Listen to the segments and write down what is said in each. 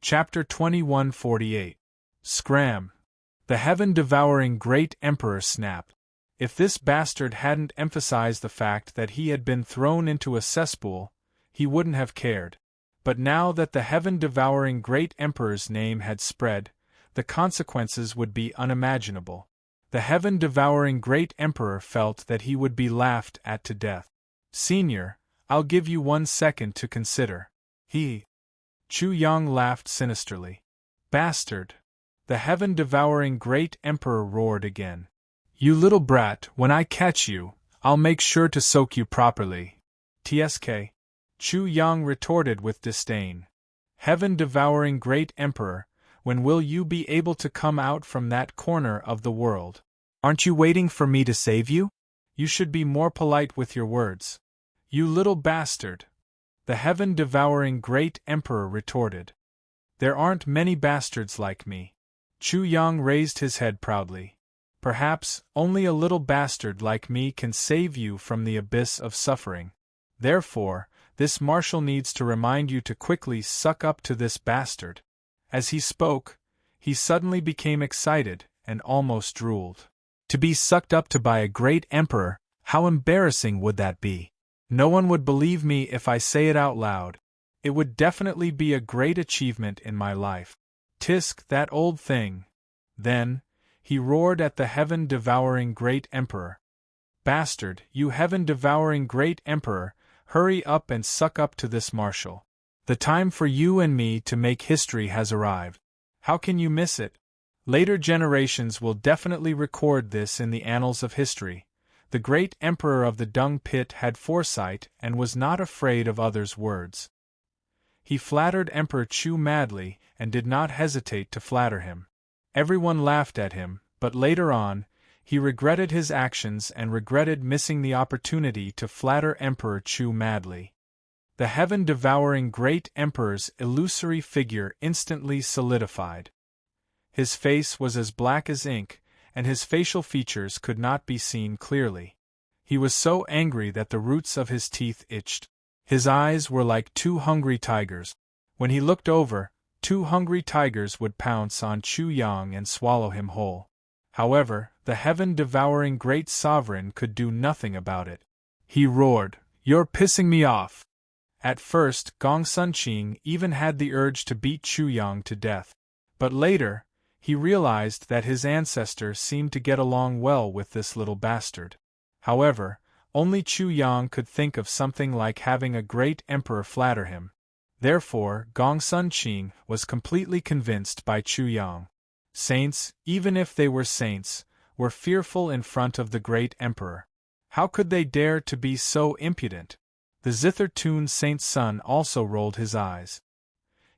Chapter 2148. Scram. The heaven-devouring great emperor snapped. If this bastard hadn't emphasized the fact that he had been thrown into a cesspool, he wouldn't have cared. But now that the heaven-devouring great emperor's name had spread, the consequences would be unimaginable. The heaven-devouring great emperor felt that he would be laughed at to death. "Senior, I'll give you 1 second to consider." Chu Yang laughed sinisterly. "Bastard!" The heaven-devouring great emperor roared again. "You little brat, when I catch you, I'll make sure to soak you properly." "Tsk." Chu Yang retorted with disdain. "Heaven-devouring great emperor, when will you be able to come out from that corner of the world? Aren't you waiting for me to save you? You should be more polite with your words." "You little bastard!" the heaven-devouring great emperor retorted. "There aren't many bastards like me." Chu Yang raised his head proudly. "Perhaps only a little bastard like me can save you from the abyss of suffering. Therefore, this marshal needs to remind you to quickly suck up to this bastard." As he spoke, he suddenly became excited and almost drooled. To be sucked up to by a great emperor, how embarrassing would that be? No one would believe me if I say it out loud. It would definitely be a great achievement in my life. Tisk, that old thing. Then, he roared at the heaven-devouring great emperor. "Bastard, you heaven-devouring great emperor, hurry up and suck up to this marshal. The time for you and me to make history has arrived. How can you miss it? Later generations will definitely record this in the annals of history. The great emperor of the dung pit had foresight and was not afraid of others' words. He flattered Emperor Chu madly and did not hesitate to flatter him. Everyone laughed at him, but later on, he regretted his actions and regretted missing the opportunity to flatter Emperor Chu madly. The heaven-devouring great emperor's illusory figure instantly solidified. His face was as black as ink, and his facial features could not be seen clearly. He was so angry that the roots of his teeth itched. His eyes were like 2 hungry tigers. When he looked over, 2 hungry tigers would pounce on Chu Yang and swallow him whole. However, the heaven-devouring great sovereign could do nothing about it. He roared, "You're pissing me off!" At first, Gong Sun Qing even had the urge to beat Chu Yang to death. But later, he realized that his ancestor seemed to get along well with this little bastard. However, only Chu Yang could think of something like having a great emperor flatter him. Therefore, Gong Sun Qing was completely convinced by Chu Yang. Saints, even if they were saints, were fearful in front of the great emperor. How could they dare to be so impudent? The Zither-Tun saint's son also rolled his eyes.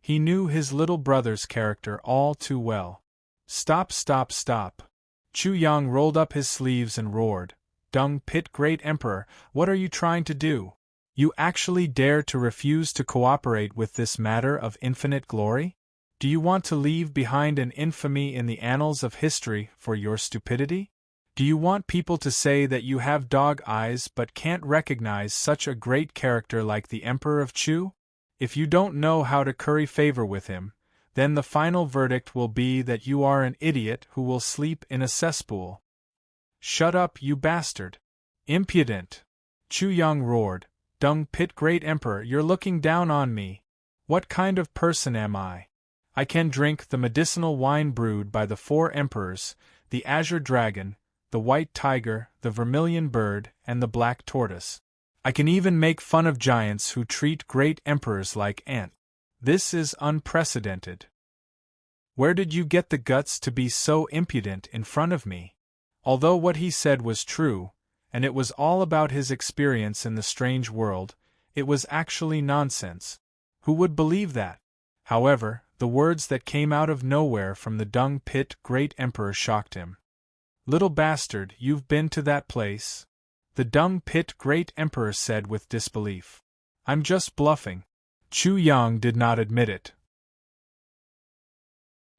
He knew his little brother's character all too well. "Stop, stop, stop!" Chu Yang rolled up his sleeves and roared, "Dung Pit Great Emperor, what are you trying to do? You actually dare to refuse to cooperate with this matter of infinite glory? Do you want to leave behind an infamy in the annals of history for your stupidity? Do you want people to say that you have dog eyes but can't recognize such a great character like the Emperor of Chu? If you don't know how to curry favor with him, then the final verdict will be that you are an idiot who will sleep in a cesspool." "Shut up, you bastard! Impudent!" Chu Yang roared, "Dung Pit Great Emperor, you're looking down on me. What kind of person am I? I can drink the medicinal wine brewed by the 4 emperors, the azure dragon, the white tiger, the vermilion bird, and the black tortoise. I can even make fun of giants who treat great emperors like ants. This is unprecedented. Where did you get the guts to be so impudent in front of me?" Although what he said was true, and it was all about his experience in the strange world, it was actually nonsense. Who would believe that? However, the words that came out of nowhere from the dung pit great emperor shocked him. "Little bastard, you've been to that place?" the dung pit great emperor said with disbelief. "I'm just bluffing." Chu Yang did not admit it.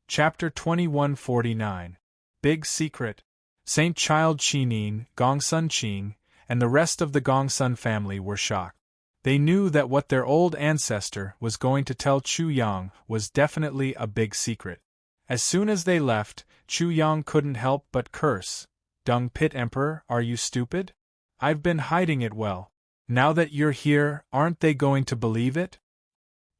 Chapter 2149. Big Secret. Saint Child Chinin, Gongsun Qing, and the rest of the Gongsun family were shocked. They knew that what their old ancestor was going to tell Chu Yang was definitely a big secret. As soon as they left, Chu Yang couldn't help but curse. Dung Pit Emperor, are you stupid? I've been hiding it well. Now that you're here, aren't they going to believe it?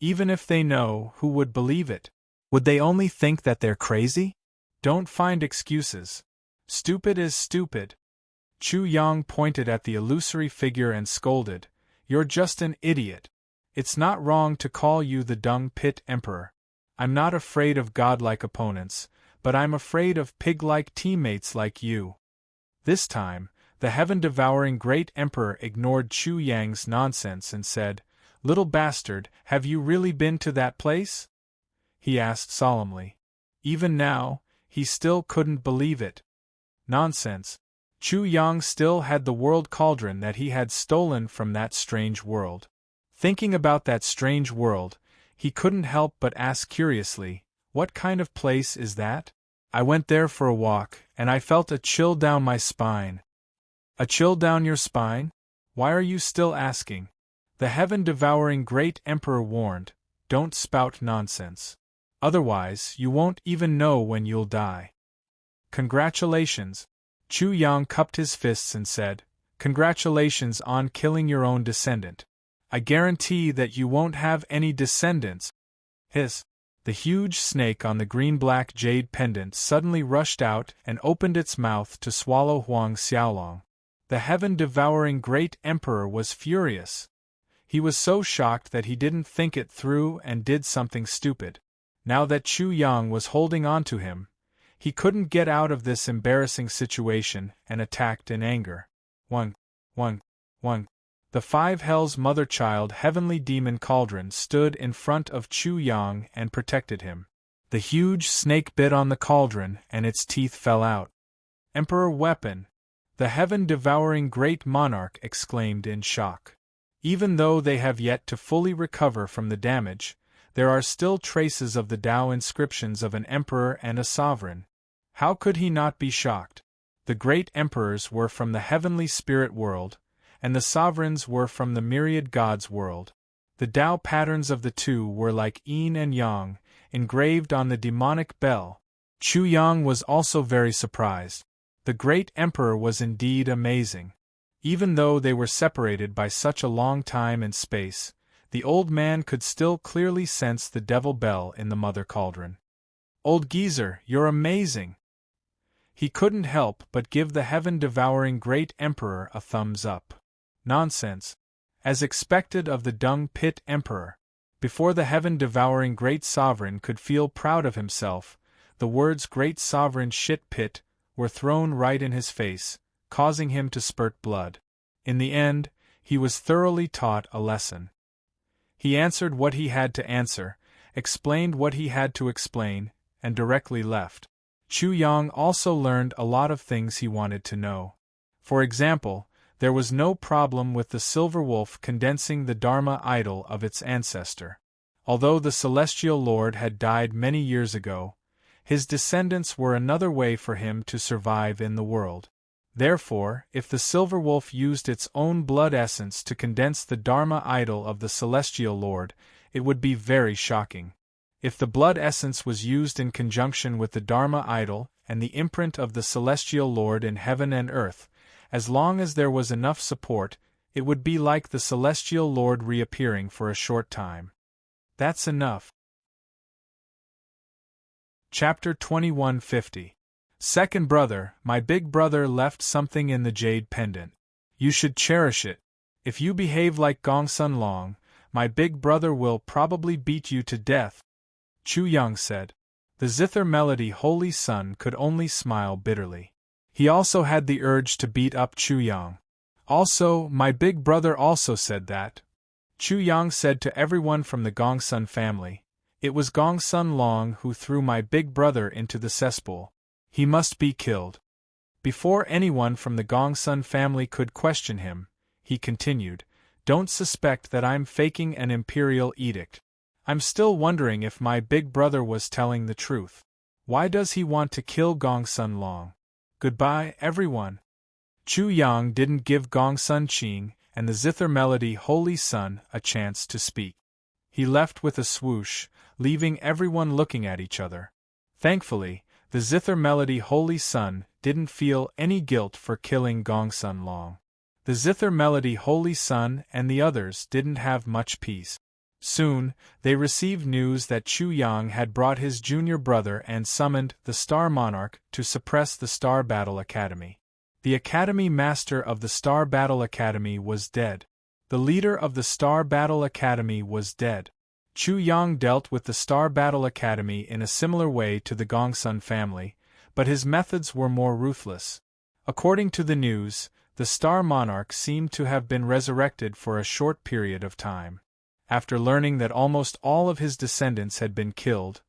Even if they know, who would believe it? Would they only think that they're crazy? Don't find excuses. Stupid is stupid. Chu Yang pointed at the illusory figure and scolded, "You're just an idiot. It's not wrong to call you the Dung Pit Emperor. I'm not afraid of godlike opponents, but I'm afraid of pig-like teammates like you." This time, the heaven-devouring great emperor ignored Chu Yang's nonsense and said, "Little bastard, have you really been to that place?" he asked solemnly. Even now, he still couldn't believe it. Nonsense. Chu Yang still had the world cauldron that he had stolen from that strange world. Thinking about that strange world, he couldn't help but ask curiously, "What kind of place is that? I went there for a walk, and I felt a chill down my spine." "A chill down your spine? Why are you still asking?" The heaven-devouring great emperor warned, "Don't spout nonsense. Otherwise, you won't even know when you'll die." "Congratulations." Chu Yang cupped his fists and said, "Congratulations on killing your own descendant. I guarantee that you won't have any descendants." Hiss! The huge snake on the green-black jade pendant suddenly rushed out and opened its mouth to swallow Huang Xiaolong. The heaven-devouring great emperor was furious. He was so shocked that he didn't think it through and did something stupid. Now that Chu Yang was holding on to him, he couldn't get out of this embarrassing situation and attacked in anger. One. The five hells mother-child heavenly demon cauldron stood in front of Chu Yang and protected him. The huge snake bit on the cauldron and its teeth fell out. "Emperor weapon!" the heaven-devouring great monarch exclaimed in shock. Even though they have yet to fully recover from the damage, there are still traces of the Tao inscriptions of an emperor and a sovereign. How could he not be shocked? The great emperors were from the heavenly spirit world, and the sovereigns were from the myriad gods world. The Tao patterns of the two were like yin and yang, engraved on the demonic bell. Chu Yang was also very surprised. The great emperor was indeed amazing. Even though they were separated by such a long time and space, the old man could still clearly sense the devil bell in the mother cauldron. "Old geezer, you're amazing!" He couldn't help but give the heaven-devouring great emperor a thumbs up. Nonsense. As expected of the Dung Pit Emperor. Before the heaven-devouring great sovereign could feel proud of himself, the words "great sovereign shit pit" were thrown right in his face, causing him to spurt blood. In the end, he was thoroughly taught a lesson. He answered what he had to answer, explained what he had to explain, and directly left. Chu Yang also learned a lot of things he wanted to know. For example, there was no problem with the silver wolf condensing the Dharma idol of its ancestor. Although the celestial lord had died many years ago, his descendants were another way for him to survive in the world. Therefore, if the silver wolf used its own blood essence to condense the Dharma idol of the celestial lord, it would be very shocking. If the blood essence was used in conjunction with the Dharma idol and the imprint of the celestial lord in heaven and earth, as long as there was enough support, it would be like the celestial lord reappearing for a short time. That's enough. Chapter 2150. Second brother, my big brother left something in the jade pendant. You should cherish it. If you behave like Gongsun Long, my big brother will probably beat you to death, Chu Yang said. The zither melody holy son could only smile bitterly. He also had the urge to beat up Chu Yang. Also, my big brother also said that. Chu Yang said to everyone from the Gongsun family, "It was Gongsun Long who threw my big brother into the cesspool. He must be killed." Before anyone from the Gongsun family could question him, he continued, "Don't suspect that I'm faking an imperial edict. I'm still wondering if my big brother was telling the truth. Why does he want to kill Gongsun Long? Goodbye, everyone." Chu Yang didn't give Gongsun Qing and the zither melody Holy Sun a chance to speak. He left with a swoosh, leaving everyone looking at each other. Thankfully, the zither melody Holy Sun didn't feel any guilt for killing Gongsun Long. The zither melody Holy Sun and the others didn't have much peace. Soon, they received news that Chu Yang had brought his junior brother and summoned the Star Monarch to suppress the Star Battle Academy. The Academy Master of the Star Battle Academy was dead. The leader of the Star Battle Academy was dead. Chu Yang dealt with the Star Battle Academy in a similar way to the Gongsun family, but his methods were more ruthless. According to the news, the Star Monarch seemed to have been resurrected for a short period of time. After learning that almost all of his descendants had been killed,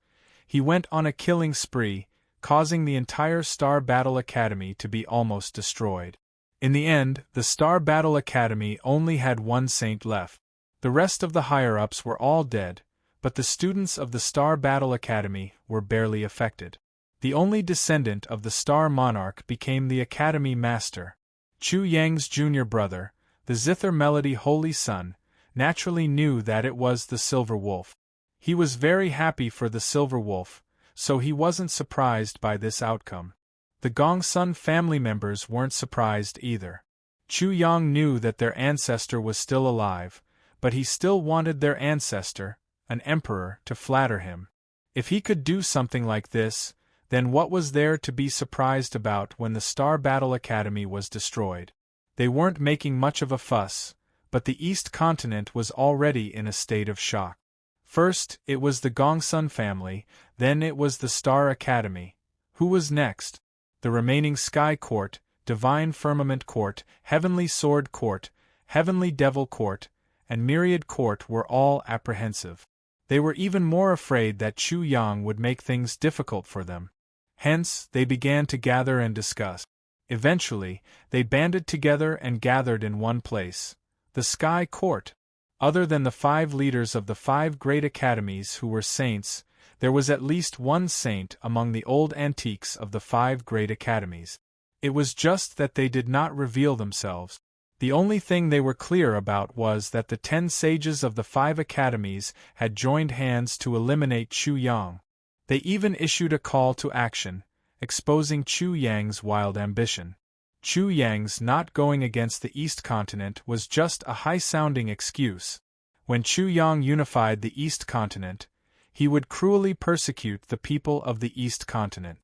he went on a killing spree, causing the entire Star Battle Academy to be almost destroyed. In the end, the Star Battle Academy only had one saint left. The rest of the higher-ups were all dead, but the students of the Star Battle Academy were barely affected. The only descendant of the Star Monarch became the Academy Master. Chu Yang's junior brother, the Zither Melody Holy Sun, naturally knew that it was the Silver Wolf. He was very happy for the Silver Wolf, so he wasn't surprised by this outcome. The Gongsun family members weren't surprised either. Chu Yang knew that their ancestor was still alive, but he still wanted their ancestor, an emperor, to flatter him. If he could do something like this, then what was there to be surprised about when the Star Battle Academy was destroyed? They weren't making much of a fuss, but the East Continent was already in a state of shock. First, it was the Gongsun family, then it was the Star Academy. Who was next? The remaining Sky Court, Divine Firmament Court, Heavenly Sword Court, Heavenly Devil Court, and Myriad Court were all apprehensive. They were even more afraid that Chu Yang would make things difficult for them. Hence, they began to gather and discuss. Eventually, they banded together and gathered in one place, the Sky Court. Other than the 5 leaders of the 5 great academies who were saints, there was at least one saint among the old antiques of the 5 great academies. It was just that they did not reveal themselves. The only thing they were clear about was that the 10 sages of the 5 academies had joined hands to eliminate Chu Yang. They even issued a call to action, exposing Chu Yang's wild ambition. Chu Yang's not going against the East Continent was just a high-sounding excuse. When Chu Yang unified the East Continent, he would cruelly persecute the people of the East Continent.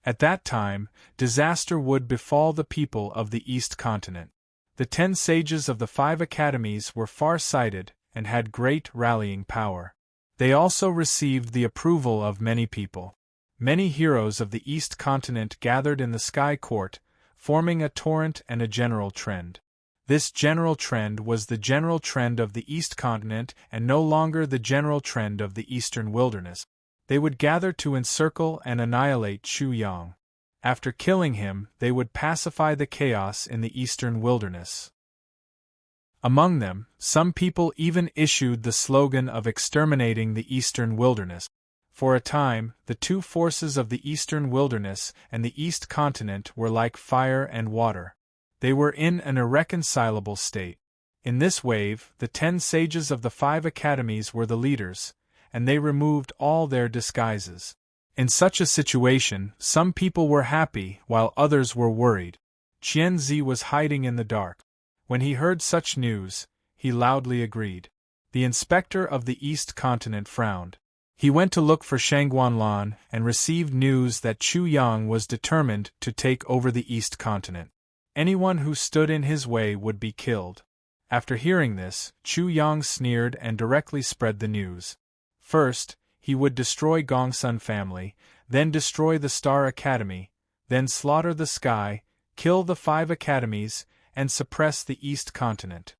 At that time, disaster would befall the people of the East Continent. The 10 sages of the 5 academies were far-sighted and had great rallying power. They also received the approval of many people. Many heroes of the East Continent gathered in the Sky Court, forming a torrent and a general trend. This general trend was the general trend of the East Continent and no longer the general trend of the Eastern Wilderness. They would gather to encircle and annihilate Chu Yang. After killing him, they would pacify the chaos in the Eastern Wilderness. Among them, some people even issued the slogan of exterminating the Eastern Wilderness. For a time, the 2 forces of the Eastern Wilderness and the East Continent were like fire and water. They were in an irreconcilable state. In this wave, the 10 sages of the 5 academies were the leaders, and they removed all their disguises. In such a situation, some people were happy while others were worried. Qianzi was hiding in the dark. When he heard such news, he loudly agreed. The inspector of the East Continent frowned. He went to look for Shangguanlan and received news that Chu Yang was determined to take over the East Continent. Anyone who stood in his way would be killed. After hearing this, Chu Yang sneered and directly spread the news. First, he would destroy Gongsun family, then destroy the Star Academy, then slaughter the sky, kill the 5 academies, and suppress the East Continent.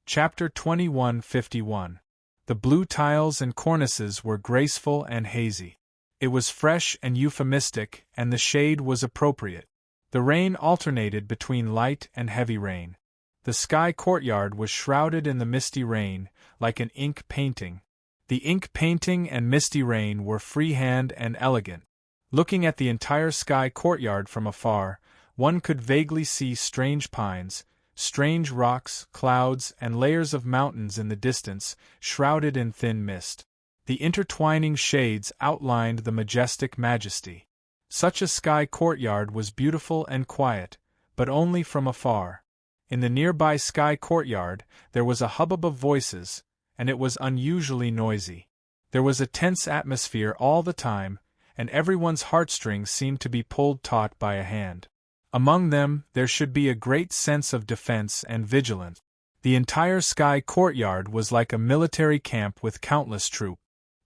Chapter 2151. The blue tiles and cornices were graceful and hazy. It was fresh and euphemistic, and the shade was appropriate. The rain alternated between light and heavy rain. The Sky Courtyard was shrouded in the misty rain, like an ink painting. The ink painting and misty rain were freehand and elegant. Looking at the entire Sky Courtyard from afar, one could vaguely see strange pines, strange rocks, clouds, and layers of mountains in the distance, shrouded in thin mist. The intertwining shades outlined the majestic majesty. Such a sky courtyard was beautiful and quiet, but only from afar. In the nearby sky courtyard, there was a hubbub of voices, and it was unusually noisy. There was a tense atmosphere all the time, and everyone's heartstrings seemed to be pulled taut by a hand. Among them, there should be a great sense of defense and vigilance. The entire sky courtyard was like a military camp with countless troops.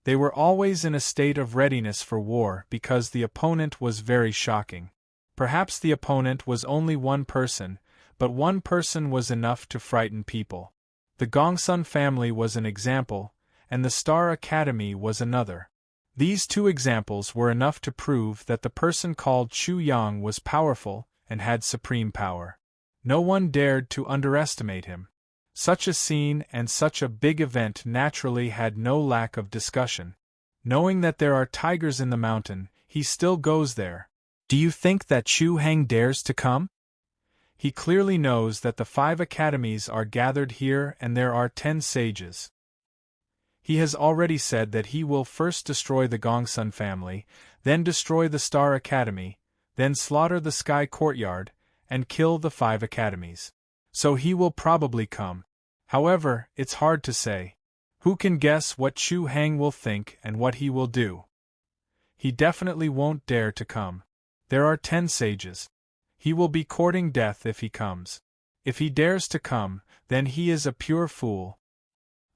They were always in a state of readiness for war because the opponent was very shocking. Perhaps the opponent was only one person, but one person was enough to frighten people. The Gongsun family was an example, and the Star Academy was another. These two examples were enough to prove that the person called Chu Yang was powerful and had supreme power. No one dared to underestimate him. Such a scene and such a big event naturally had no lack of discussion. Knowing that there are tigers in the mountain, he still goes there. Do you think that Chu Hang dares to come? He clearly knows that the 5 academies are gathered here and there are 10 sages. He has already said that he will first destroy the Gongsun family, then destroy the Star Academy, then slaughter the Sky Courtyard, and kill the 5 academies. So he will probably come. However, it's hard to say. Who can guess what Chu Hang will think and what he will do? He definitely won't dare to come. There are 10 sages. He will be courting death if he comes. If he dares to come, then he is a pure fool.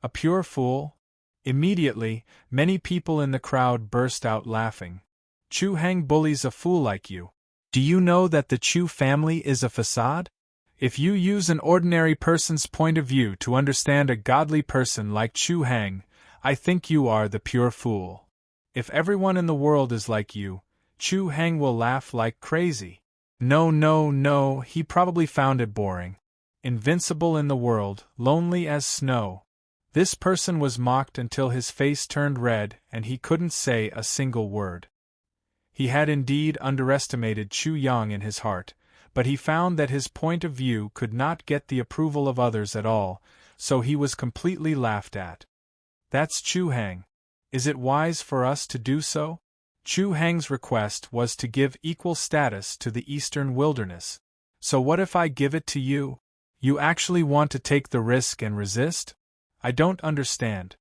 A pure fool? Immediately, many people in the crowd burst out laughing. Chu Hang bullies a fool like you. Do you know that the Chu family is a facade? If you use an ordinary person's point of view to understand a godly person like Chu Hang, I think you are the pure fool. If everyone in the world is like you, Chu Hang will laugh like crazy. No, he probably found it boring. Invincible in the world, lonely as snow. This person was mocked until his face turned red and he couldn't say a single word. He had indeed underestimated Chu Yang in his heart, but he found that his point of view could not get the approval of others at all, so he was completely laughed at. That's Chu Hang. Is it wise for us to do so? Chu Hang's request was to give equal status to the Eastern Wilderness. So what if I give it to you? You actually want to take the risk and resist? I don't understand.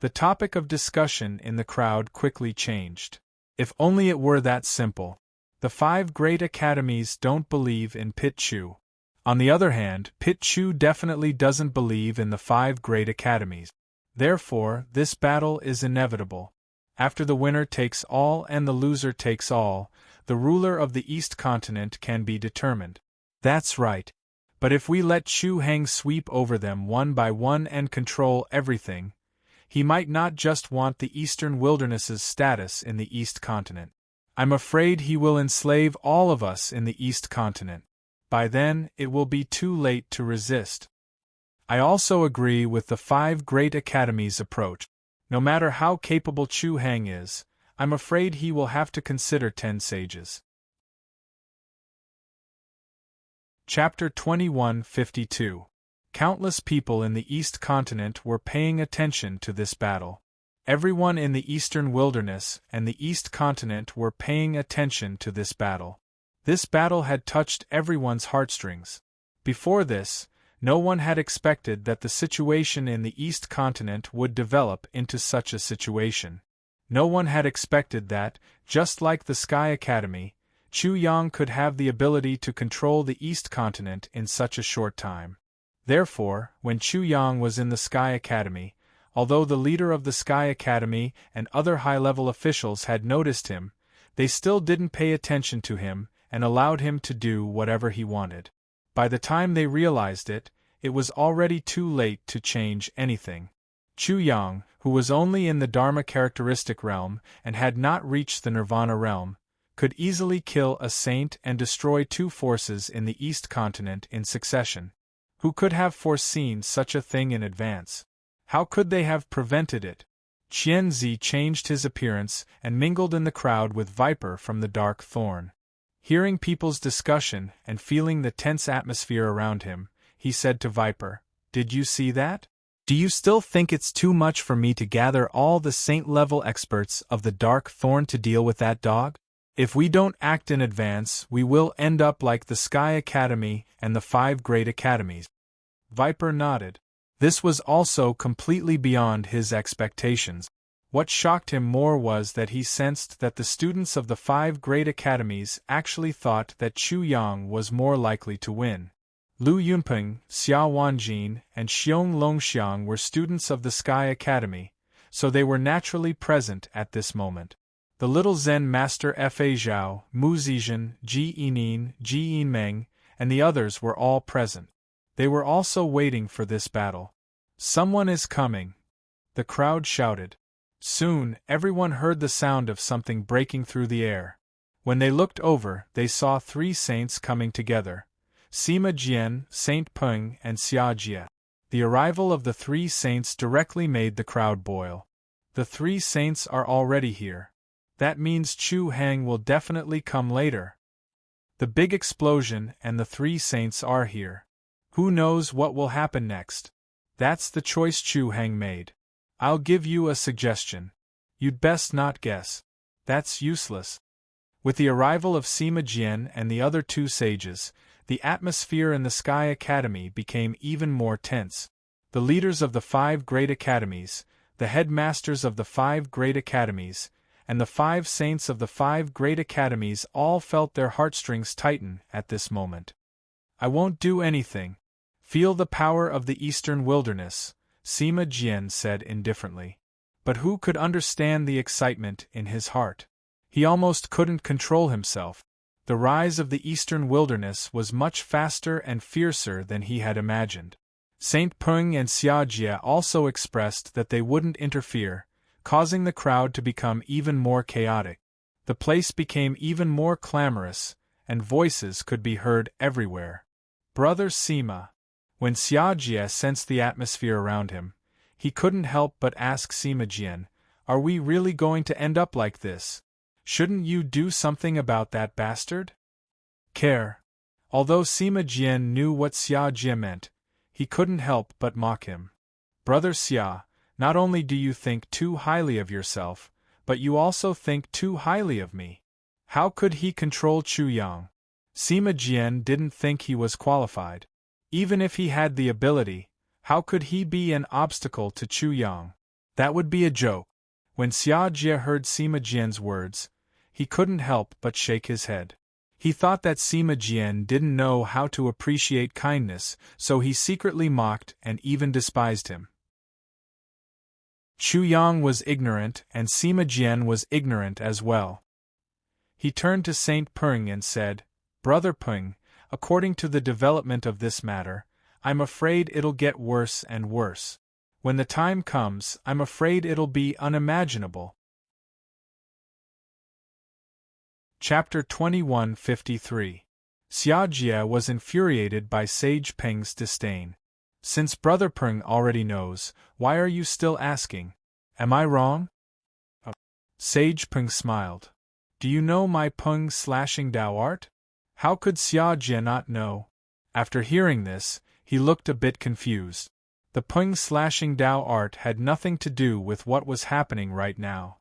The topic of discussion in the crowd quickly changed. If only it were that simple. The 5 great academies don't believe in Pit Chu. On the other hand, Pit Chu definitely doesn't believe in the 5 great academies. Therefore, this battle is inevitable. After the winner takes all and the loser takes all, the ruler of the East Continent can be determined. That's right. But if we let Chu Hang sweep over them one by one and control everything, he might not just want the Eastern Wilderness's status in the East Continent. I'm afraid he will enslave all of us in the East Continent. By then, it will be too late to resist. I also agree with the 5 great academies' approach. No matter how capable Chu Hang is, I'm afraid he will have to consider 10 sages. Chapter 2152. Countless people in the East Continent were paying attention to this battle. Everyone in the Eastern Wilderness and the East Continent were paying attention to this battle. This battle had touched everyone's heartstrings. Before this, no one had expected that the situation in the East Continent would develop into such a situation. No one had expected that, just like the Sky Academy, Chu Yang could have the ability to control the East Continent in such a short time. Therefore, when Chu Yang was in the Sky Academy, although the leader of the Sky Academy and other high-level officials had noticed him, they still didn't pay attention to him and allowed him to do whatever he wanted. By the time they realized it, it was already too late to change anything. Chu Yang, who was only in the Dharma characteristic realm and had not reached the Nirvana realm, could easily kill a saint and destroy 2 forces in the East Continent in succession. Who could have foreseen such a thing in advance? How could they have prevented it? Qianzi changed his appearance and mingled in the crowd with Viper from the Dark Thorn. Hearing people's discussion and feeling the tense atmosphere around him, he said to Viper, "Did you see that? Do you still think it's too much for me to gather all the saint-level experts of the Dark Thorn to deal with that dog? If we don't act in advance, we will end up like the Sky Academy and the 5 Great Academies." Viper nodded. This was also completely beyond his expectations. What shocked him more was that he sensed that the students of the 5 Great Academies actually thought that Chu Yang was more likely to win. Lu Yunpeng, Xia Wanjin, and Xiong Longxiang were students of the Sky Academy, so they were naturally present at this moment. The little Zen master Fa Zhao, Mu Zizhen, Ji Yinin, Ji Yinmeng, and the others were all present. They were also waiting for this battle. "Someone is coming," the crowd shouted. Soon, everyone heard the sound of something breaking through the air. When they looked over, they saw 3 saints coming together: Sima Jian, Saint Peng, and Xia Jie. The arrival of the 3 saints directly made the crowd boil. The 3 saints are already here. That means Chu Hang will definitely come later. The big explosion and the 3 saints are here. Who knows what will happen next? That's the choice Chu Hang made. I'll give you a suggestion. You'd best not guess. That's useless. With the arrival of Sima Jian and the other 2 sages, the atmosphere in the Sky Academy became even more tense. The leaders of the 5 Great Academies, the headmasters of the 5 Great Academies, and the 5 saints of the 5 Great Academies all felt their heartstrings tighten at this moment. "I won't do anything. Feel the power of the Eastern Wilderness," Sima Jian said indifferently. But who could understand the excitement in his heart? He almost couldn't control himself. The rise of the Eastern Wilderness was much faster and fiercer than he had imagined. Saint Peng and Xia Jie also expressed that they wouldn't interfere, causing the crowd to become even more chaotic. The place became even more clamorous, and voices could be heard everywhere. "Brother Sima." When Xia Jie sensed the atmosphere around him, he couldn't help but ask Sima Jian, "Are we really going to end up like this? Shouldn't you do something about that bastard?" Care. Although Sima Jian knew what Xia Jie meant, he couldn't help but mock him. "Brother Xia, not only do you think too highly of yourself, but you also think too highly of me. How could he control Chu Yang?" Sima Jian didn't think he was qualified. Even if he had the ability, how could he be an obstacle to Chu Yang? That would be a joke. When Xia Jie heard Sima Jian's words, he couldn't help but shake his head. He thought that Sima Jian didn't know how to appreciate kindness, so he secretly mocked and even despised him. Chu Yang was ignorant and Sima Jian was ignorant as well. He turned to Saint Peng and said, "Brother Peng, according to the development of this matter, I'm afraid it'll get worse and worse. When the time comes, I'm afraid it'll be unimaginable." Chapter 2153. Xia Jie was infuriated by Sage Peng's disdain. "Since Brother Peng already knows, why are you still asking? Am I wrong?" Sage Peng smiled. "Do you know my Peng slashing Dao art? How could Xia Jie not know?" After hearing this, he looked a bit confused. The Peng slashing Dao art had nothing to do with what was happening right now.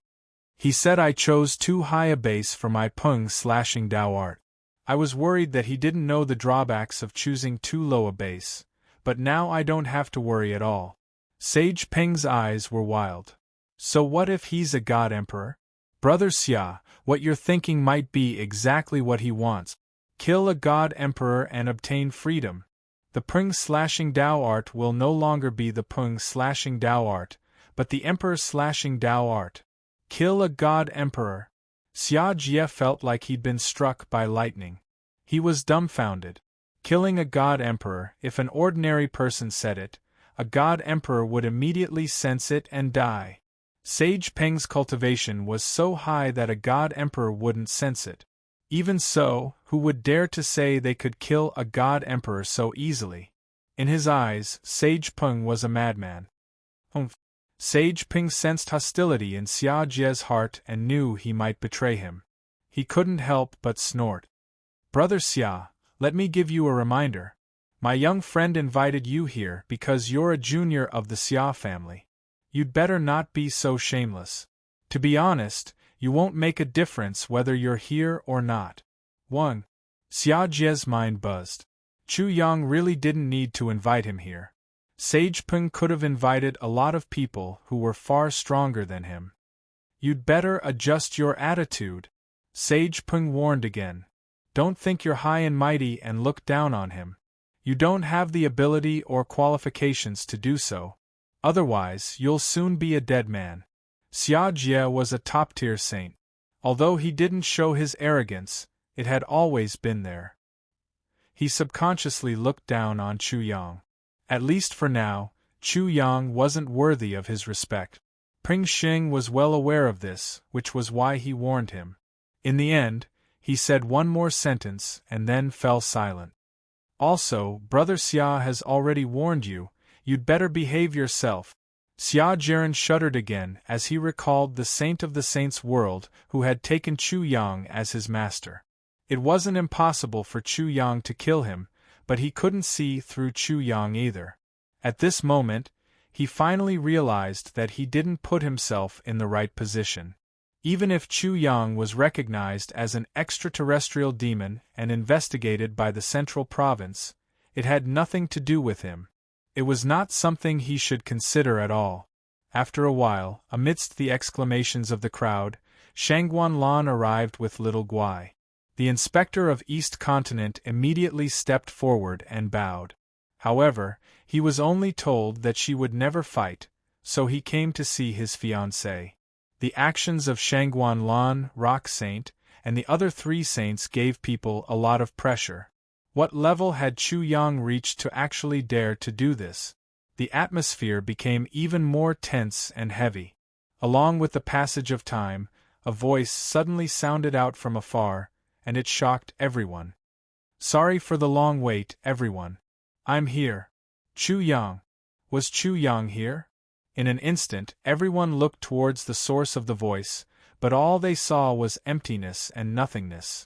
He said I chose too high a base for my Peng slashing Dao art. I was worried that he didn't know the drawbacks of choosing too low a base, but now I don't have to worry at all. Sage Peng's eyes were wild. "So what if he's a god emperor? Brother Xia, what you're thinking might be exactly what he wants. Kill a god emperor and obtain freedom. The Peng slashing Dao art will no longer be the Peng slashing Dao art, but the emperor slashing Dao art. Kill a god emperor." Xia Jie felt like he'd been struck by lightning. He was dumbfounded. Killing a god emperor, if an ordinary person said it, a god emperor would immediately sense it and die. Sage Peng's cultivation was so high that a god emperor wouldn't sense it. Even so, who would dare to say they could kill a god emperor so easily? In his eyes, Sage Peng was a madman. Sage Peng sensed hostility in Xia Jie's heart and knew he might betray him. He couldn't help but snort. Brother Xia, let me give you a reminder. My young friend invited you here because you're a junior of the Xia family. You'd better not be so shameless. To be honest, you won't make a difference whether you're here or not. 1. Xia Jie's mind buzzed. Chu Yang really didn't need to invite him here. Sage Peng could have invited a lot of people who were far stronger than him. You'd better adjust your attitude, Sage Peng warned again. Don't think you're high and mighty and look down on him. You don't have the ability or qualifications to do so. Otherwise, you'll soon be a dead man. Xia Jie was a top-tier saint. Although he didn't show his arrogance, it had always been there. He subconsciously looked down on Chu Yang. At least for now, Chu Yang wasn't worthy of his respect. Peng Xing was well aware of this, which was why he warned him. In the end, he said one more sentence and then fell silent. Also, Brother Xia has already warned you, you'd better behave yourself. Xia Jiren shuddered again as he recalled the saint of the saints' world who had taken Chu Yang as his master. It wasn't impossible for Chu Yang to kill him, but he couldn't see through Chu Yang either. At this moment, he finally realized that he didn't put himself in the right position. Even if Chu Yang was recognized as an extraterrestrial demon and investigated by the Central Province, it had nothing to do with him. It was not something he should consider at all. After a while, amidst the exclamations of the crowd, Shangguan Lan arrived with little Guai. The inspector of East Continent immediately stepped forward and bowed. However, he was only told that she would never fight, so he came to see his fiancée. The actions of Shangguan Lan, Rock Saint, and the other 3 saints gave people a lot of pressure. What level had Chu Yang reached to actually dare to do this? The atmosphere became even more tense and heavy. Along with the passage of time, a voice suddenly sounded out from afar, and it shocked everyone. Sorry for the long wait, everyone. I'm here. Chu Yang. Was Chu Yang here? In an instant, everyone looked towards the source of the voice, but all they saw was emptiness and nothingness.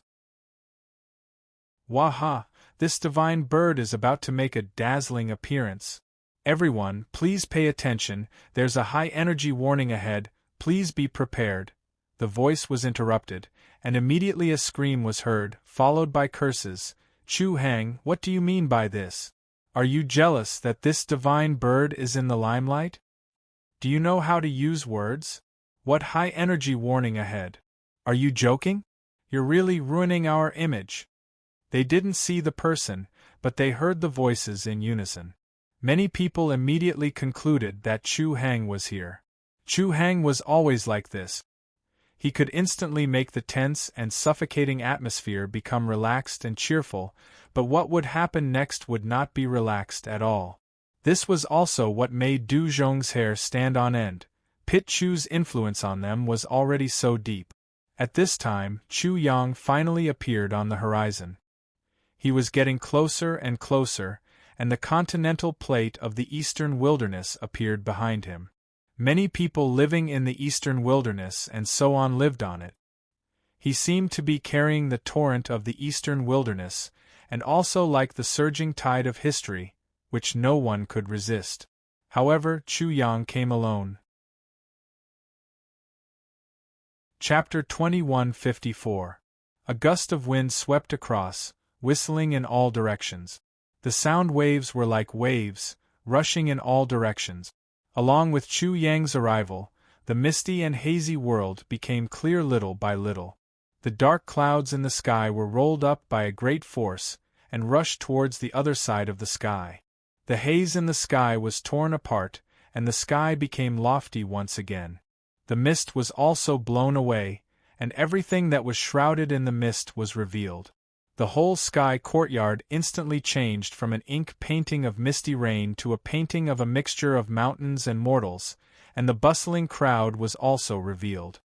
Waha! This divine bird is about to make a dazzling appearance. Everyone, please pay attention, there's a high-energy warning ahead, please be prepared. The voice was interrupted, and immediately a scream was heard, followed by curses. Chu Hang, what do you mean by this? Are you jealous that this divine bird is in the limelight? Do you know how to use words? What high-energy warning ahead? Are you joking? You're really ruining our image. They didn't see the person, but they heard the voices in unison. Many people immediately concluded that Chu Hang was here. Chu Hang was always like this. He could instantly make the tense and suffocating atmosphere become relaxed and cheerful, but what would happen next would not be relaxed at all. This was also what made Du Zhong's hair stand on end. Pit Chu's influence on them was already so deep. At this time, Chu Yang finally appeared on the horizon. He was getting closer and closer, and the continental plate of the eastern wilderness appeared behind him. Many people living in the eastern wilderness and so on lived on it. He seemed to be carrying the torrent of the eastern wilderness, and also like the surging tide of history, which no one could resist. However, Chu Yang came alone. Chapter 2154. A gust of wind swept across, whistling in all directions. The sound waves were like waves, rushing in all directions. Along with Chu Yang's arrival, the misty and hazy world became clear little by little. The dark clouds in the sky were rolled up by a great force, and rushed towards the other side of the sky. The haze in the sky was torn apart, and the sky became lofty once again. The mist was also blown away, and everything that was shrouded in the mist was revealed. The whole sky courtyard instantly changed from an ink painting of misty rain to a painting of a mixture of mountains and mortals, and the bustling crowd was also revealed.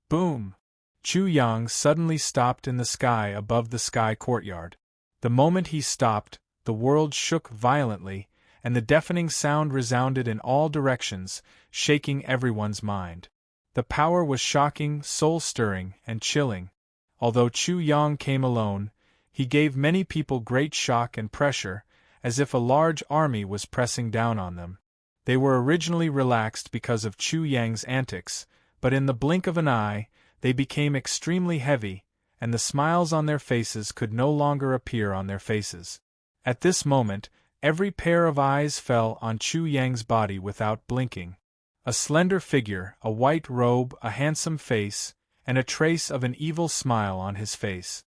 Boom! Chu Yang suddenly stopped in the sky above the sky courtyard. The moment he stopped, the world shook violently, and the deafening sound resounded in all directions, shaking everyone's mind. The power was shocking, soul-stirring, and chilling. Although Chu Yang came alone, He gave many people great shock and pressure, as if a large army was pressing down on them. They were originally relaxed because of Chu Yang's antics, but in the blink of an eye, they became extremely heavy, and the smiles on their faces could no longer appear on their faces. At this moment, every pair of eyes fell on Chu Yang's body without blinking. A slender figure, a white robe, a handsome face, and a trace of an evil smile on his face.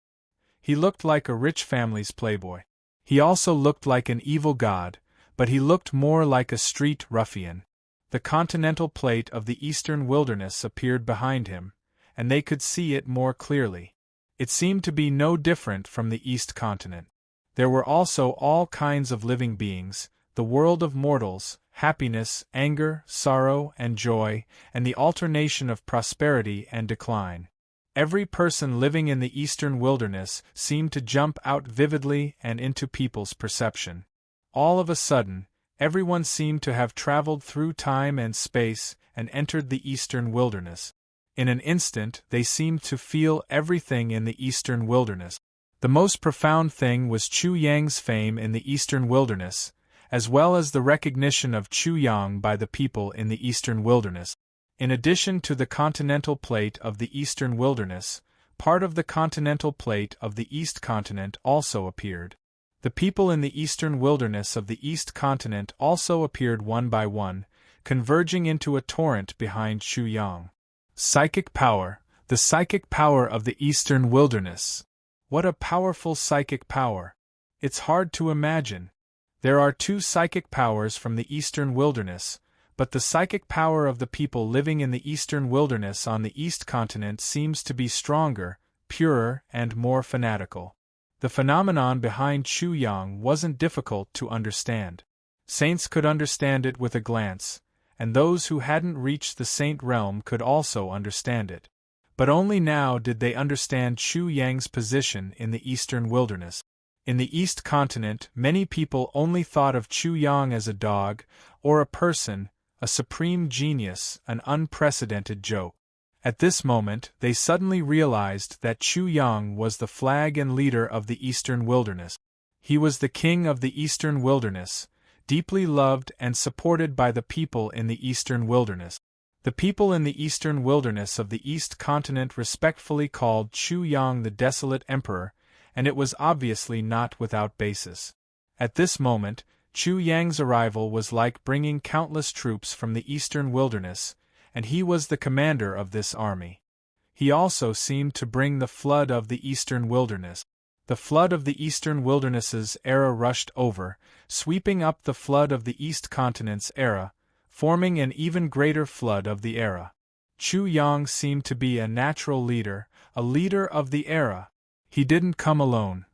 He looked like a rich family's playboy. He also looked like an evil god, but he looked more like a street ruffian. The continental plate of the eastern wilderness appeared behind him, and they could see it more clearly. It seemed to be no different from the East Continent. There were also all kinds of living beings, the world of mortals, happiness, anger, sorrow, and joy, and the alternation of prosperity and decline. Every person living in the eastern wilderness seemed to jump out vividly and into people's perception. All of a sudden, everyone seemed to have traveled through time and space and entered the eastern wilderness. In an instant, they seemed to feel everything in the eastern wilderness. The most profound thing was Chu Yang's fame in the eastern wilderness, as well as the recognition of Chu Yang by the people in the eastern wilderness. In addition to the continental plate of the eastern wilderness, part of the continental plate of the East Continent also appeared. The people in the eastern wilderness of the East Continent also appeared one by one, converging into a torrent behind Chu Yang. Psychic power, the psychic power of the eastern wilderness. What a powerful psychic power! It's hard to imagine. There are two psychic powers from the eastern wilderness, but the psychic power of the people living in the eastern wilderness on the East Continent seems to be stronger, purer, and more fanatical. The phenomenon behind Chu Yang wasn't difficult to understand. Saints could understand it with a glance, and those who hadn't reached the saint realm could also understand it. But only now did they understand Chu Yang's position in the eastern wilderness. In the East Continent, many people only thought of Chu Yang as a dog, or a person, a supreme genius, an unprecedented joke. At this moment, they suddenly realized that Chu Yang was the flag and leader of the eastern wilderness. He was the king of the eastern wilderness, deeply loved and supported by the people in the eastern wilderness. The people in the eastern wilderness of the East Continent respectfully called Chu Yang the desolate emperor, and it was obviously not without basis. At this moment, Chu Yang's arrival was like bringing countless troops from the eastern wilderness, and he was the commander of this army. He also seemed to bring the flood of the eastern wilderness. The flood of the eastern wilderness's era rushed over, sweeping up the flood of the East Continent's era, forming an even greater flood of the era. Chu Yang seemed to be a natural leader, a leader of the era. He didn't come alone.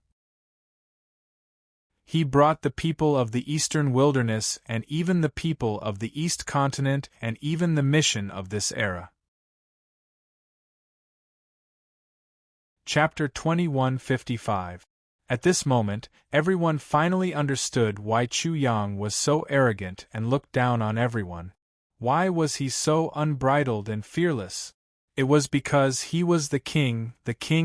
He brought the people of the eastern wilderness and even the people of the East Continent and even the mission of this era. Chapter 2155. At this moment, everyone finally understood why Chu Yang was so arrogant and looked down on everyone. Why was he so unbridled and fearless? It was because he was the king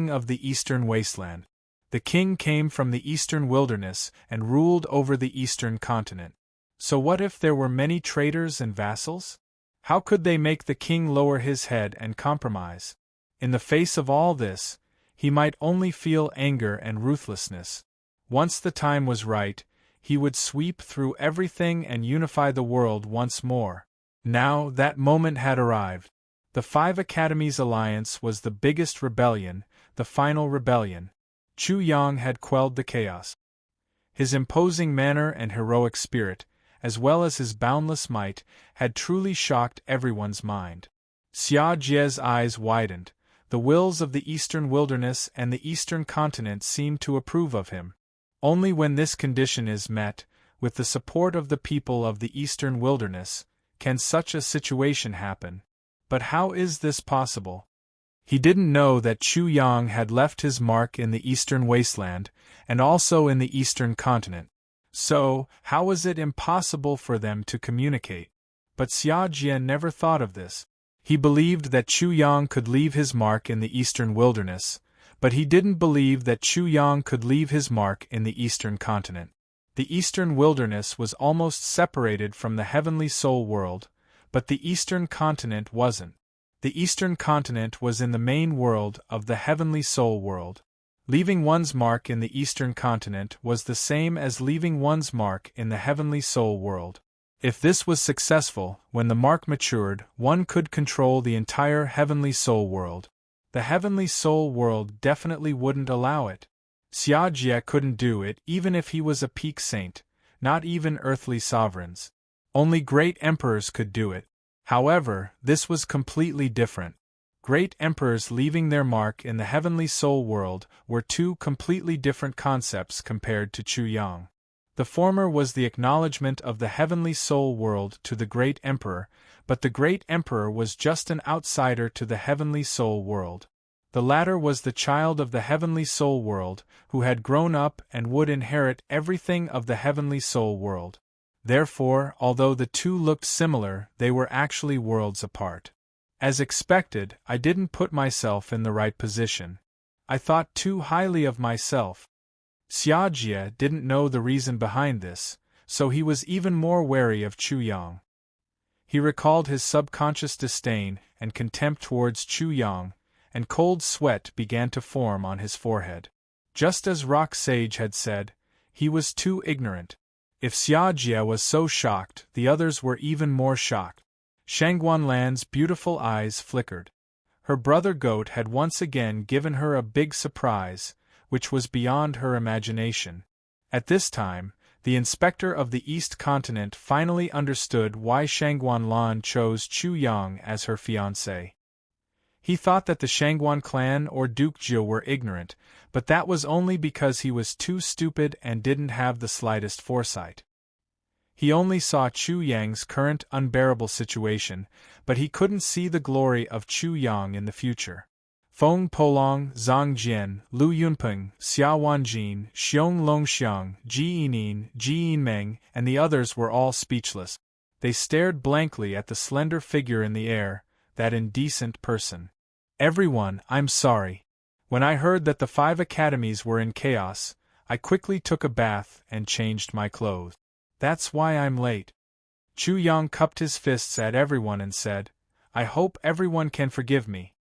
of the eastern wasteland. The king came from the eastern wilderness and ruled over the eastern continent. So what if there were many traitors and vassals? How could they make the king lower his head and compromise? In the face of all this, he might only feel anger and ruthlessness. Once the time was right, he would sweep through everything and unify the world once more. Now that moment had arrived. The Five Academies Alliance was the biggest rebellion, the final rebellion. Chu Yang had quelled the chaos. His imposing manner and heroic spirit, as well as his boundless might, had truly shocked everyone's mind. Xia Jie's eyes widened. The wills of the eastern wilderness and the eastern continent seemed to approve of him. Only when this condition is met, with the support of the people of the eastern wilderness, can such a situation happen. But how is this possible? He didn't know that Chu Yang had left his mark in the eastern wasteland, and also in the eastern continent. So, how was it impossible for them to communicate? But Xia Jie never thought of this. He believed that Chu Yang could leave his mark in the eastern wilderness, But he didn't believe that Chu Yang could leave his mark in the eastern continent. The eastern wilderness was almost separated from the heavenly soul world, but the eastern continent wasn't. The eastern continent was in the main world of the heavenly soul world. Leaving one's mark in the eastern continent was the same as leaving one's mark in the heavenly soul world. If this was successful, when the mark matured, one could control the entire heavenly soul world. The heavenly soul world definitely wouldn't allow it. Xiajie couldn't do it even if he was a peak saint, not even earthly sovereigns. Only great emperors could do it. However, this was completely different. Great emperors leaving their mark in the heavenly soul world were two completely different concepts compared to Chu Yang. The former was the acknowledgement of the heavenly soul world to the great emperor, but the great emperor was just an outsider to the heavenly soul world. The latter was the child of the heavenly soul world, who had grown up and would inherit everything of the heavenly soul world. Therefore, although the two looked similar, they were actually worlds apart. As expected, I didn't put myself in the right position. I thought too highly of myself. Xiajie didn't know the reason behind this, so he was even more wary of Chu Yang. He recalled his subconscious disdain and contempt towards Chu Yang, and cold sweat began to form on his forehead. Just as Rock Sage had said, he was too ignorant. If Xiajie was so shocked, the others were even more shocked. Shangguanlan's beautiful eyes flickered. Her brother goat had once again given her a big surprise, which was beyond her imagination. At this time, the inspector of the East Continent finally understood why Shangguanlan chose Chu Yang as her fiancé. He thought that the Shangguan clan or Duke Jie were ignorant, but that was only because he was too stupid and didn't have the slightest foresight. He only saw Chu Yang's current unbearable situation, but he couldn't see the glory of Chu Yang in the future. Feng Polong, Zhang Jian, Lu Yunpeng, Xia Wanjin, Xiong Longxiang, Ji Yining, Ji Yinmeng, and the others were all speechless. They stared blankly at the slender figure in the air, that indecent person. Everyone, I'm sorry. When I heard that the 5 academies were in chaos, I quickly took a bath and changed my clothes. That's why I'm late. Chu Yang cupped his fists at everyone and said, I hope everyone can forgive me.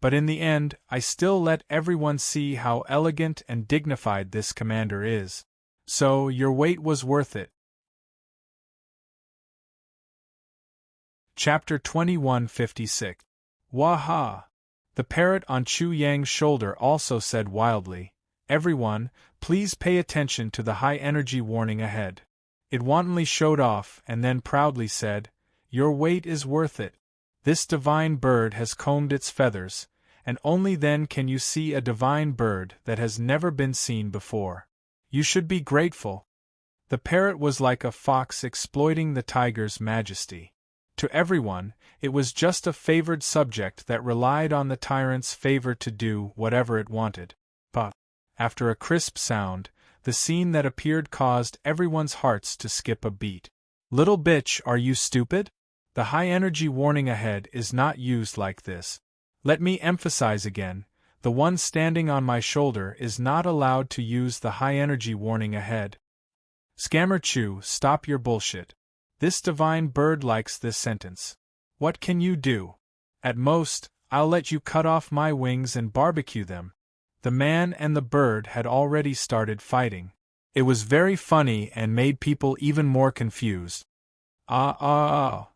But in the end, I still let everyone see how elegant and dignified this commander is. So, your wait was worth it. Chapter 2156. Waha! The parrot on Chu Yang's shoulder also said wildly, Everyone, please pay attention to the high-energy warning ahead. It wantonly showed off and then proudly said, Your wait is worth it. This divine bird has combed its feathers, and only then can you see a divine bird that has never been seen before. You should be grateful. The parrot was like a fox exploiting the tiger's majesty. To everyone, it was just a favored subject that relied on the tyrant's favor to do whatever it wanted. But, after a crisp sound, the scene that appeared caused everyone's hearts to skip a beat. Little bitch, are you stupid? The high-energy warning ahead is not used like this. Let me emphasize again, the one standing on my shoulder is not allowed to use the high-energy warning ahead. Scammer Chu, stop your bullshit. This divine bird likes this sentence. What can you do? At most, I'll let you cut off my wings and barbecue them. The man and the bird had already started fighting. It was very funny and made people even more confused. Ah ah ah!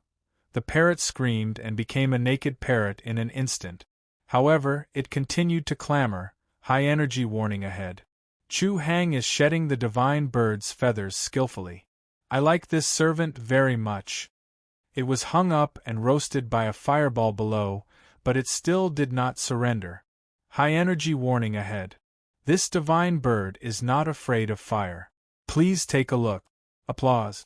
The parrot screamed and became a naked parrot in an instant. However, it continued to clamor, high-energy warning ahead. Chu Hang is shedding the divine bird's feathers skillfully. I like this servant very much. It was hung up and roasted by a fireball below, but it still did not surrender. High-energy warning ahead. This divine bird is not afraid of fire. Please take a look. Applause.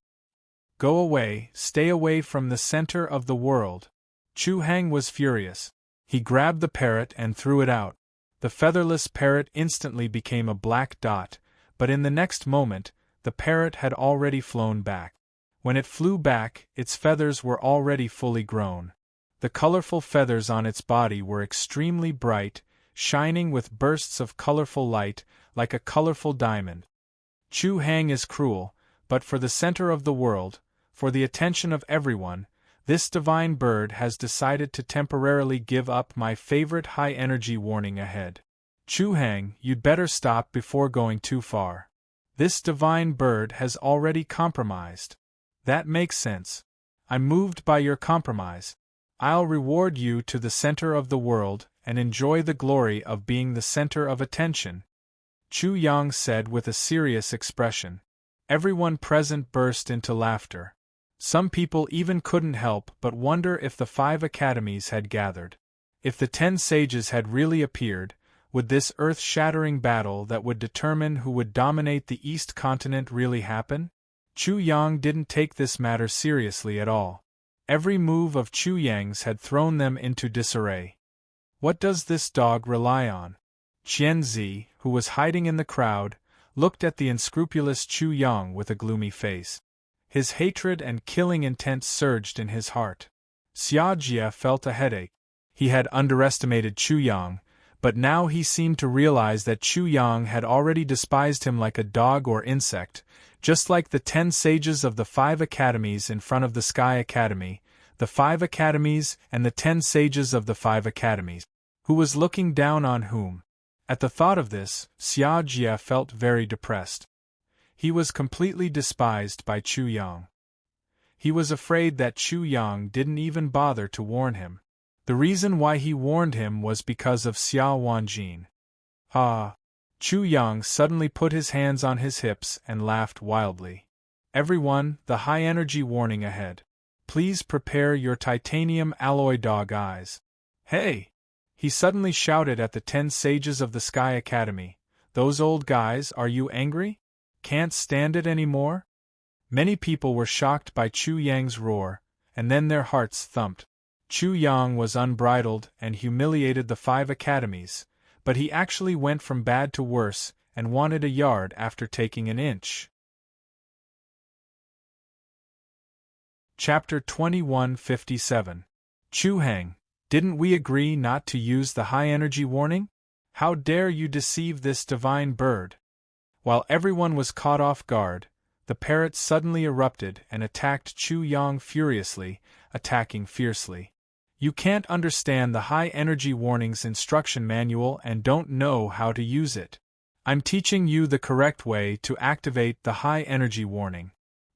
Go away, stay away from the center of the world. Chu Hang was furious. He grabbed the parrot and threw it out. The featherless parrot instantly became a black dot, but in the next moment, the parrot had already flown back. When it flew back, its feathers were already fully grown. The colorful feathers on its body were extremely bright, shining with bursts of colorful light, like a colorful diamond. Chu Hang is cruel, but for the center of the world, for the attention of everyone, this divine bird has decided to temporarily give up my favorite high-energy warning ahead. Chu Hang, you'd better stop before going too far. This divine bird has already compromised. That makes sense. I'm moved by your compromise. I'll reward you to the center of the world and enjoy the glory of being the center of attention, Chu Yang said with a serious expression. Everyone present burst into laughter. Some people even couldn't help but wonder if the 5 academies had gathered. If the 10 sages had really appeared, would this earth-shattering battle that would determine who would dominate the East continent really happen? Chu Yang didn't take this matter seriously at all. Every move of Chu Yang's had thrown them into disarray. What does this dog rely on? Qian Zi, who was hiding in the crowd, looked at the unscrupulous Chu Yang with a gloomy face. His hatred and killing intent surged in his heart. Xia Jia felt a headache. He had underestimated Chu Yang, but now he seemed to realize that Chu Yang had already despised him like a dog or insect, just like the 10 sages of the 5 academies in front of the Sky Academy, the 5 academies and the 10 sages of the 5 academies. Who was looking down on whom? At the thought of this, Xia Jia felt very depressed. He was completely despised by Chu Yang. He was afraid that Chu Yang didn't even bother to warn him. The reason why he warned him was because of Xia Wanjin. Ah! Chu Yang suddenly put his hands on his hips and laughed wildly. Everyone, the high-energy warning ahead. Please prepare your titanium alloy dog eyes. Hey! He suddenly shouted at the 10 sages of the Sky Academy. Those old guys, are you angry? Can't stand it anymore? Many people were shocked by Chu Yang's roar, and then their hearts thumped. Chu Yang was unbridled and humiliated the 5 academies, but he actually went from bad to worse and wanted a yard after taking an inch. Chapter 2157. Chu Hang, didn't we agree not to use the high-energy warning? How dare you deceive this divine bird? While everyone was caught off guard, the parrot suddenly erupted and attacked Chu Yang furiously, attacking fiercely. You can't understand the high-energy warning's instruction manual and don't know how to use it. I'm teaching you the correct way to activate the high-energy warning.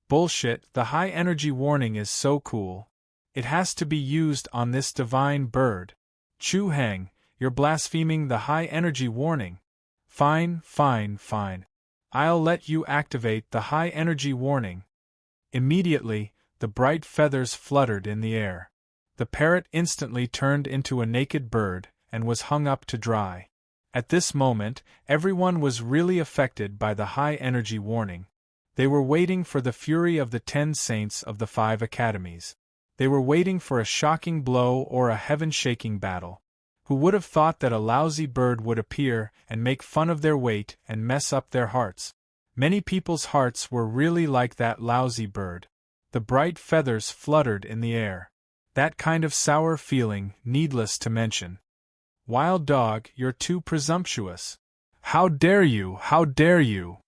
Bullshit, the high-energy warning is so cool. It has to be used on this divine bird. Chu Hang, you're blaspheming the high-energy warning. Fine, fine, fine. I'll let you activate the high-energy warning. Immediately, the bright feathers fluttered in the air. The parrot instantly turned into a naked bird and was hung up to dry. At this moment, everyone was really affected by the high-energy warning. They were waiting for the fury of the 10 saints of the 5 academies. They were waiting for a shocking blow or a heaven-shaking battle. Who would have thought that a lousy bird would appear and make fun of their weight and mess up their hearts? Many people's hearts were really like that lousy bird. The bright feathers fluttered in the air. That kind of sour feeling, needless to mention. Wild dog, you're too presumptuous. How dare you, how dare you?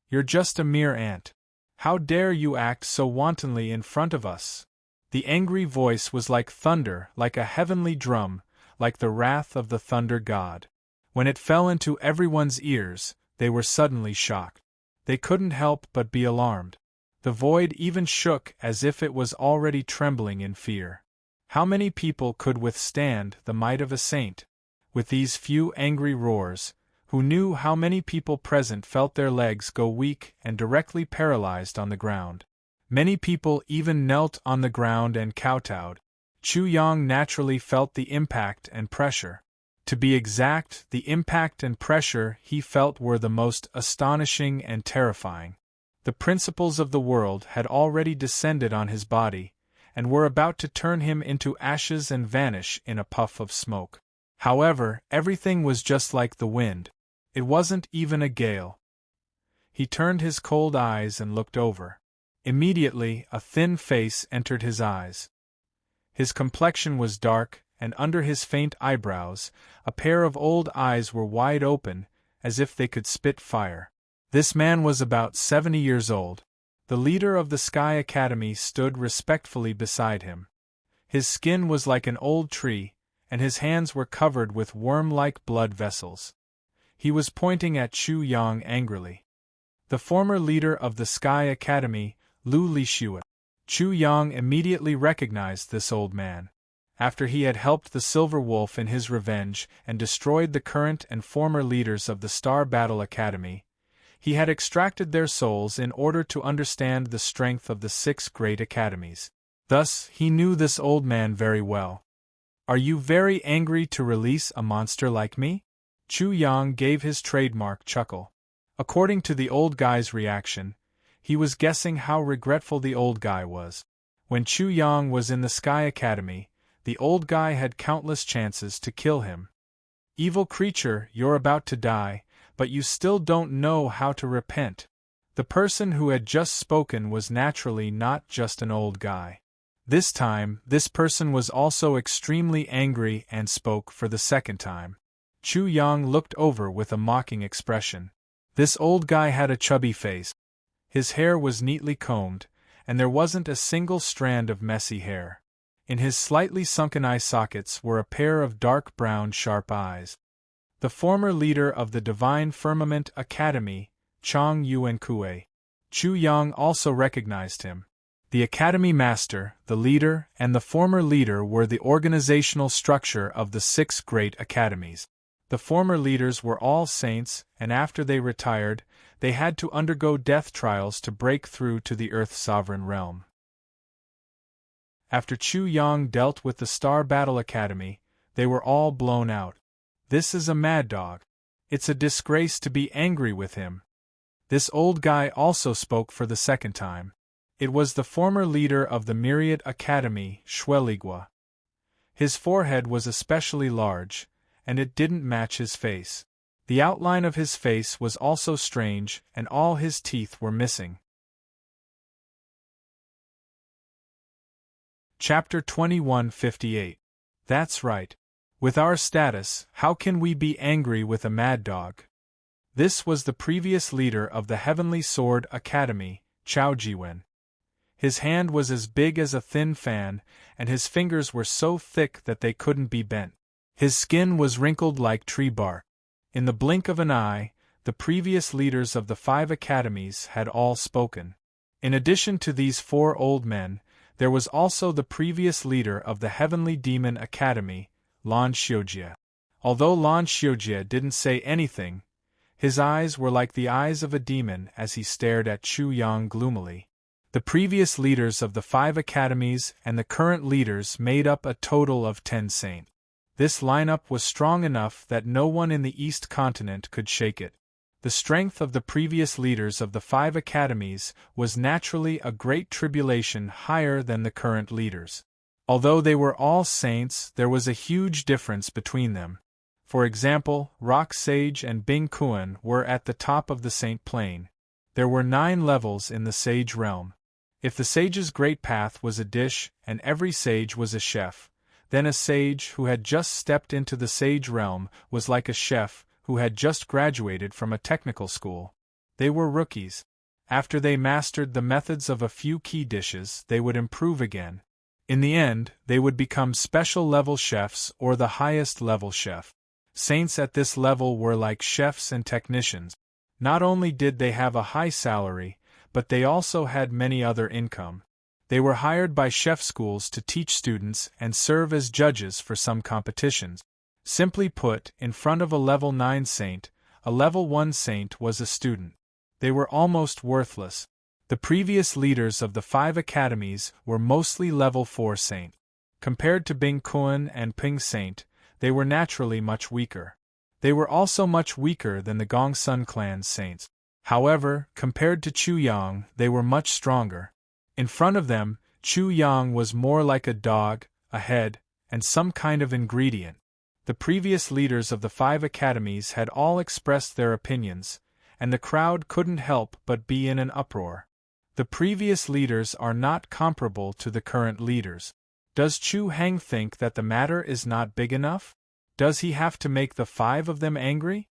You're just a mere ant. How dare you act so wantonly in front of us? The angry voice was like thunder, like a heavenly drum, like the wrath of the thunder god. When it fell into everyone's ears, they were suddenly shocked. They couldn't help but be alarmed. The void even shook as if it was already trembling in fear. How many people could withstand the might of a saint? With these few angry roars, who knew how many people present felt their legs go weak and directly paralyzed on the ground? Many people even knelt on the ground and kowtowed. Chu Yang naturally felt the impact and pressure. To be exact, the impact and pressure he felt were the most astonishing and terrifying. The principles of the world had already descended on his body, and were about to turn him into ashes and vanish in a puff of smoke. However, everything was just like the wind. It wasn't even a gale. He turned his cold eyes and looked over. Immediately, a thin face entered his eyes. His complexion was dark, and under his faint eyebrows, a pair of old eyes were wide open, as if they could spit fire. This man was about 70 years old. The leader of the Sky Academy stood respectfully beside him. His skin was like an old tree, and his hands were covered with worm-like blood vessels. He was pointing at Chu Yang angrily. The former leader of the Sky Academy, Lu Lishua. Chu Yang immediately recognized this old man. After he had helped the Silver Wolf in his revenge and destroyed the current and former leaders of the Star Battle Academy, he had extracted their souls in order to understand the strength of the 6 great academies. Thus, he knew this old man very well. "Are you very angry to release a monster like me?" Chu Yang gave his trademark chuckle. According to the old guy's reaction, he was guessing how regretful the old guy was. When Chu Yang was in the Sky Academy, the old guy had countless chances to kill him. "Evil creature, you're about to die, but you still don't know how to repent." The person who had just spoken was naturally not just an old guy. This time, this person was also extremely angry and spoke for the second time. Chu Yang looked over with a mocking expression. This old guy had a chubby face. His hair was neatly combed, and there wasn't a single strand of messy hair. In his slightly sunken eye sockets were a pair of dark brown sharp eyes. The former leader of the Divine Firmament Academy, Chang Yuankue. Chu Yang also recognized him. The Academy Master, the leader, and the former leader were the organizational structure of the 6 great academies. The former leaders were all saints, and after they retired, they had to undergo death trials to break through to the Earth's sovereign realm. After Chu Yang dealt with the Star Battle Academy, they were all blown out. "This is a mad dog. It's a disgrace to be angry with him." This old guy also spoke for the second time. It was the former leader of the Myriad Academy, Shueligua. His forehead was especially large, and it didn't match his face. The outline of his face was also strange, and all his teeth were missing. Chapter 2158. That's right. With our status, how can we be angry with a mad dog? This was the previous leader of the Heavenly Sword Academy, Chao Jiwen. His hand was as big as a thin fan, and his fingers were so thick that they couldn't be bent. His skin was wrinkled like tree bark. In the blink of an eye, the previous leaders of the 5 academies had all spoken. In addition to these 4 old men, there was also the previous leader of the Heavenly Demon Academy, Lan Xiujie. Although Lan Xiujie didn't say anything, his eyes were like the eyes of a demon as he stared at Chu Yang gloomily. The previous leaders of the 5 academies and the current leaders made up a total of 10 saints. This lineup was strong enough that no one in the East continent could shake it. The strength of the previous leaders of the 5 academies was naturally a great tribulation higher than the current leaders. Although they were all saints, there was a huge difference between them. For example, Rock Sage and Bing Kuan were at the top of the saint plane. There were 9 levels in the sage realm. If the sage's great path was a dish and every sage was a chef, then a sage who had just stepped into the sage realm was like a chef who had just graduated from a technical school. They were rookies. After they mastered the methods of a few key dishes, they would improve again. In the end, they would become special-level chefs or the highest-level chef. Saints at this level were like chefs and technicians. Not only did they have a high salary, but they also had many other income. They were hired by chef schools to teach students and serve as judges for some competitions. Simply put, in front of a level 9 saint, a level 1 saint was a student. They were almost worthless. The previous leaders of the 5 academies were mostly level 4 saint. Compared to Bing Kuan and Ping Saint, they were naturally much weaker. They were also much weaker than the Gongsun clan's saints. However, compared to Chu Yang, they were much stronger. In front of them, Chu Yang was more like a dog, a head, and some kind of ingredient. The previous leaders of the 5 academies had all expressed their opinions, and the crowd couldn't help but be in an uproar. The previous leaders are not comparable to the current leaders. Does Chu Hang think that the matter is not big enough? Does he have to make the 5 of them angry?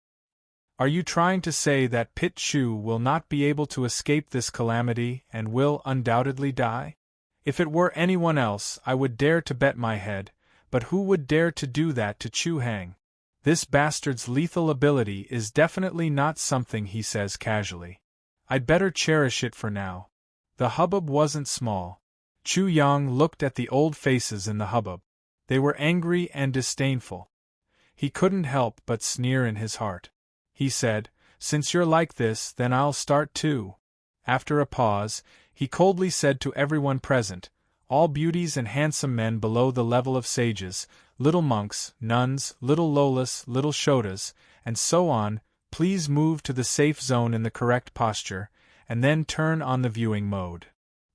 Are you trying to say that Pit Chu will not be able to escape this calamity and will undoubtedly die? If it were anyone else, I would dare to bet my head, but who would dare to do that to Chu Hang? This bastard's lethal ability is definitely not something he says casually. I'd better cherish it for now. The hubbub wasn't small. Chu Yang looked at the old faces in the hubbub. They were angry and disdainful. He couldn't help but sneer in his heart. He said, "Since you're like this, then I'll start too." After a pause, he coldly said to everyone present, all beauties and handsome men below the level of sages, little monks, nuns, little lolas, little shodas, and so on, please move to the safe zone in the correct posture, and then turn on the viewing mode.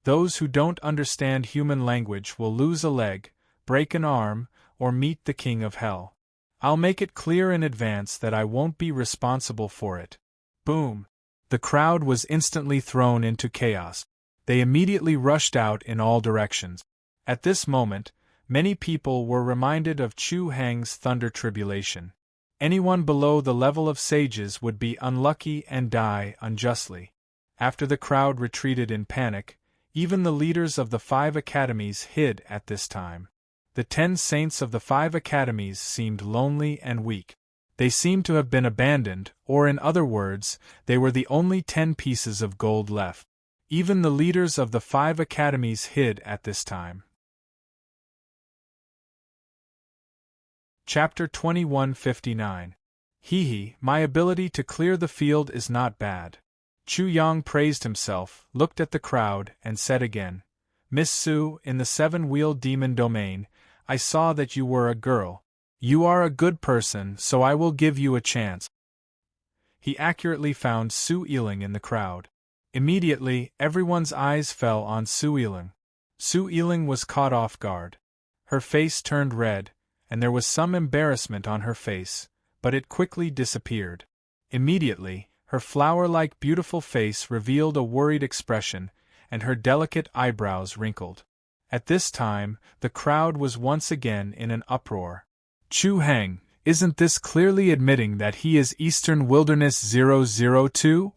Those who don't understand human language will lose a leg, break an arm, or meet the king of hell. I'll make it clear in advance that I won't be responsible for it. Boom! The crowd was instantly thrown into chaos. They immediately rushed out in all directions. At this moment, many people were reminded of Chu Hang's thunder tribulation. Anyone below the level of sages would be unlucky and die unjustly. After the crowd retreated in panic, even the leaders of the 5 academies hid at this time. The 10 saints of the 5 academies seemed lonely and weak. They seemed to have been abandoned, or in other words, they were the only 10 pieces of gold left. Even the leaders of the 5 academies hid at this time. Chapter 2159. Hee, my ability to clear the field is not bad. Chu Yang praised himself, looked at the crowd, and said again, "Miss Su, in the 7-wheeled demon domain, I saw that you were a girl. You are a good person, so I will give you a chance." He accurately found Su Yiling in the crowd. Immediately, everyone's eyes fell on Su Yiling. Su Yiling was caught off guard. Her face turned red, and there was some embarrassment on her face, but it quickly disappeared. Immediately, her flower-like beautiful face revealed a worried expression, and her delicate eyebrows wrinkled. At this time, the crowd was once again in an uproar. "Chu Hang, isn't this clearly admitting that he is Eastern Wilderness 002?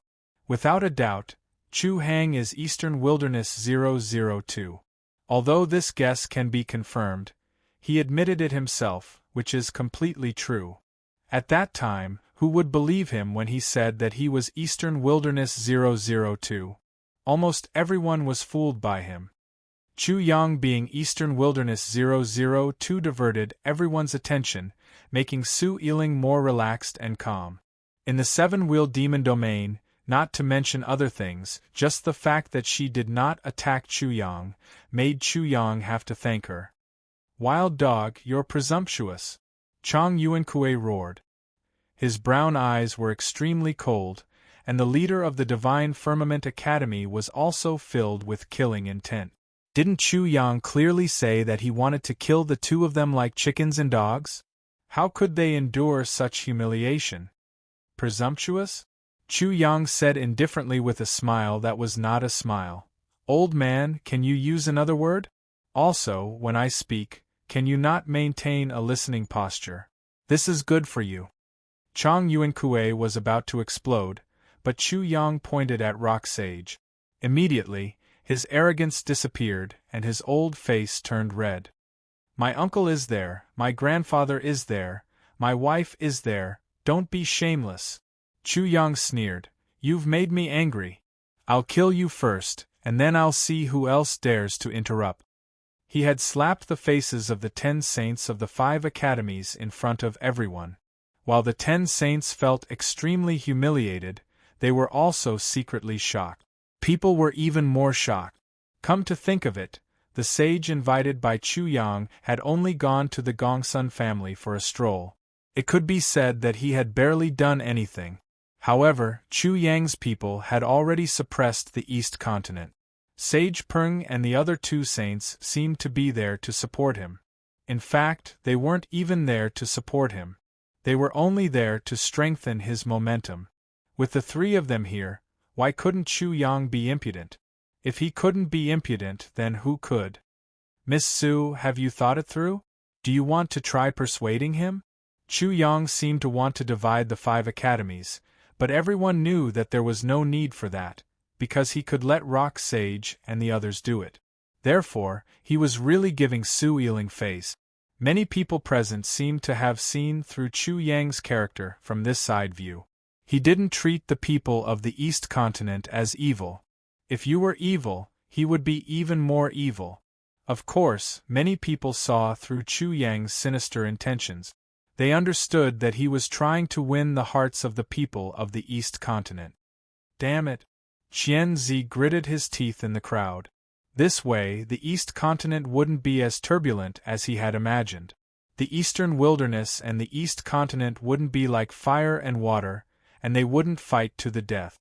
Without a doubt, Chu Hang is Eastern Wilderness 002. Although this guess can be confirmed, he admitted it himself, which is completely true. At that time, who would believe him when he said that he was Eastern Wilderness 002? Almost everyone was fooled by him. Chu Yang being Eastern Wilderness 002 diverted everyone's attention, making Su Yiling more relaxed and calm. In the 7-wheeled demon domain, not to mention other things, just the fact that she did not attack Chu Yang made Chu Yang have to thank her. "Wild dog, you're presumptuous!" Chang Yuankui roared. His brown eyes were extremely cold, and the leader of the Divine Firmament Academy was also filled with killing intent. Didn't Chu Yang clearly say that he wanted to kill the 2 of them like chickens and dogs? How could they endure such humiliation? Presumptuous? Chu Yang said indifferently with a smile that was not a smile. "Old man, can you use another word? Also, when I speak, can you not maintain a listening posture? This is good for you." Chang Yuankui was about to explode, but Chu Yang pointed at Rock Sage. Immediately, his arrogance disappeared, and his old face turned red. "My uncle is there, my grandfather is there, my wife is there, don't be shameless." Chu Yang sneered, "You've made me angry. I'll kill you first, and then I'll see who else dares to interrupt." He had slapped the faces of the 10 saints of the 5 academies in front of everyone. While the 10 saints felt extremely humiliated, they were also secretly shocked. People were even more shocked. Come to think of it, the sage invited by Chu Yang had only gone to the Gongsun family for a stroll. It could be said that he had barely done anything. However, Chu Yang's people had already suppressed the East Continent. Sage Peng and the other 2 saints seemed to be there to support him. In fact, they weren't even there to support him. They were only there to strengthen his momentum. With the 3 of them here, why couldn't Chu Yang be impudent? If he couldn't be impudent, then who could? Miss Su, have you thought it through? Do you want to try persuading him? Chu Yang seemed to want to divide the 5 academies, but everyone knew that there was no need for that, because he could let Rock Sage and the others do it. Therefore, he was really giving Su Yiling face. Many people present seemed to have seen through Chu Yang's character from this side view. He didn't treat the people of the East Continent as evil. If you were evil, he would be even more evil. Of course, many people saw through Chu Yang's sinister intentions. They understood that he was trying to win the hearts of the people of the East Continent. Damn it! Qian Zi gritted his teeth in the crowd. This way, the East Continent wouldn't be as turbulent as he had imagined. The Eastern Wilderness and the East Continent wouldn't be like fire and water, and they wouldn't fight to the death.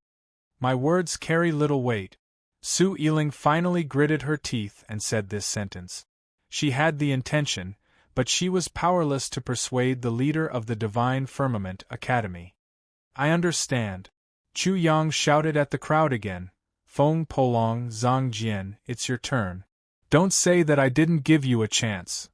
My words carry little weight. Su Yiling finally gritted her teeth and said this sentence. She had the intention, but she was powerless to persuade the leader of the Divine Firmament Academy. I understand. Chu Yang shouted at the crowd again. Feng Polong, Zhang Jian, it's your turn. Don't say that I didn't give you a chance.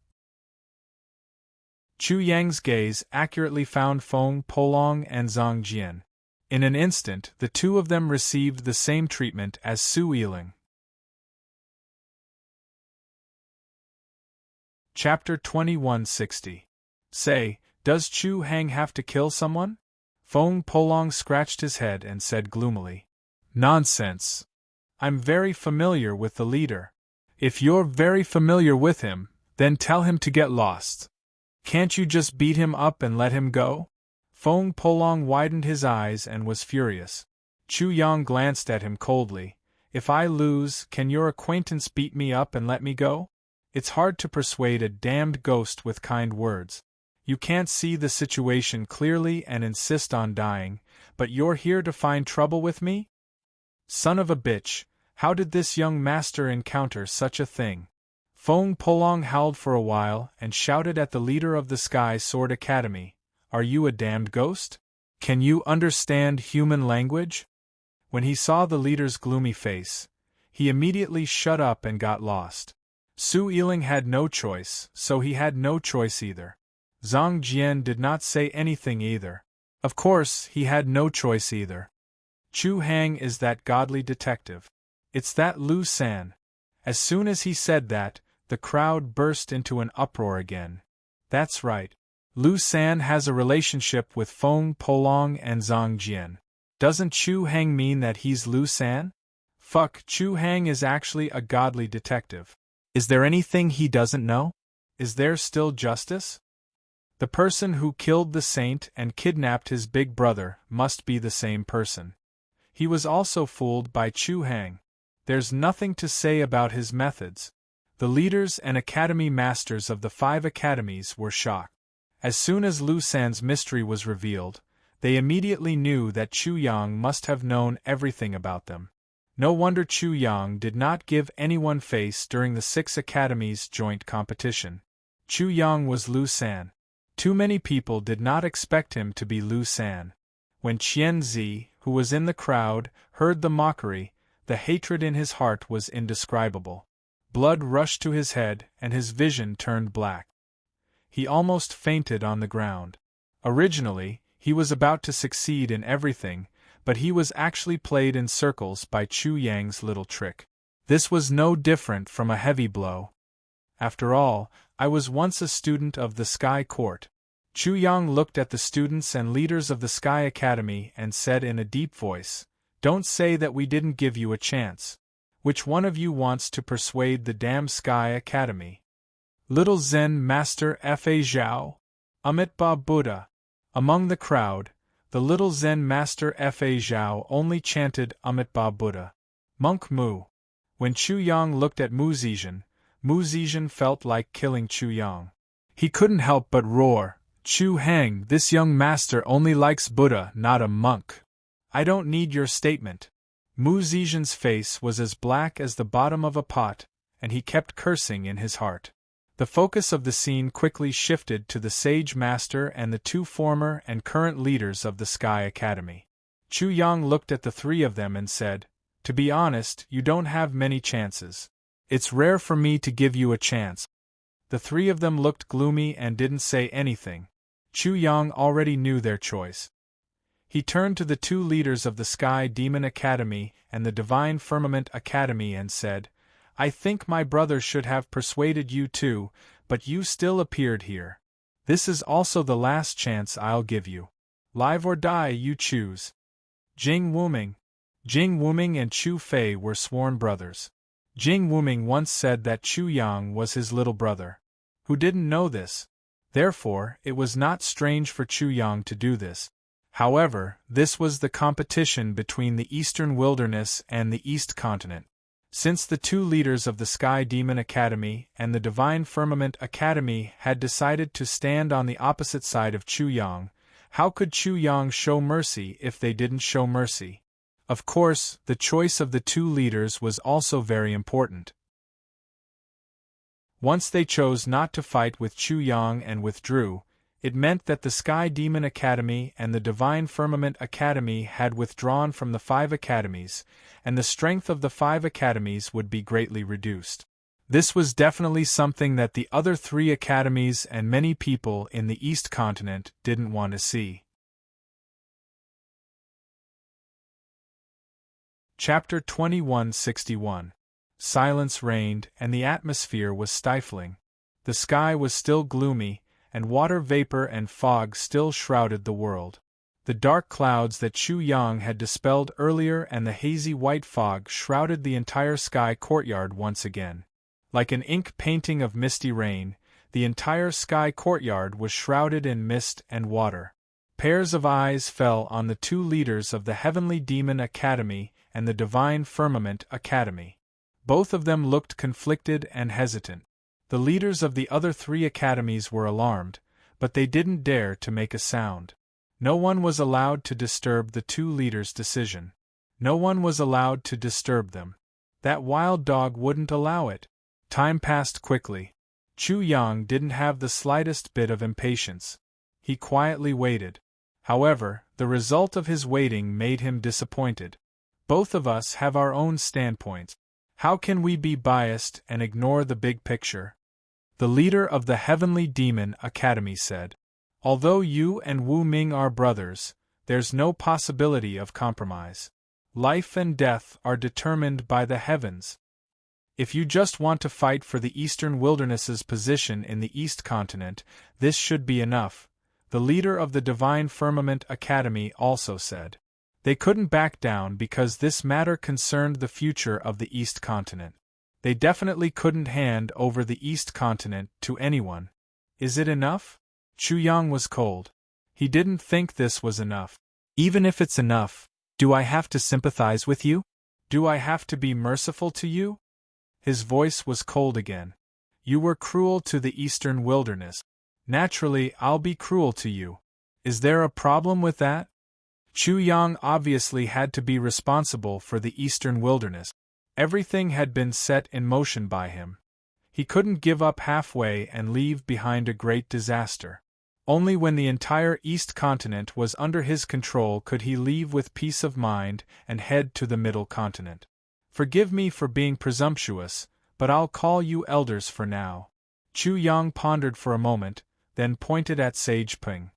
Chu Yang's gaze accurately found Feng Polong and Zhang Jian. In an instant, the two of them received the same treatment as Su Yiling. Chapter 2160. Say, does Chu Hang have to kill someone? Feng Polong scratched his head and said gloomily. Nonsense. I'm very familiar with the leader. If you're very familiar with him, then tell him to get lost. Can't you just beat him up and let him go? Feng Polong widened his eyes and was furious. Chu Yang glanced at him coldly. If I lose, can your acquaintance beat me up and let me go? It's hard to persuade a damned ghost with kind words. You can't see the situation clearly and insist on dying, but you're here to find trouble with me? Son of a bitch, how did this young master encounter such a thing? Feng Polong howled for a while and shouted at the leader of the Sky Sword Academy. Are you a damned ghost? Can you understand human language? When he saw the leader's gloomy face, he immediately shut up and got lost. Su Yiling had no choice, so he had no choice either. Zhang Jian did not say anything either. Of course, he had no choice either. Chu Hang is that godly detective. It's that Lu San. As soon as he said that, the crowd burst into an uproar again. That's right. Lu San has a relationship with Feng Polong and Zhang Jian. Doesn't Chu Hang mean that he's Lu San? Fuck, Chu Hang is actually a godly detective. Is there anything he doesn't know? Is there still justice? The person who killed the saint and kidnapped his big brother must be the same person. He was also fooled by Chu Hang. There's nothing to say about his methods. The leaders and academy masters of the 5 academies were shocked. As soon as Lu San's mystery was revealed, they immediately knew that Chu Yang must have known everything about them. No wonder Chu Yang did not give anyone face during the 6 academies' joint competition. Chu Yang was Lu San. Too many people did not expect him to be Lu San. When Qian Zi, who was in the crowd, heard the mockery, the hatred in his heart was indescribable. Blood rushed to his head and his vision turned black. He almost fainted on the ground. Originally, he was about to succeed in everything, but he was actually played in circles by Chu Yang's little trick. This was no different from a heavy blow. After all, I was once a student of the Sky Court. Chu Yang looked at the students and leaders of the Sky Academy and said in a deep voice, "Don't say that we didn't give you a chance. Which one of you wants to persuade the damn Sky Academy?" Little Zen Master Fa Zhao? Amitabha Buddha. Among the crowd, the little Zen Master Fa Zhao only chanted Amitabha Buddha. Monk Mu. When Chu Yang looked at Mu Zizhen felt like killing Chu Yang. He couldn't help but roar, "Chu Hang, this young master only likes Buddha, not a monk. I don't need your statement." Mu Zizhen's face was as black as the bottom of a pot, and he kept cursing in his heart. The focus of the scene quickly shifted to the Sage Master and the 2 former and current leaders of the Sky Academy. Chu Yang looked at the 3 of them and said, "To be honest, you don't have many chances. It's rare for me to give you a chance. The three of them looked gloomy and didn't say anything. Chu Yang already knew their choice. He turned to the two leaders of the Sky Demon Academy and the Divine Firmament Academy and said, I think my brother should have persuaded you too, but you still appeared here. This is also the last chance I'll give you. Live or die, you choose. Jing Wuming and Chu Fei were sworn brothers. Jing Wuming once said that Chu Yang was his little brother. Who didn't know this? Therefore, it was not strange for Chu Yang to do this. However, this was the competition between the Eastern Wilderness and the East Continent. Since the two leaders of the Sky Demon Academy and the Divine Firmament Academy had decided to stand on the opposite side of Chu Yang, how could Chu Yang show mercy if they didn't show mercy? Of course, the choice of the two leaders was also very important. Once they chose not to fight with Chu Yang and withdrew, it meant that the Sky Demon Academy and the Divine Firmament Academy had withdrawn from the 5 academies, and the strength of the 5 academies would be greatly reduced. This was definitely something that the other 3 academies and many people in the East Continent didn't want to see. Chapter 2161. Silence reigned, and the atmosphere was stifling. The sky was still gloomy, and water vapor and fog still shrouded the world. The dark clouds that Chu Yang had dispelled earlier and the hazy white fog shrouded the entire sky courtyard once again. Like an ink painting of misty rain, the entire sky courtyard was shrouded in mist and water. Pairs of eyes fell on the two leaders of the Heavenly Demon Academy and the Divine Firmament Academy. Both of them looked conflicted and hesitant. The leaders of the other 3 academies were alarmed, but they didn't dare to make a sound. No one was allowed to disturb the two leaders' decision. No one was allowed to disturb them. That wild dog wouldn't allow it. Time passed quickly. Chu Yang didn't have the slightest bit of impatience. He quietly waited. However, the result of his waiting made him disappointed. Both of us have our own standpoints. How can we be biased and ignore the big picture? The leader of the Heavenly Demon Academy said, Although you and Wu Ming are brothers, there's no possibility of compromise. Life and death are determined by the heavens. If you just want to fight for the Eastern Wilderness's position in the East Continent, this should be enough, the leader of the Divine Firmament Academy also said. They couldn't back down because this matter concerned the future of the East Continent. They definitely couldn't hand over the East Continent to anyone. Is it enough? Chu Yang was cold. He didn't think this was enough. Even if it's enough, do I have to sympathize with you? Do I have to be merciful to you? His voice was cold again. You were cruel to the Eastern Wilderness. Naturally, I'll be cruel to you. Is there a problem with that? Chu Yang obviously had to be responsible for the Eastern Wilderness. Everything had been set in motion by him. He couldn't give up halfway and leave behind a great disaster. Only when the entire East Continent was under his control could he leave with peace of mind and head to the Middle Continent. Forgive me for being presumptuous, but I'll call you elders for now. Chu Yang pondered for a moment, then pointed at Sage Ping.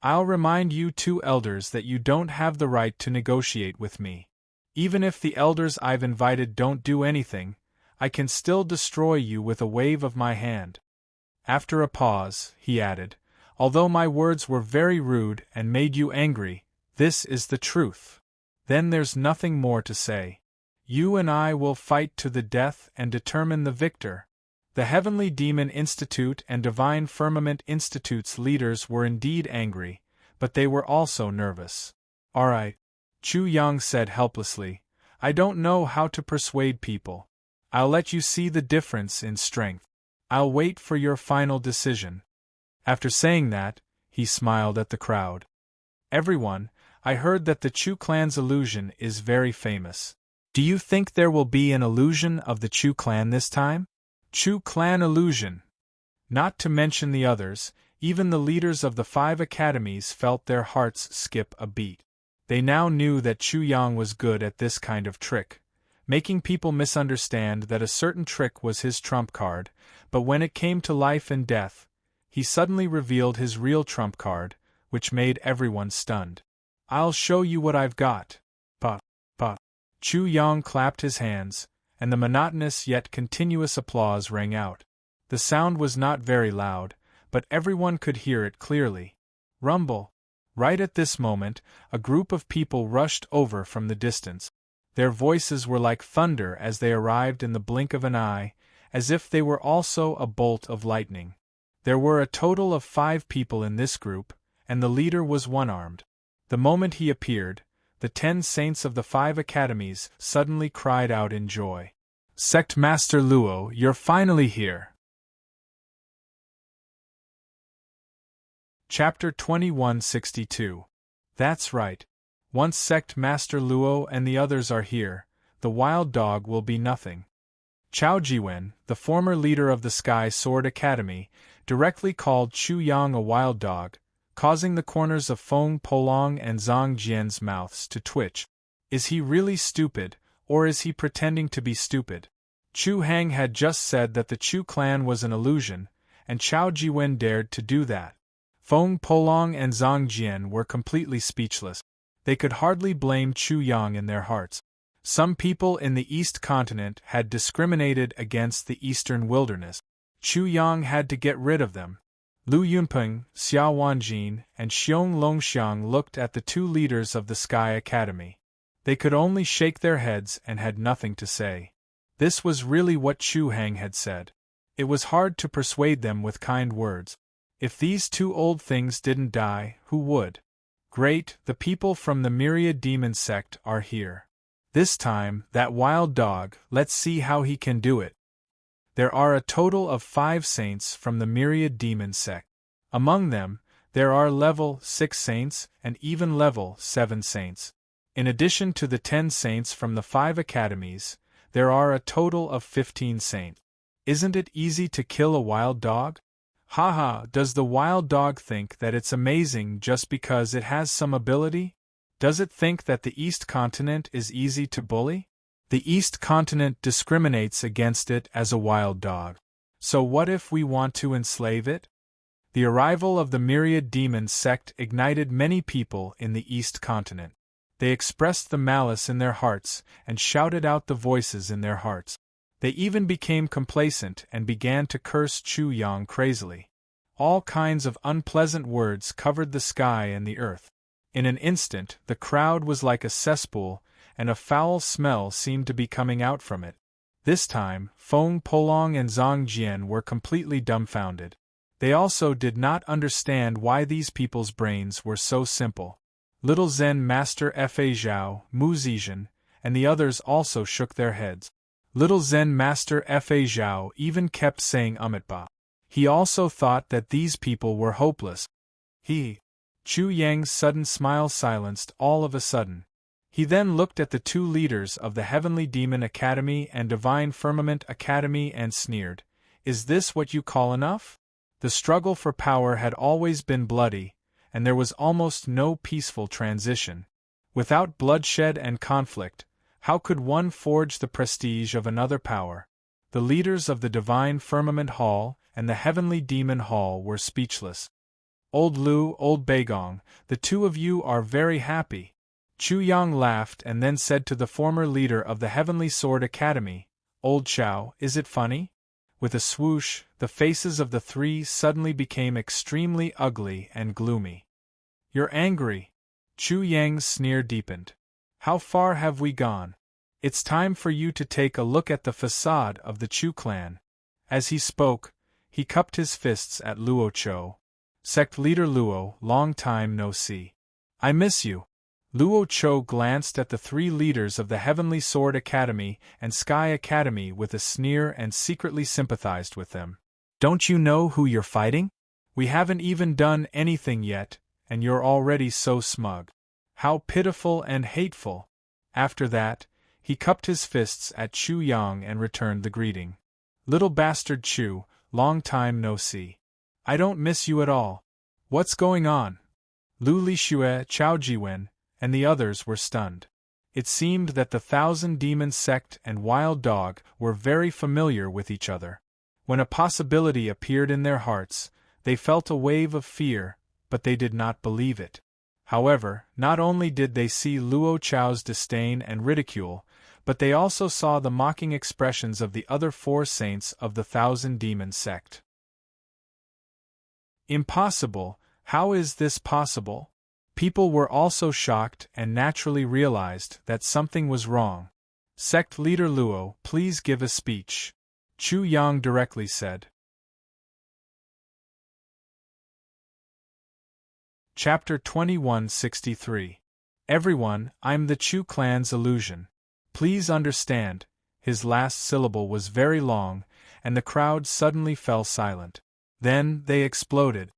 I'll remind you two elders that you don't have the right to negotiate with me. Even if the elders I've invited don't do anything, I can still destroy you with a wave of my hand. After a pause, he added, although my words were very rude and made you angry, this is the truth. Then there's nothing more to say. You and I will fight to the death and determine the victor. The Heavenly Demon Institute and Divine Firmament Institute's leaders were indeed angry, but they were also nervous. All right, Chu Yang said helplessly. I don't know how to persuade people. I'll let you see the difference in strength. I'll wait for your final decision. After saying that, he smiled at the crowd. Everyone, I heard that the Chu clan's illusion is very famous. Do you think there will be an illusion of the Chu clan this time? Chu clan illusion. Not to mention the others, even the leaders of the 5 academies felt their hearts skip a beat. They now knew that Chu Yang was good at this kind of trick. making people misunderstand that a certain trick was his trump card, but when it came to life and death, he suddenly revealed his real trump card, which made everyone stunned. "I'll show you what I've got." Pa, pa. Chu Yang clapped his hands, and the monotonous yet continuous applause rang out. The sound was not very loud, but everyone could hear it clearly. Rumble. Right at this moment, a group of people rushed over from the distance. Their voices were like thunder as they arrived in the blink of an eye, as if they were also a bolt of lightning. There were a total of 5 people in this group, and the leader was one-armed. The moment he appeared, the 10 saints of the 5 academies suddenly cried out in joy. "Sect Master Luo, you're finally here!" Chapter 2162. That's right. Once Sect Master Luo and the others are here, the wild dog will be nothing. Chao Jiwen, the former leader of the Sky Sword Academy, directly called Chu Yang a wild dog, causing the corners of Feng Polong and Zhang Jian's mouths to twitch. Is he really stupid, or is he pretending to be stupid? Chu Hang had just said that the Chu clan was an illusion, and Chao Jiwen dared to do that. Feng Polong and Zhang Jian were completely speechless. They could hardly blame Chu Yang in their hearts. Some people in the East Continent had discriminated against the Eastern Wilderness. Chu Yang had to get rid of them. Lu Yunpeng, Xia Wanjin, and Xiong Longxiang looked at the 2 leaders of the Sky Academy. They could only shake their heads and had nothing to say. This was really what Chu Hang had said. It was hard to persuade them with kind words. If these 2 old things didn't die, who would? Great, the people from the Myriad Demon sect are here. This time, that wild dog, let's see how he can do it. There are a total of 5 saints from the Myriad Demon sect. Among them, there are level 6 saints and even level 7 saints. In addition to the 10 saints from the 5 academies, there are a total of 15 saints. Isn't it easy to kill a wild dog? Haha, does the wild dog think that it's amazing just because it has some ability? Does it think that the East Continent is easy to bully? The East Continent discriminates against it as a wild dog. So what if we want to enslave it? The arrival of the Myriad Demon sect ignited many people in the East Continent. They expressed the malice in their hearts and shouted out the voices in their hearts. They even became complacent and began to curse Chu Yang crazily. All kinds of unpleasant words covered the sky and the earth. In an instant, the crowd was like a cesspool, and a foul smell seemed to be coming out from it. This time, Feng Polong and Zhang Jian were completely dumbfounded. They also did not understand why these people's brains were so simple. Little Zen Master Fa Zhao, Mu Zizhen, and the others also shook their heads. Little Zen Master Fa Zhao even kept saying Umitba. He also thought that these people were hopeless. Chu Yang's sudden smile silenced all of a sudden. He then looked at the 2 leaders of the Heavenly Demon Academy and Divine Firmament Academy and sneered, "Is this what you call enough?" The struggle for power had always been bloody, and there was almost no peaceful transition. Without bloodshed and conflict, how could one forge the prestige of another power? The leaders of the Divine Firmament Hall and the Heavenly Demon Hall were speechless. "Old Lu, Old Beigong, the 2 of you are very happy." Chu Yang laughed and then said to the former leader of the Heavenly Sword Academy, "Old Chao, is it funny?" With a swoosh, the faces of the 3 suddenly became extremely ugly and gloomy. "You're angry." Chu Yang's sneer deepened. "How far have we gone? It's time for you to take a look at the facade of the Chu clan." As he spoke, he cupped his fists at Luo Cho. "Sect Leader Luo, long time no see. I miss you." Luo Cho glanced at the 3 leaders of the Heavenly Sword Academy and Sky Academy with a sneer and secretly sympathized with them. "Don't you know who you're fighting? We haven't even done anything yet, and you're already so smug. How pitiful and hateful." After that, he cupped his fists at Chu Yang and returned the greeting. "Little bastard Chu, long time no see. I don't miss you at all. What's going on?" Lu Lixue, Chao Jiwen, and the others were stunned. It seemed that the Thousand Demons sect and Wild Dog were very familiar with each other. When a possibility appeared in their hearts, they felt a wave of fear, but they did not believe it. However, not only did they see Luo Chao's disdain and ridicule, but they also saw the mocking expressions of the other 4 saints of the Thousand Demons sect. Impossible! How is this possible? People were also shocked and naturally realized that something was wrong. Sect leader Luo, please give a speech, Chu Yang directly said. Chapter 2163. Everyone, I'm the Chu clan's illusion. Please understand. His last syllable was very long, and the crowd suddenly fell silent. Then, they exploded.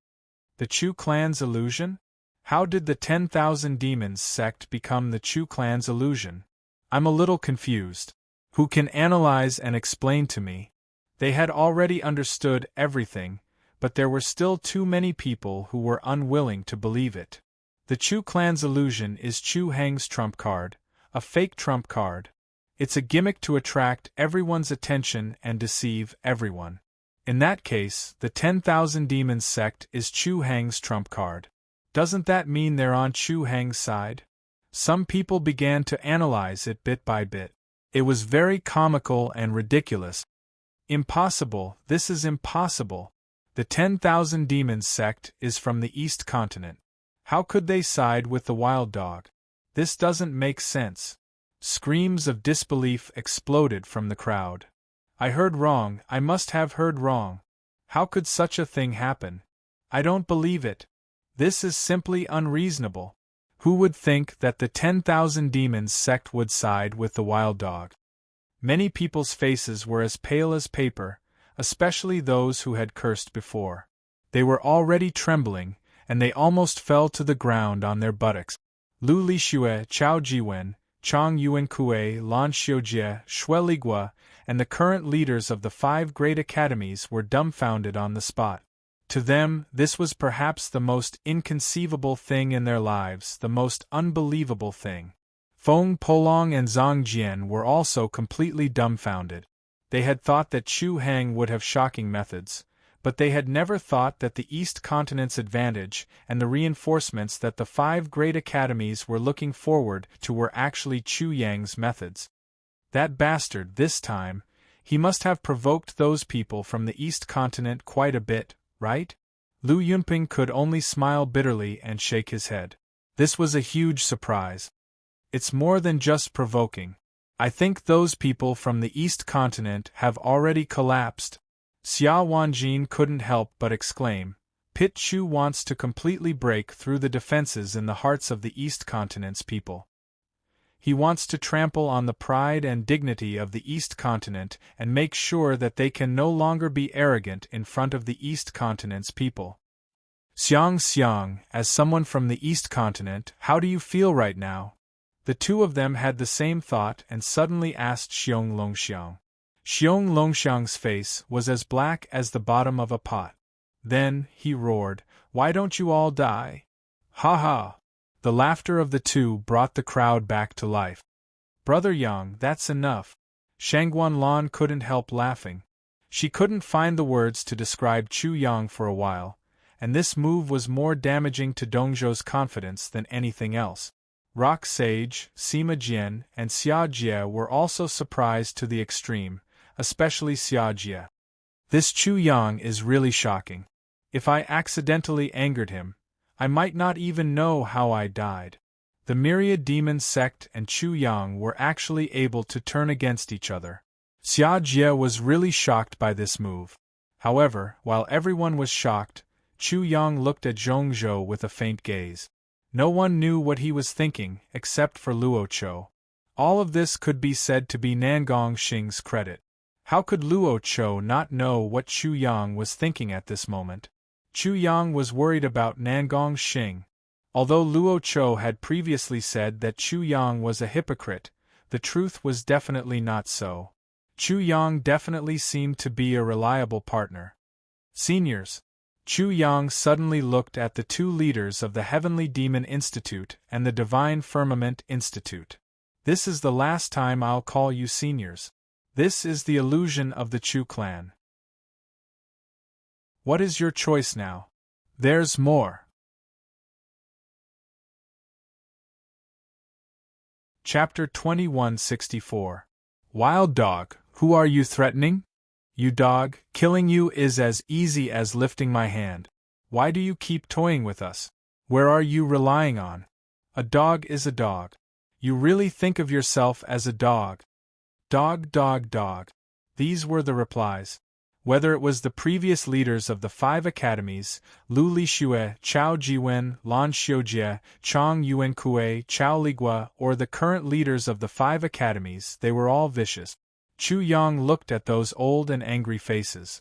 The Chu clan's illusion? How did the 10,000 Demons sect become the Chu clan's illusion? I'm a little confused. Who can analyze and explain to me? They had already understood everything, but there were still too many people who were unwilling to believe it. The Chu clan's illusion is Chu Hang's trump card, a fake trump card. It's a gimmick to attract everyone's attention and deceive everyone. In that case, the 10,000 Demons sect is Chu Hang's trump card. Doesn't that mean they're on Chu Hang's side? Some people began to analyze it bit by bit. It was very comical and ridiculous. Impossible, this is impossible. The 10,000 Demons sect is from the East Continent. How could they side with the Wild Dog? This doesn't make sense. Screams of disbelief exploded from the crowd. I heard wrong, I must have heard wrong. How could such a thing happen? I don't believe it. This is simply unreasonable. Who would think that the 10,000 Demons sect would side with the Wild Dog? Many people's faces were as pale as paper, especially those who had cursed before. They were already trembling, and they almost fell to the ground on their buttocks. Lu Lixue, Chao Jiwen, Chang Yuankue, Lan Xiujie, Shui Ligua, and the current leaders of the 5 great academies were dumbfounded on the spot. To them, this was perhaps the most inconceivable thing in their lives, the most unbelievable thing. Feng Polong and Zhang Jian were also completely dumbfounded. They had thought that Chu Hang would have shocking methods, but they had never thought that the East Continent's advantage and the reinforcements that the 5 great academies were looking forward to were actually Chu Yang's methods. That bastard, this time, he must have provoked those people from the East Continent quite a bit, right? Lu Yunping could only smile bitterly and shake his head. This was a huge surprise. It's more than just provoking. I think those people from the East Continent have already collapsed. Xia Wanjin couldn't help but exclaim, Pit Chu wants to completely break through the defenses in the hearts of the East Continent's people. He wants to trample on the pride and dignity of the East Continent and make sure that they can no longer be arrogant in front of the East Continent's people. Xiang, as someone from the East Continent, how do you feel right now? The two of them had the same thought and suddenly asked Xiong Longxiang. Xiong Longxiang's face was as black as the bottom of a pot. Then, he roared, Why don't you all die? Ha ha! The laughter of the two brought the crowd back to life. Brother Yang, that's enough. Shangguan Lan couldn't help laughing. She couldn't find the words to describe Chu Yang for a while, and this move was more damaging to Dongzhou's confidence than anything else. Rock Sage, Sima Jian, and Xia Jie were also surprised to the extreme, especially Xia Jie. This Chu Yang is really shocking. If I accidentally angered him, I might not even know how I died. The Myriad Demon sect and Chu Yang were actually able to turn against each other. Xia Jie was really shocked by this move. However, while everyone was shocked, Chu Yang looked at Zhongzhou with a faint gaze. No one knew what he was thinking, except for Luo Chou. All of this could be said to be Nangong Xing's credit. How could Luo Chou not know what Chu Yang was thinking at this moment? Chu Yang was worried about Nangong Xing. Although Luo Chou had previously said that Chu Yang was a hypocrite, the truth was definitely not so. Chu Yang definitely seemed to be a reliable partner. Seniors. Chu Yang suddenly looked at the two leaders of the Heavenly Demon Institute and the Divine Firmament Institute. This is the last time I'll call you seniors. This is the illusion of the Chu clan. What is your choice now? There's more. Chapter 2164. Wild Dog, who are you threatening? You dog, killing you is as easy as lifting my hand. Why do you keep toying with us? Where are you relying on? A dog is a dog. You really think of yourself as a dog. Dog, dog, dog. These were the replies. Whether it was the previous leaders of the 5 academies, Lu Lixue, Chao Jiwen, Lan Xiujie, Chang Yuankue, Chao Ligua, or the current leaders of the 5 academies, they were all vicious. Chu Yang looked at those old and angry faces.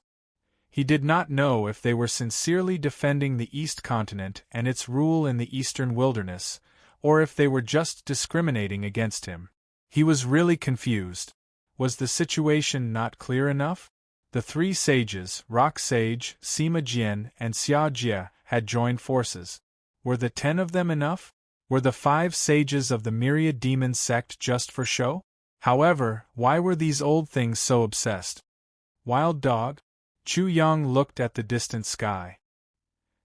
He did not know if they were sincerely defending the East Continent and its rule in the Eastern Wilderness, or if they were just discriminating against him. He was really confused. Was the situation not clear enough? The 3 sages, Rock Sage, Sima Jian, and Xia Jie, had joined forces. Were the 10 of them enough? Were the 5 sages of the myriad demon sect just for show? However, why were these old things so obsessed? Wild Dog? Chu Yang looked at the distant sky.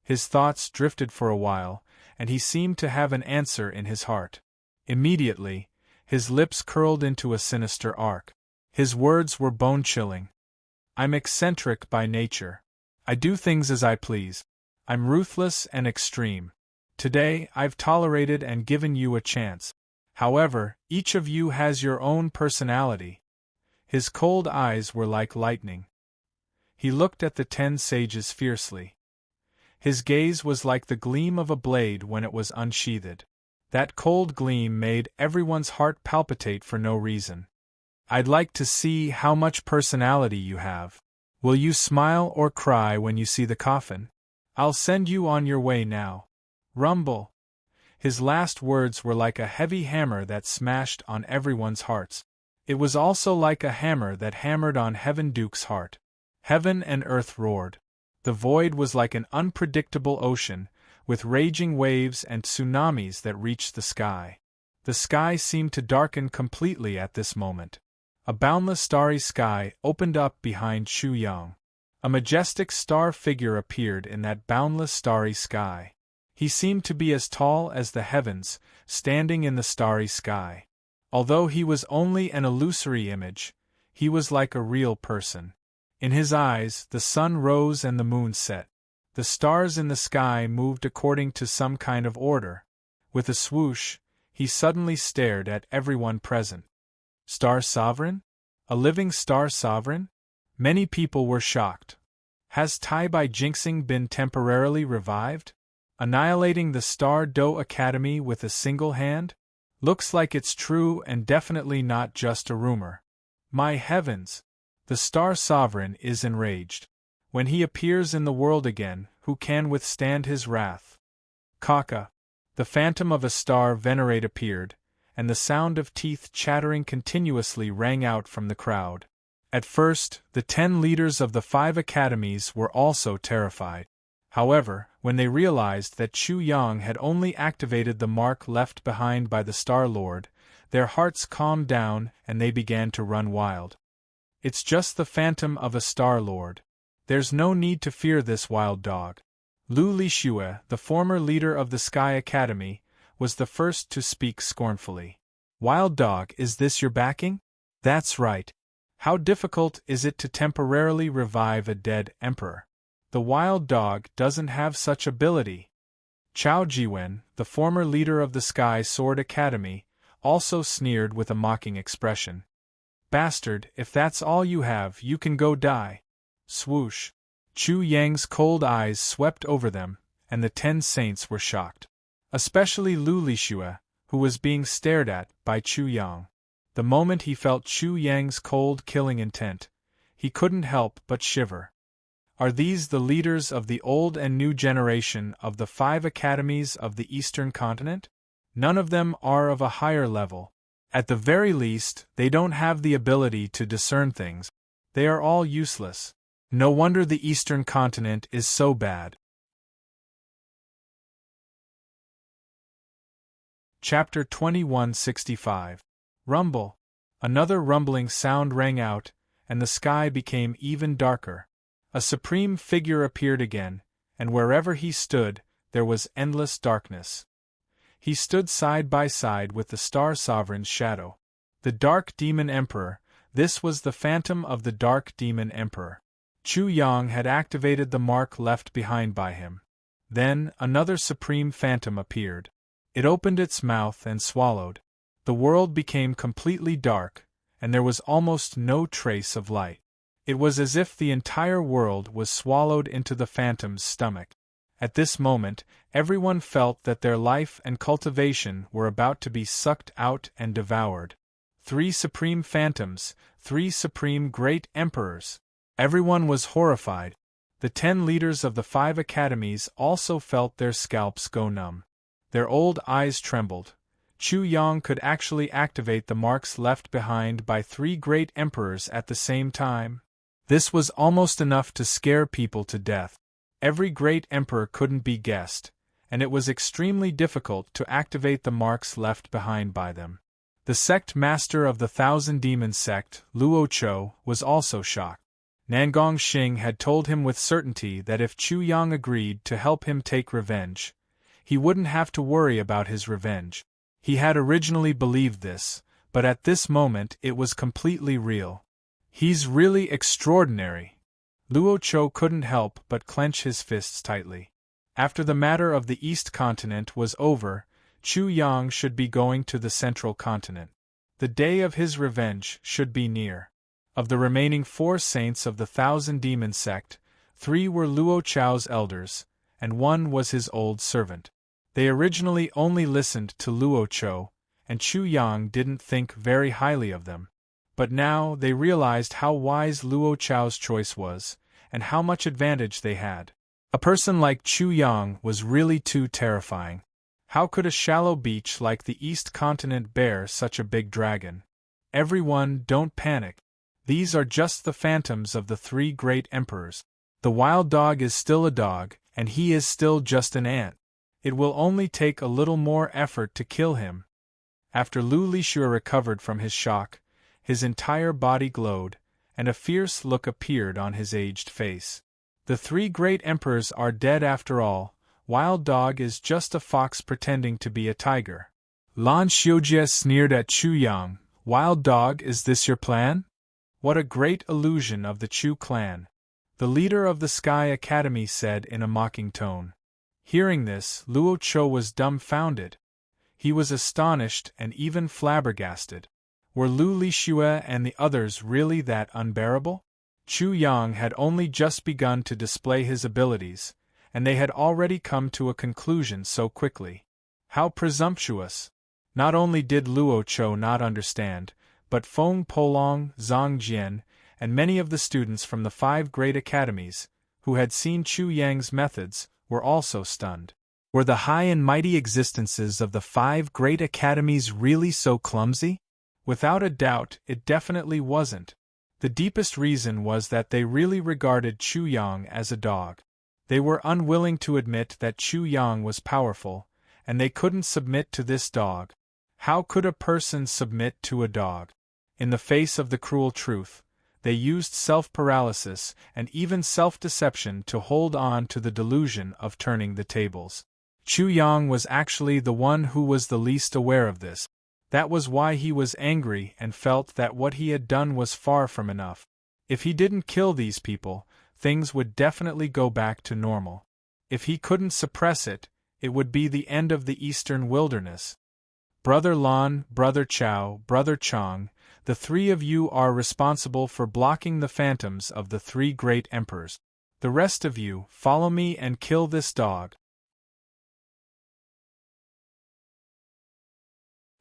His thoughts drifted for a while, and he seemed to have an answer in his heart. Immediately, his lips curled into a sinister arc. His words were bone-chilling. I'm eccentric by nature. I do things as I please. I'm ruthless and extreme. Today, I've tolerated and given you a chance. However, each of you has your own personality. His cold eyes were like lightning. He looked at the 10 sages fiercely. His gaze was like the gleam of a blade when it was unsheathed. That cold gleam made everyone's heart palpitate for no reason. I'd like to see how much personality you have. Will you smile or cry when you see the coffin? I'll send you on your way now. Rumble. His last words were like a heavy hammer that smashed on everyone's hearts. It was also like a hammer that hammered on Heaven Duke's heart. Heaven and earth roared. The void was like an unpredictable ocean, with raging waves and tsunamis that reached the sky. The sky seemed to darken completely at this moment. A boundless starry sky opened up behind Chu Yang. A majestic star figure appeared in that boundless starry sky. He seemed to be as tall as the heavens, standing in the starry sky. Although he was only an illusory image, he was like a real person. In his eyes, the sun rose and the moon set. The stars in the sky moved according to some kind of order. With a swoosh, he suddenly stared at everyone present. Star Sovereign? A living Star Sovereign? Many people were shocked. Has Tai Bai Jinxing been temporarily revived? Annihilating the Star Do Academy with a single hand? Looks like it's true and definitely not just a rumor. My heavens! The Star Sovereign is enraged. When he appears in the world again, who can withstand his wrath? Kaka. The phantom of a star venerate appeared, and the sound of teeth chattering continuously rang out from the crowd. At first, the 10 leaders of the 5 academies were also terrified. However, when they realized that Chu Yang had only activated the mark left behind by the Star Lord, their hearts calmed down and they began to run wild. It's just the phantom of a Star Lord. There's no need to fear this wild dog. Lu Lixue, the former leader of the Sky Academy, was the first to speak scornfully. Wild dog, is this your backing? That's right. How difficult is it to temporarily revive a dead emperor? The wild dog doesn't have such ability. Chao Jiwen, the former leader of the Sky Sword Academy, also sneered with a mocking expression. Bastard, if that's all you have, you can go die. Swoosh. Chu Yang's cold eyes swept over them, and the 10 saints were shocked. Especially Lu Lixue, who was being stared at by Chu Yang. The moment he felt Chu Yang's cold killing intent, he couldn't help but shiver. Are these the leaders of the old and new generation of the 5 academies of the Eastern Continent? None of them are of a higher level. At the very least, they don't have the ability to discern things. They are all useless. No wonder the Eastern Continent is so bad. Chapter 2165. Rumble! Another rumbling sound rang out, and the sky became even darker. A supreme figure appeared again, and wherever he stood, there was endless darkness. He stood side by side with the Star Sovereign's shadow. The Dark Demon Emperor. This was the phantom of the Dark Demon Emperor. Chu Yang had activated the mark left behind by him. Then, another supreme phantom appeared. It opened its mouth and swallowed. The world became completely dark, and there was almost no trace of light. It was as if the entire world was swallowed into the phantom's stomach. At this moment, everyone felt that their life and cultivation were about to be sucked out and devoured. 3 supreme phantoms, 3 supreme great emperors. Everyone was horrified. The 10 leaders of the 5 academies also felt their scalps go numb. Their old eyes trembled. Chu Yang could actually activate the marks left behind by 3 great emperors at the same time. This was almost enough to scare people to death. Every great emperor couldn't be guessed, and it was extremely difficult to activate the marks left behind by them. The sect master of the Thousand Demons sect, Luo Chou, was also shocked. Nangong Xing had told him with certainty that if Chu Yang agreed to help him take revenge, he wouldn't have to worry about his revenge. He had originally believed this, but at this moment it was completely real. He's really extraordinary. Luo Chou couldn't help but clench his fists tightly. After the matter of the East Continent was over, Chu Yang should be going to the Central Continent. The day of his revenge should be near. Of the remaining 4 saints of the Thousand Demon sect, 3 were Luo Chou's elders, and 1 was his old servant. They originally only listened to Luo Chou, and Chu Yang didn't think very highly of them. But now they realized how wise Luo Chou's choice was, and how much advantage they had. A person like Chu Yang was really too terrifying. How could a shallow beach like the East Continent bear such a big dragon? Everyone, don't panic. These are just the phantoms of the 3 great emperors. The wild dog is still a dog, and he is still just an ant. It will only take a little more effort to kill him. After Lu Lixue recovered from his shock, his entire body glowed, and a fierce look appeared on his aged face. The 3 great emperors are dead after all. Wild dog is just a fox pretending to be a tiger. Lan Xiujie sneered at Chu Yang. Wild dog, is this your plan? What a great illusion of the Chu clan. The leader of the Sky Academy said in a mocking tone. Hearing this, Luo Chou was dumbfounded. He was astonished and even flabbergasted. Were Lu Lixue and the others really that unbearable? Chu Yang had only just begun to display his abilities, and they had already come to a conclusion so quickly. How presumptuous! Not only did Luo Chou not understand, but Feng Polong, Zhang Jian, and many of the students from the 5 great academies, who had seen Chu Yang's methods, were also stunned. Were the high and mighty existences of the 5 great academies really so clumsy? Without a doubt, it definitely wasn't. The deepest reason was that they really regarded Chu Yang as a dog. They were unwilling to admit that Chu Yang was powerful, and they couldn't submit to this dog. How could a person submit to a dog? In the face of the cruel truth, they used self-paralysis and even self-deception to hold on to the delusion of turning the tables. Chu Yang was actually the one who was the least aware of this. That was why he was angry and felt that what he had done was far from enough. If he didn't kill these people, things would definitely go back to normal. If he couldn't suppress it, it would be the end of the Eastern Wilderness. Brother Lan, Brother Chao, Brother Chang, the 3 of you are responsible for blocking the phantoms of the 3 great emperors. The rest of you, follow me and kill this dog.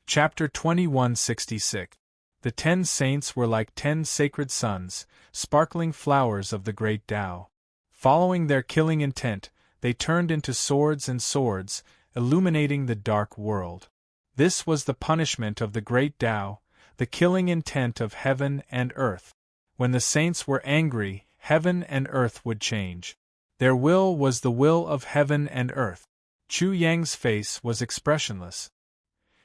Chapter 2166. The 10 saints were like 10 sacred suns, sparkling flowers of the great Tao. Following their killing intent, they turned into swords and swords, illuminating the dark world. This was the punishment of the great Tao, the killing intent of heaven and earth. When the saints were angry, heaven and earth would change. Their will was the will of heaven and earth. Chu Yang's face was expressionless.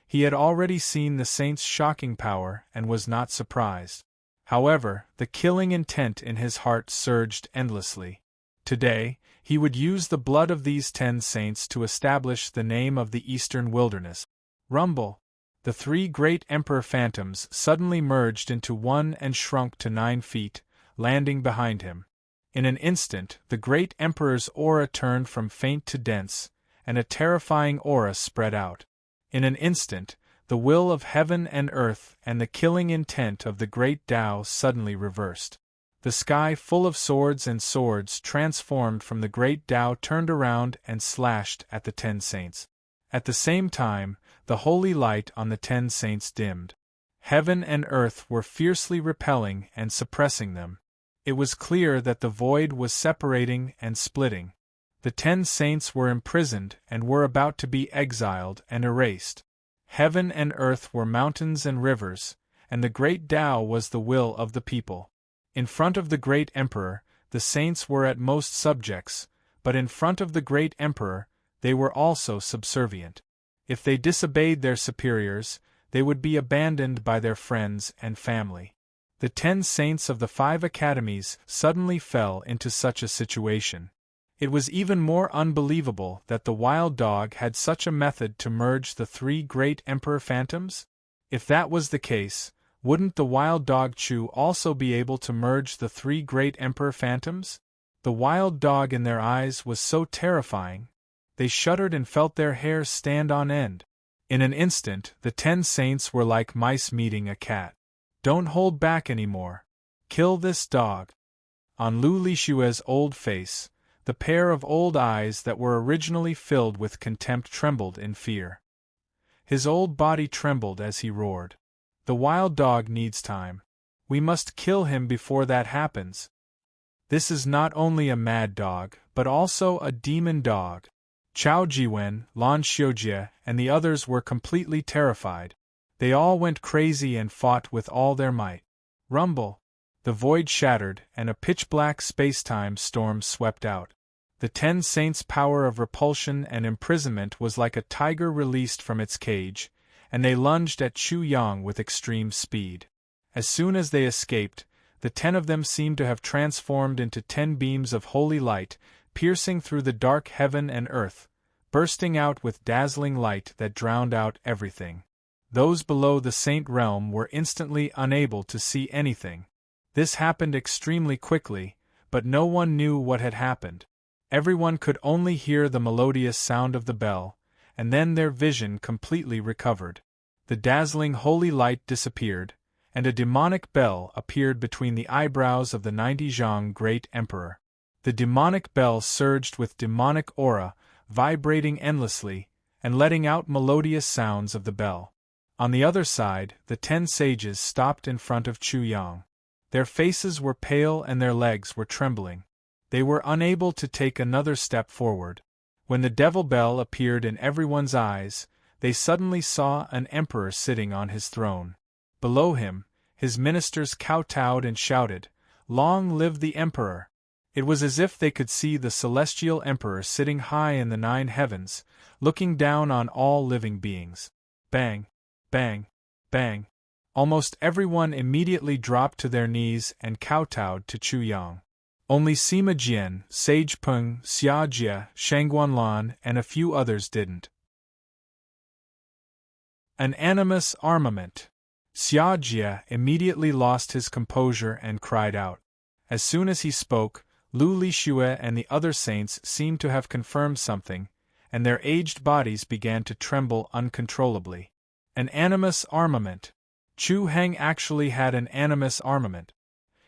He had already seen the saint's shocking power and was not surprised. However, the killing intent in his heart surged endlessly. Today, he would use the blood of these 10 saints to establish the name of the eastern wilderness. Rumble! The 3 great emperor phantoms suddenly merged into one and shrunk to 9 feet, landing behind him. In an instant, the great emperor's aura turned from faint to dense, and a terrifying aura spread out. In an instant, the will of heaven and earth and the killing intent of the great Tao suddenly reversed. The sky full of swords and swords transformed from the great Tao turned around and slashed at the 10 saints. At the same time, the holy light on the 10 saints dimmed. Heaven and earth were fiercely repelling and suppressing them. It was clear that the void was separating and splitting. The 10 saints were imprisoned and were about to be exiled and erased. Heaven and earth were mountains and rivers, and the great Tao was the will of the people. In front of the great emperor, the saints were at most subjects, but in front of the great emperor, they were also subservient. If they disobeyed their superiors, they would be abandoned by their friends and family. The 10 saints of the 5 academies suddenly fell into such a situation. It was even more unbelievable that the wild dog had such a method to merge the 3 great emperor phantoms. If that was the case, wouldn't the wild dog Chu also be able to merge the 3 great emperor phantoms? The wild dog in their eyes was so terrifying. They shuddered and felt their hair stand on end. In an instant, the 10 saints were like mice meeting a cat. Don't hold back anymore. Kill this dog. On Lu Lishue's old face, the pair of old eyes that were originally filled with contempt trembled in fear. His old body trembled as he roared. The wild dog needs time. We must kill him before that happens. This is not only a mad dog, but also a demon dog. Chao Jiwen, Lan Xiujie, and the others were completely terrified. They all went crazy and fought with all their might. Rumble! The void shattered, and a pitch-black space-time storm swept out. The 10 saints' power of repulsion and imprisonment was like a tiger released from its cage, and they lunged at Chu Yang with extreme speed. As soon as they escaped, the 10 of them seemed to have transformed into 10 beams of holy light, piercing through the dark heaven and earth, bursting out with dazzling light that drowned out everything. Those below the saint realm were instantly unable to see anything. This happened extremely quickly, but no one knew what had happened. Everyone could only hear the melodious sound of the bell, and then their vision completely recovered. The dazzling holy light disappeared, and a demonic bell appeared between the eyebrows of the 90 Zhang Great Emperor. The demonic bell surged with demonic aura, vibrating endlessly, and letting out melodious sounds of the bell. On the other side, the 10 sages stopped in front of Chu Yang. Their faces were pale and their legs were trembling. They were unable to take another step forward. When the devil bell appeared in everyone's eyes, they suddenly saw an emperor sitting on his throne. Below him, his ministers kowtowed and shouted, "Long live the emperor!" It was as if they could see the celestial emperor sitting high in the 9 heavens, looking down on all living beings. Bang! Bang! Bang! Almost everyone immediately dropped to their knees and kowtowed to Chu Yang. Only Sima Jian, Sage Peng, Xia Jie, Shangguanlan, and a few others didn't. An animus armament. Xia Jie immediately lost his composure and cried out. As soon as he spoke, Lu Lixue and the other saints seemed to have confirmed something, and their aged bodies began to tremble uncontrollably. An animus armament. Chu Heng actually had an animus armament.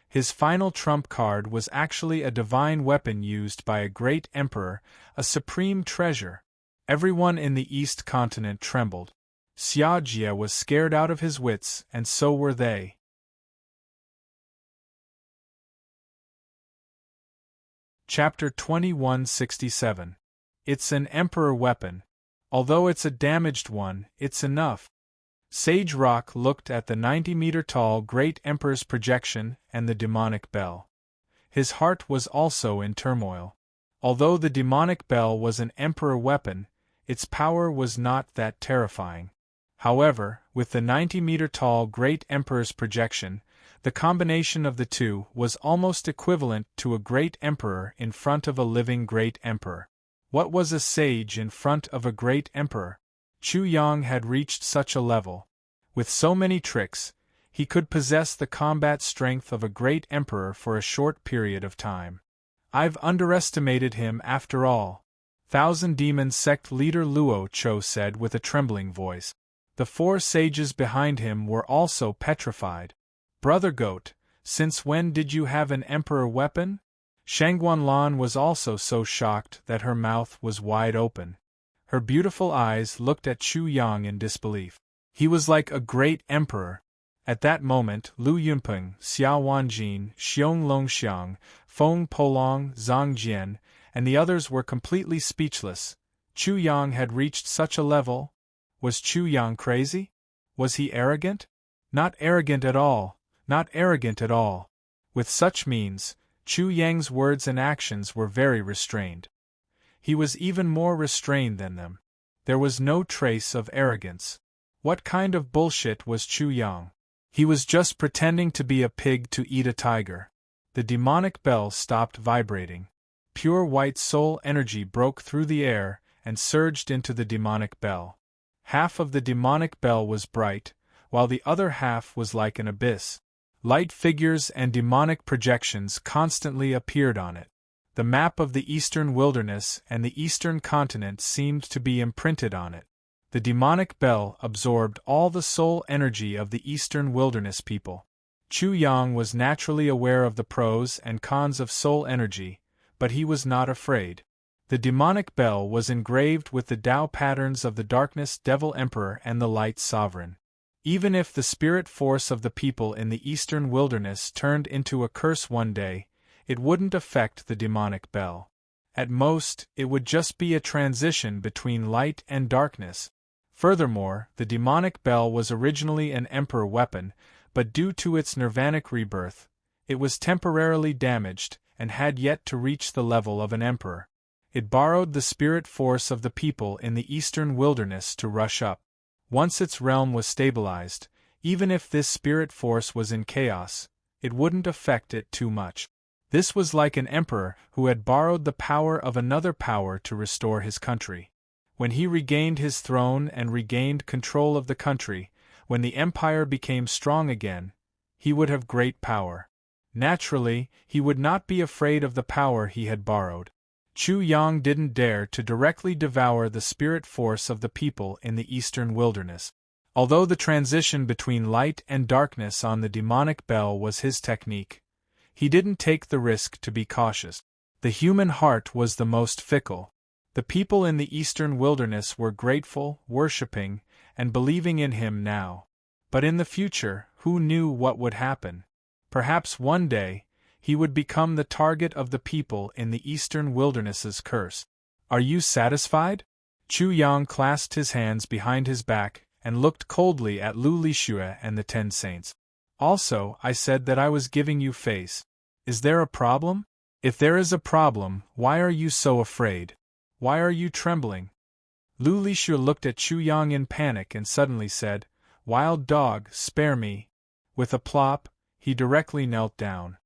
His final trump card was actually a divine weapon used by a great emperor, a supreme treasure. Everyone in the East continent trembled. Xia Jie was scared out of his wits, and so were they. Chapter 2167. It's an emperor weapon. Although it's a damaged one, it's enough. Sage Rock looked at the 90-meter-tall great emperor's projection and the demonic bell. His heart was also in turmoil. Although the demonic bell was an emperor weapon, its power was not that terrifying. However, with the 90-meter-tall Great Emperor's projection, the combination of the two was almost equivalent to a Great Emperor in front of a living Great Emperor. What was a sage in front of a Great Emperor? Chu Yang had reached such a level. With so many tricks, he could possess the combat strength of a Great Emperor for a short period of time. I've underestimated him after all, Thousand Demon Sect leader Luo Cho said with a trembling voice. The 4 sages behind him were also petrified. Brother Goat, since when did you have an emperor weapon? Shangguanlan was also so shocked that her mouth was wide open. Her beautiful eyes looked at Chu Yang in disbelief. He was like a great emperor. At that moment, Lu Yunpeng, Xiao Wanjin, Xiong Longxiang, Feng Polong, Zhang Jian, and the others were completely speechless. Chu Yang had reached such a level? Was Chu Yang crazy? Was he arrogant? Not arrogant at all, not arrogant at all. With such means, Chu Yang's words and actions were very restrained. He was even more restrained than them. There was no trace of arrogance. What kind of bullshit was Chu Yang? He was just pretending to be a pig to eat a tiger. The demonic bell stopped vibrating. Pure white soul energy broke through the air and surged into the demonic bell. Half of the demonic bell was bright, while the other half was like an abyss. Light figures and demonic projections constantly appeared on it. The map of the eastern wilderness and the eastern continent seemed to be imprinted on it. The demonic bell absorbed all the soul energy of the eastern wilderness people. Chu Yang was naturally aware of the pros and cons of soul energy, but he was not afraid. The demonic bell was engraved with the Tao patterns of the Darkness Devil Emperor and the Light Sovereign. Even if the spirit force of the people in the eastern wilderness turned into a curse one day, it wouldn't affect the demonic bell. At most, it would just be a transition between light and darkness. Furthermore, the demonic bell was originally an emperor weapon, but due to its nirvanic rebirth, it was temporarily damaged and had yet to reach the level of an emperor. It borrowed the spirit force of the people in the eastern wilderness to rush up. Once its realm was stabilized, even if this spirit force was in chaos, it wouldn't affect it too much. This was like an emperor who had borrowed the power of another power to restore his country. When he regained his throne and regained control of the country, when the empire became strong again, he would have great power. Naturally, he would not be afraid of the power he had borrowed. Chu Yang didn't dare to directly devour the spirit force of the people in the eastern wilderness. Although the transition between light and darkness on the demonic bell was his technique, he didn't take the risk to be cautious. The human heart was the most fickle. The people in the eastern wilderness were grateful, worshipping, and believing in him now. But in the future, who knew what would happen? Perhaps one day, he would become the target of the people in the eastern wilderness's curse. Are you satisfied? Chu Yang clasped his hands behind his back and looked coldly at Lu Lixue and the 10 saints. Also, I said that I was giving you face. Is there a problem? If there is a problem, why are you so afraid? Why are you trembling? Lu Lixue looked at Chu Yang in panic and suddenly said, "Wild dog, spare me." With a plop, he directly knelt down.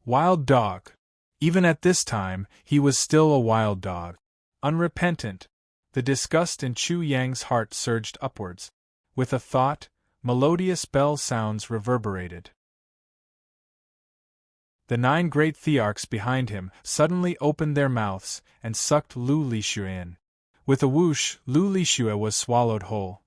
Wild dog. Even at this time, he was still a wild dog. Unrepentant. The disgust in Chu Yang's heart surged upwards. With a thought, melodious bell sounds reverberated. The 9 great thearchs behind him suddenly opened their mouths and sucked Lu Lixue in. With a whoosh, Lu Lixue was swallowed whole.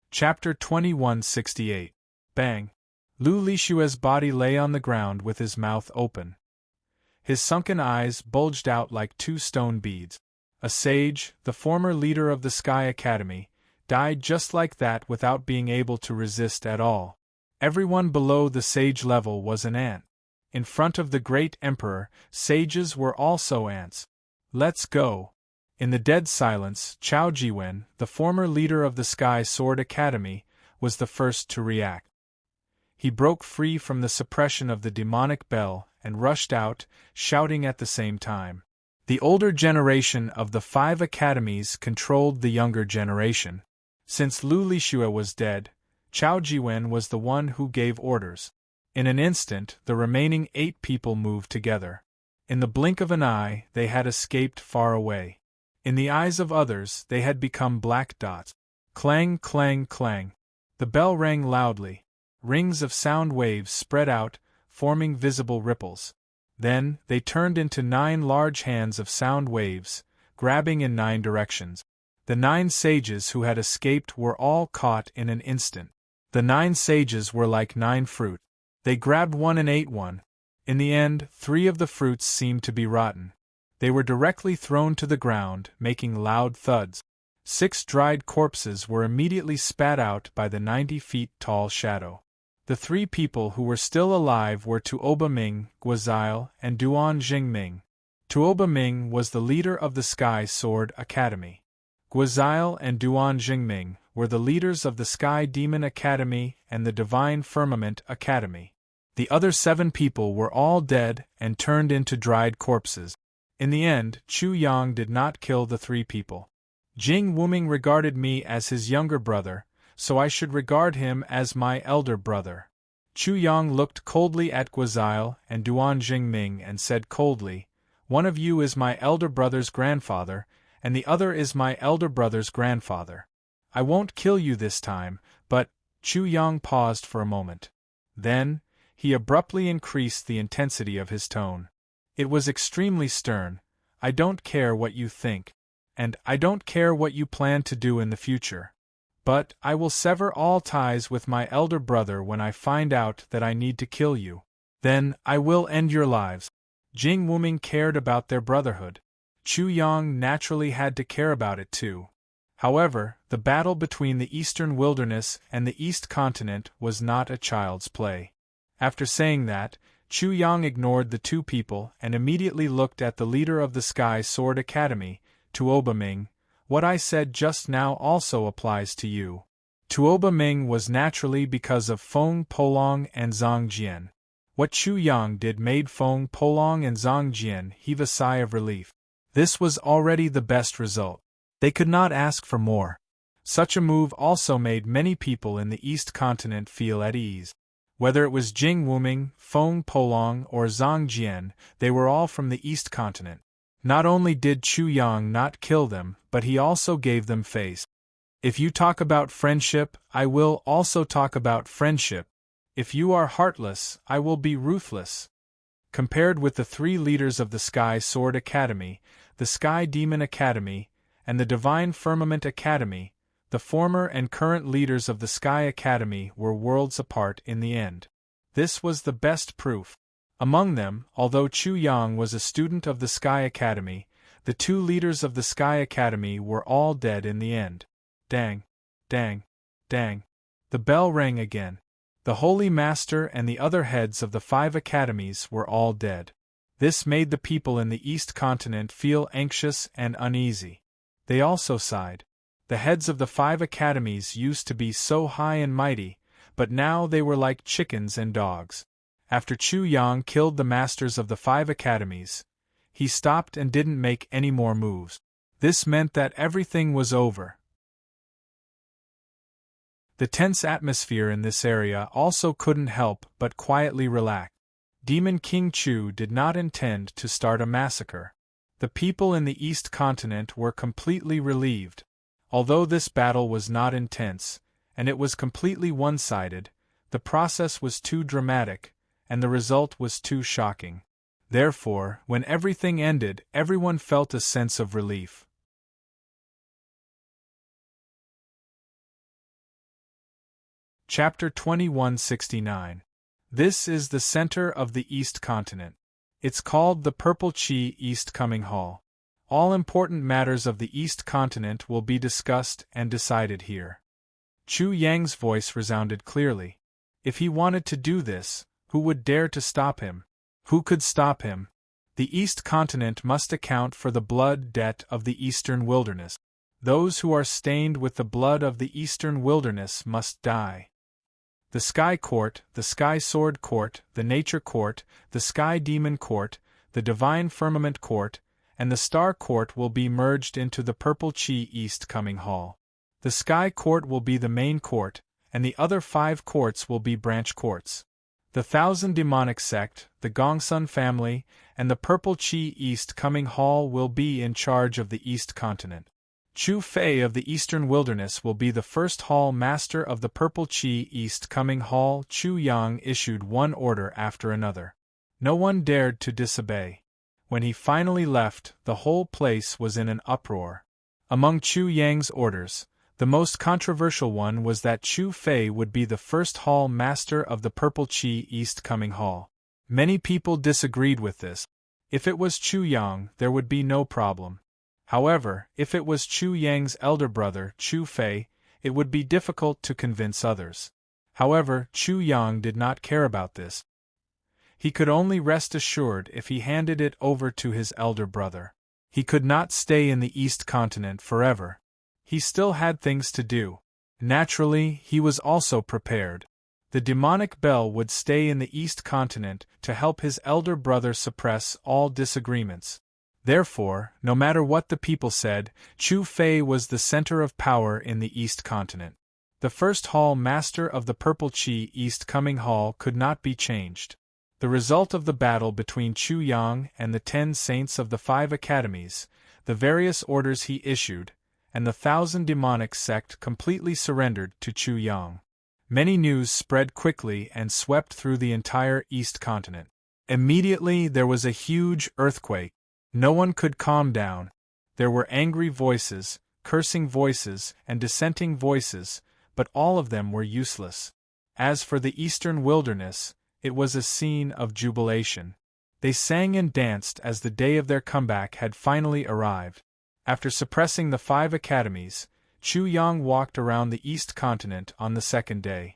Chapter 2168. Bang! Lu Lixue's body lay on the ground with his mouth open. His sunken eyes bulged out like 2 stone beads. A sage, the former leader of the Sky Academy, died just like that without being able to resist at all. Everyone below the sage level was an ant. In front of the great emperor, sages were also ants. Let's go. In the dead silence, Chao Jiwen, the former leader of the Sky Sword Academy, was the first to react. He broke free from the suppression of the demonic bell and rushed out, shouting at the same time. The older generation of the 5 academies controlled the younger generation. Since Lu Lixue was dead, Chao Jiwen was the one who gave orders. In an instant, the remaining 8 people moved together. In the blink of an eye, they had escaped far away. In the eyes of others, they had become black dots. Clang, clang, clang. The bell rang loudly. Rings of sound waves spread out, forming visible ripples. Then, they turned into 9 large hands of sound waves, grabbing in 9 directions. The 9 sages who had escaped were all caught in an instant. The 9 sages were like 9 fruit. They grabbed one and ate one. In the end, 3 of the fruits seemed to be rotten. They were directly thrown to the ground, making loud thuds. 6 dried corpses were immediately spat out by the 90 feet tall shadow. The 3 people who were still alive were Tuoba Ming, Guozile, and Duan Jingming. Tuoba Ming was the leader of the Sky Sword Academy. Guozile and Duan Jingming were the leaders of the Sky Demon Academy and the Divine Firmament Academy. The other 7 people were all dead and turned into dried corpses. In the end, Chu Yang did not kill the 3 people. Jing Wuming regarded me as his younger brother, so I should regard him as my elder brother. Chu Yang looked coldly at Guozile and Duan Jingming and said coldly, "One of you is my elder brother's grandfather, and the other is my elder brother's grandfather. I won't kill you this time, but—" Chu Yang paused for a moment. Then, he abruptly increased the intensity of his tone. It was extremely stern. "I don't care what you think. And I don't care what you plan to do in the future. But I will sever all ties with my elder brother when I find out that I need to kill you. Then I will end your lives." Jing Wuming cared about their brotherhood. Chu Yang naturally had to care about it too. However, the battle between the Eastern Wilderness and the East Continent was not a child's play. After saying that, Chu Yang ignored the 2 people and immediately looked at the leader of the Sky Sword Academy, Tuoba Ming. "What I said just now also applies to you." Tuoba Ming was naturally because of Feng Polong and Zhang Jian. What Chu Yang did made Feng Polong and Zhang Jian heave a sigh of relief. This was already the best result. They could not ask for more. Such a move also made many people in the East Continent feel at ease. Whether it was Jing Wuming, Feng Polong, or Zhang Jian, they were all from the East Continent. Not only did Chu Yang not kill them, but he also gave them face. "If you talk about friendship, I will also talk about friendship. If you are heartless, I will be ruthless." Compared with the 3 leaders of the Sky Sword Academy, the Sky Demon Academy, and the Divine Firmament Academy, the former and current leaders of the Sky Academy were worlds apart in the end. This was the best proof. Among them, although Chu Yang was a student of the Sky Academy, the 2 leaders of the Sky Academy were all dead in the end. Dang, dang, dang. The bell rang again. The Holy Master and the other heads of the 5 academies were all dead. This made the people in the East Continent feel anxious and uneasy. They also sighed. The heads of the 5 academies used to be so high and mighty, but now they were like chickens and dogs. After Chu Yang killed the masters of the 5 academies, he stopped and didn't make any more moves. This meant that everything was over. The tense atmosphere in this area also couldn't help but quietly relax. Demon King Chu did not intend to start a massacre. The people in the East Continent were completely relieved. Although this battle was not intense, and it was completely one-sided, the process was too dramatic, and the result was too shocking. Therefore, when everything ended, everyone felt a sense of relief. Chapter 2169. This is the center of the East Continent. It's called the Purple Chi East Coming Hall. All important matters of the East Continent will be discussed and decided here. Chu Yang's voice resounded clearly. If he wanted to do this, who would dare to stop him? Who could stop him? The East Continent must account for the blood debt of the Eastern Wilderness. Those who are stained with the blood of the Eastern Wilderness must die. The Sky Court, the Sky Sword Court, the Nature Court, the Sky Demon Court, the Divine Firmament Court, and the Star Court will be merged into the Purple Chi East Coming Hall. The Sky Court will be the main court, and the other 5 courts will be branch courts. The Thousand Demonic Sect, the Gongsun family, and the Purple Chi East Coming Hall will be in charge of the East Continent. Chu Fei of the Eastern Wilderness will be the first Hall Master of the Purple Chi East Coming Hall. Chu Yang issued one order after another. No one dared to disobey. When he finally left, the whole place was in an uproar. Among Chu Yang's orders, the most controversial one was that Chu Fei would be the first Hall Master of the Purple Chi East Coming Hall. Many people disagreed with this. If it was Chu Yang, there would be no problem. However, if it was Chu Yang's elder brother, Chu Fei, it would be difficult to convince others. However, Chu Yang did not care about this. He could only rest assured if he handed it over to his elder brother. He could not stay in the East Continent forever. He still had things to do. Naturally, he was also prepared. The demonic bell would stay in the East Continent to help his elder brother suppress all disagreements. Therefore, no matter what the people said, Chu Fei was the center of power in the East Continent. The first Hall Master of the Purple Chi East Coming Hall could not be changed. The result of the battle between Chu Yang and the 10 saints of the 5 academies, the various orders he issued, and the Thousand Demonic Sect completely surrendered to Chu Yang. Many news spread quickly and swept through the entire East Continent. Immediately there was a huge earthquake. No one could calm down. There were angry voices, cursing voices, and dissenting voices, but all of them were useless. As for the Eastern Wilderness, it was a scene of jubilation. They sang and danced as the day of their comeback had finally arrived. After suppressing the 5 academies, Chu Yang walked around the East Continent on the 2nd day.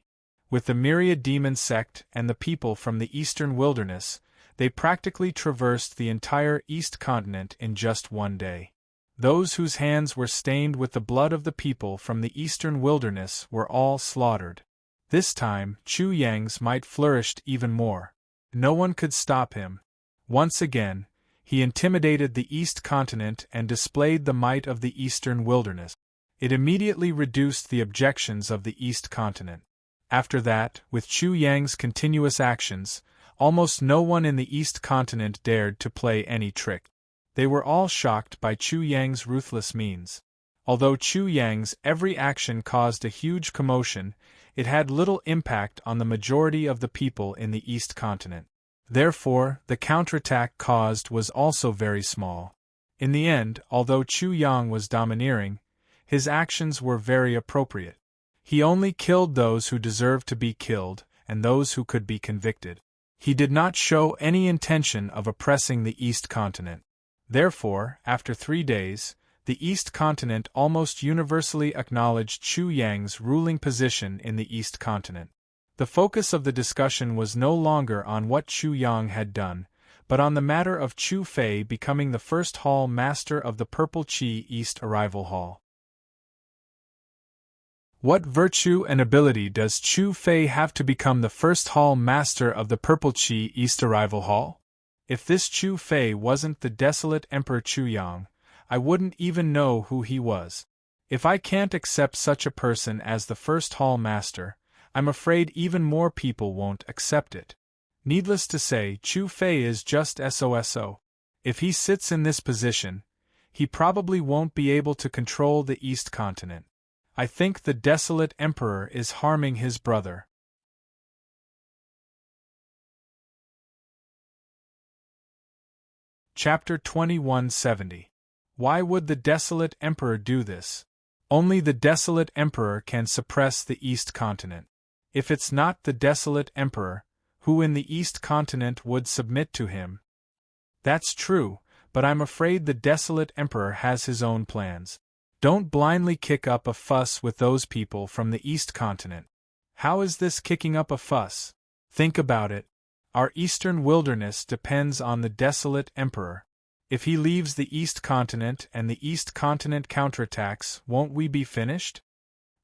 With the myriad demon sect and the people from the Eastern Wilderness, they practically traversed the entire East Continent in just one day. Those whose hands were stained with the blood of the people from the Eastern Wilderness were all slaughtered. This time, Chu Yang's might flourished even more. No one could stop him. Once again, he intimidated the East Continent and displayed the might of the Eastern Wilderness. It immediately reduced the objections of the East Continent. After that, with Chu Yang's continuous actions, almost no one in the East Continent dared to play any trick. They were all shocked by Chu Yang's ruthless means. Although Chu Yang's every action caused a huge commotion, it had little impact on the majority of the people in the East Continent. Therefore, the counterattack caused was also very small. In the end, although Chu Yang was domineering, his actions were very appropriate. He only killed those who deserved to be killed and those who could be convicted. He did not show any intention of oppressing the East Continent. Therefore, after 3 days, the East Continent almost universally acknowledged Chu Yang's ruling position in the East Continent. The focus of the discussion was no longer on what Chu Yang had done, but on the matter of Chu Fei becoming the first Hall Master of the Purple Chi East Arrival Hall. What virtue and ability does Chu Fei have to become the first Hall Master of the Purple Chi East Arrival Hall? If this Chu Fei wasn't the desolate Emperor Chu Yang, I wouldn't even know who he was. If I can't accept such a person as the first Hall Master, I'm afraid even more people won't accept it. Needless to say, Chu Fei is just SOSO. If he sits in this position, he probably won't be able to control the East Continent. I think the desolate Emperor is harming his brother. Chapter 2170. Why would the desolate Emperor do this? Only the desolate Emperor can suppress the East Continent. If it's not the desolate Emperor, who in the East Continent would submit to him? That's true, but I'm afraid the desolate Emperor has his own plans. Don't blindly kick up a fuss with those people from the East Continent. How is this kicking up a fuss? Think about it. Our Eastern Wilderness depends on the desolate Emperor. If he leaves the East Continent and the East Continent counterattacks, won't we be finished?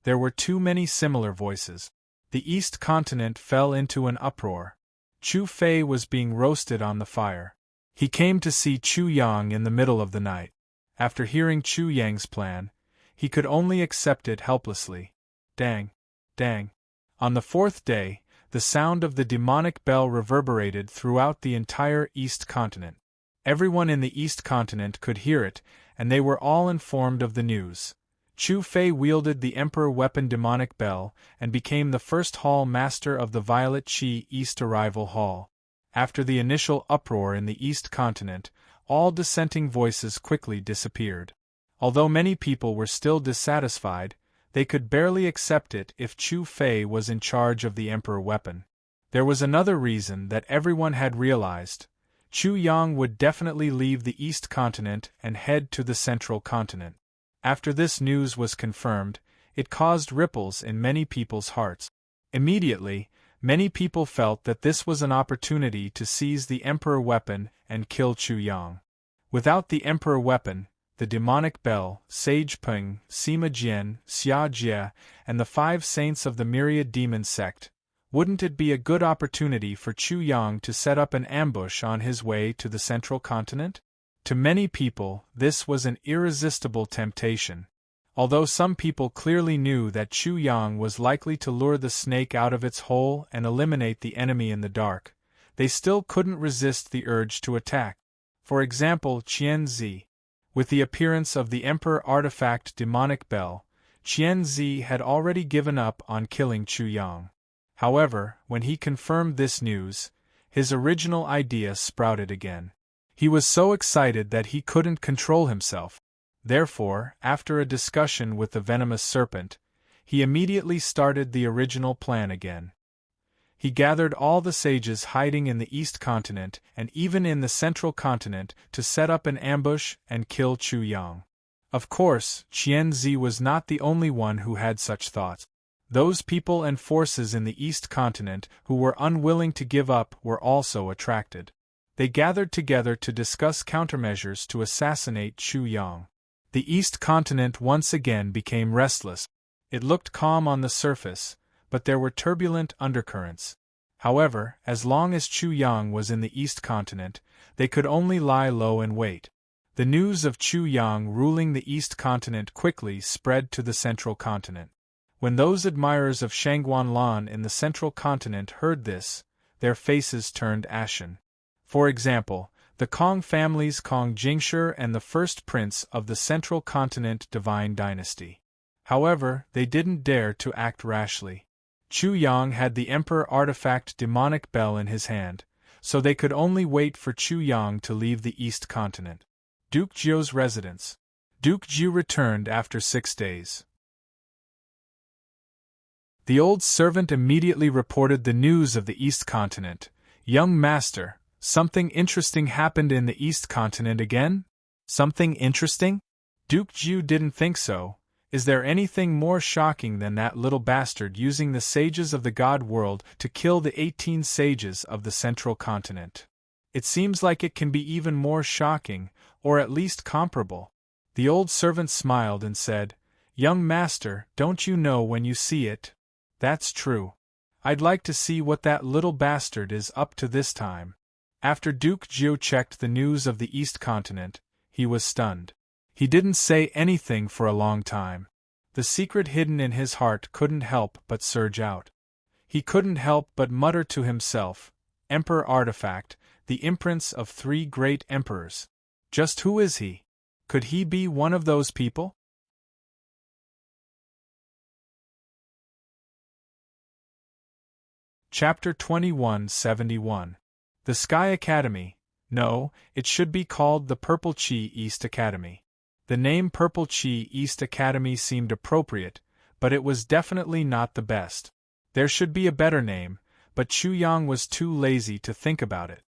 There were too many similar voices. The East Continent fell into an uproar. Chu Fei was being roasted on the fire. He came to see Chu Yang in the middle of the night. After hearing Chu Yang's plan, he could only accept it helplessly. Dang! Dang! On the fourth day, the sound of the demonic bell reverberated throughout the entire East Continent. Everyone in the East Continent could hear it, and they were all informed of the news. Chu Fei wielded the Emperor Weapon Demonic Bell and became the first Hall Master of the Violet Chi East Arrival Hall. After the initial uproar in the East Continent, all dissenting voices quickly disappeared. Although many people were still dissatisfied, they could barely accept it if Chu Fei was in charge of the Emperor Weapon. There was another reason that everyone had realized. Chu Yang would definitely leave the East Continent and head to the Central Continent. After this news was confirmed, it caused ripples in many people's hearts. Immediately, many people felt that this was an opportunity to seize the Emperor Weapon and kill Chu Yang. Without the Emperor Weapon, the demonic bell, Sage Peng, Sima Jian, Xia Jie, and the 5 saints of the Myriad Demon Sect, wouldn't it be a good opportunity for Chu Yang to set up an ambush on his way to the Central Continent? To many people, this was an irresistible temptation. Although some people clearly knew that Chu Yang was likely to lure the snake out of its hole and eliminate the enemy in the dark, they still couldn't resist the urge to attack. For example, Qian Zi. With the appearance of the Emperor Artifact Demonic Bell, Qian Zi had already given up on killing Chu Yang. However, when he confirmed this news, his original idea sprouted again. He was so excited that he couldn't control himself. Therefore, after a discussion with the venomous serpent, he immediately started the original plan again. He gathered all the sages hiding in the East Continent and even in the Central Continent to set up an ambush and kill Chu Yang. Of course, Qian Zi was not the only one who had such thoughts. Those people and forces in the East Continent who were unwilling to give up were also attracted. They gathered together to discuss countermeasures to assassinate Chu Yang. The East Continent once again became restless. It looked calm on the surface, but there were turbulent undercurrents. However, as long as Chu Yang was in the East Continent, they could only lie low and wait. The news of Chu Yang ruling the East Continent quickly spread to the Central Continent. When those admirers of Shangguan Lan in the Central Continent heard this, their faces turned ashen. For example, the Kong families Kong Jingshi and the first prince of the Central Continent Divine Dynasty. However, they didn't dare to act rashly. Chu Yang had the Emperor Artifact Demonic Bell in his hand, so they could only wait for Chu Yang to leave the East Continent. Duke Jiu's residence. Duke Jiu returned after 6 days. The old servant immediately reported the news of the East Continent. Young master, something interesting happened in the East Continent again? Something interesting? Duke Jiu didn't think so. Is there anything more shocking than that little bastard using the sages of the God world to kill the 18 sages of the Central Continent? It seems like it can be even more shocking, or at least comparable. The old servant smiled and said, Young master, don't you know when you see it? That's true. I'd like to see what that little bastard is up to this time. After Duke Jiu checked the news of the East Continent, he was stunned. He didn't say anything for a long time. The secret hidden in his heart couldn't help but surge out. He couldn't help but mutter to himself, Emperor Artifact, the imprince of 3 great emperors. Just who is he? Could he be one of those people? Chapter 2171. The Sky Academy. No, it should be called the Purple Chi East Academy. The name Purple Chi East Academy seemed appropriate, but it was definitely not the best. There should be a better name, but Chu Yang was too lazy to think about it.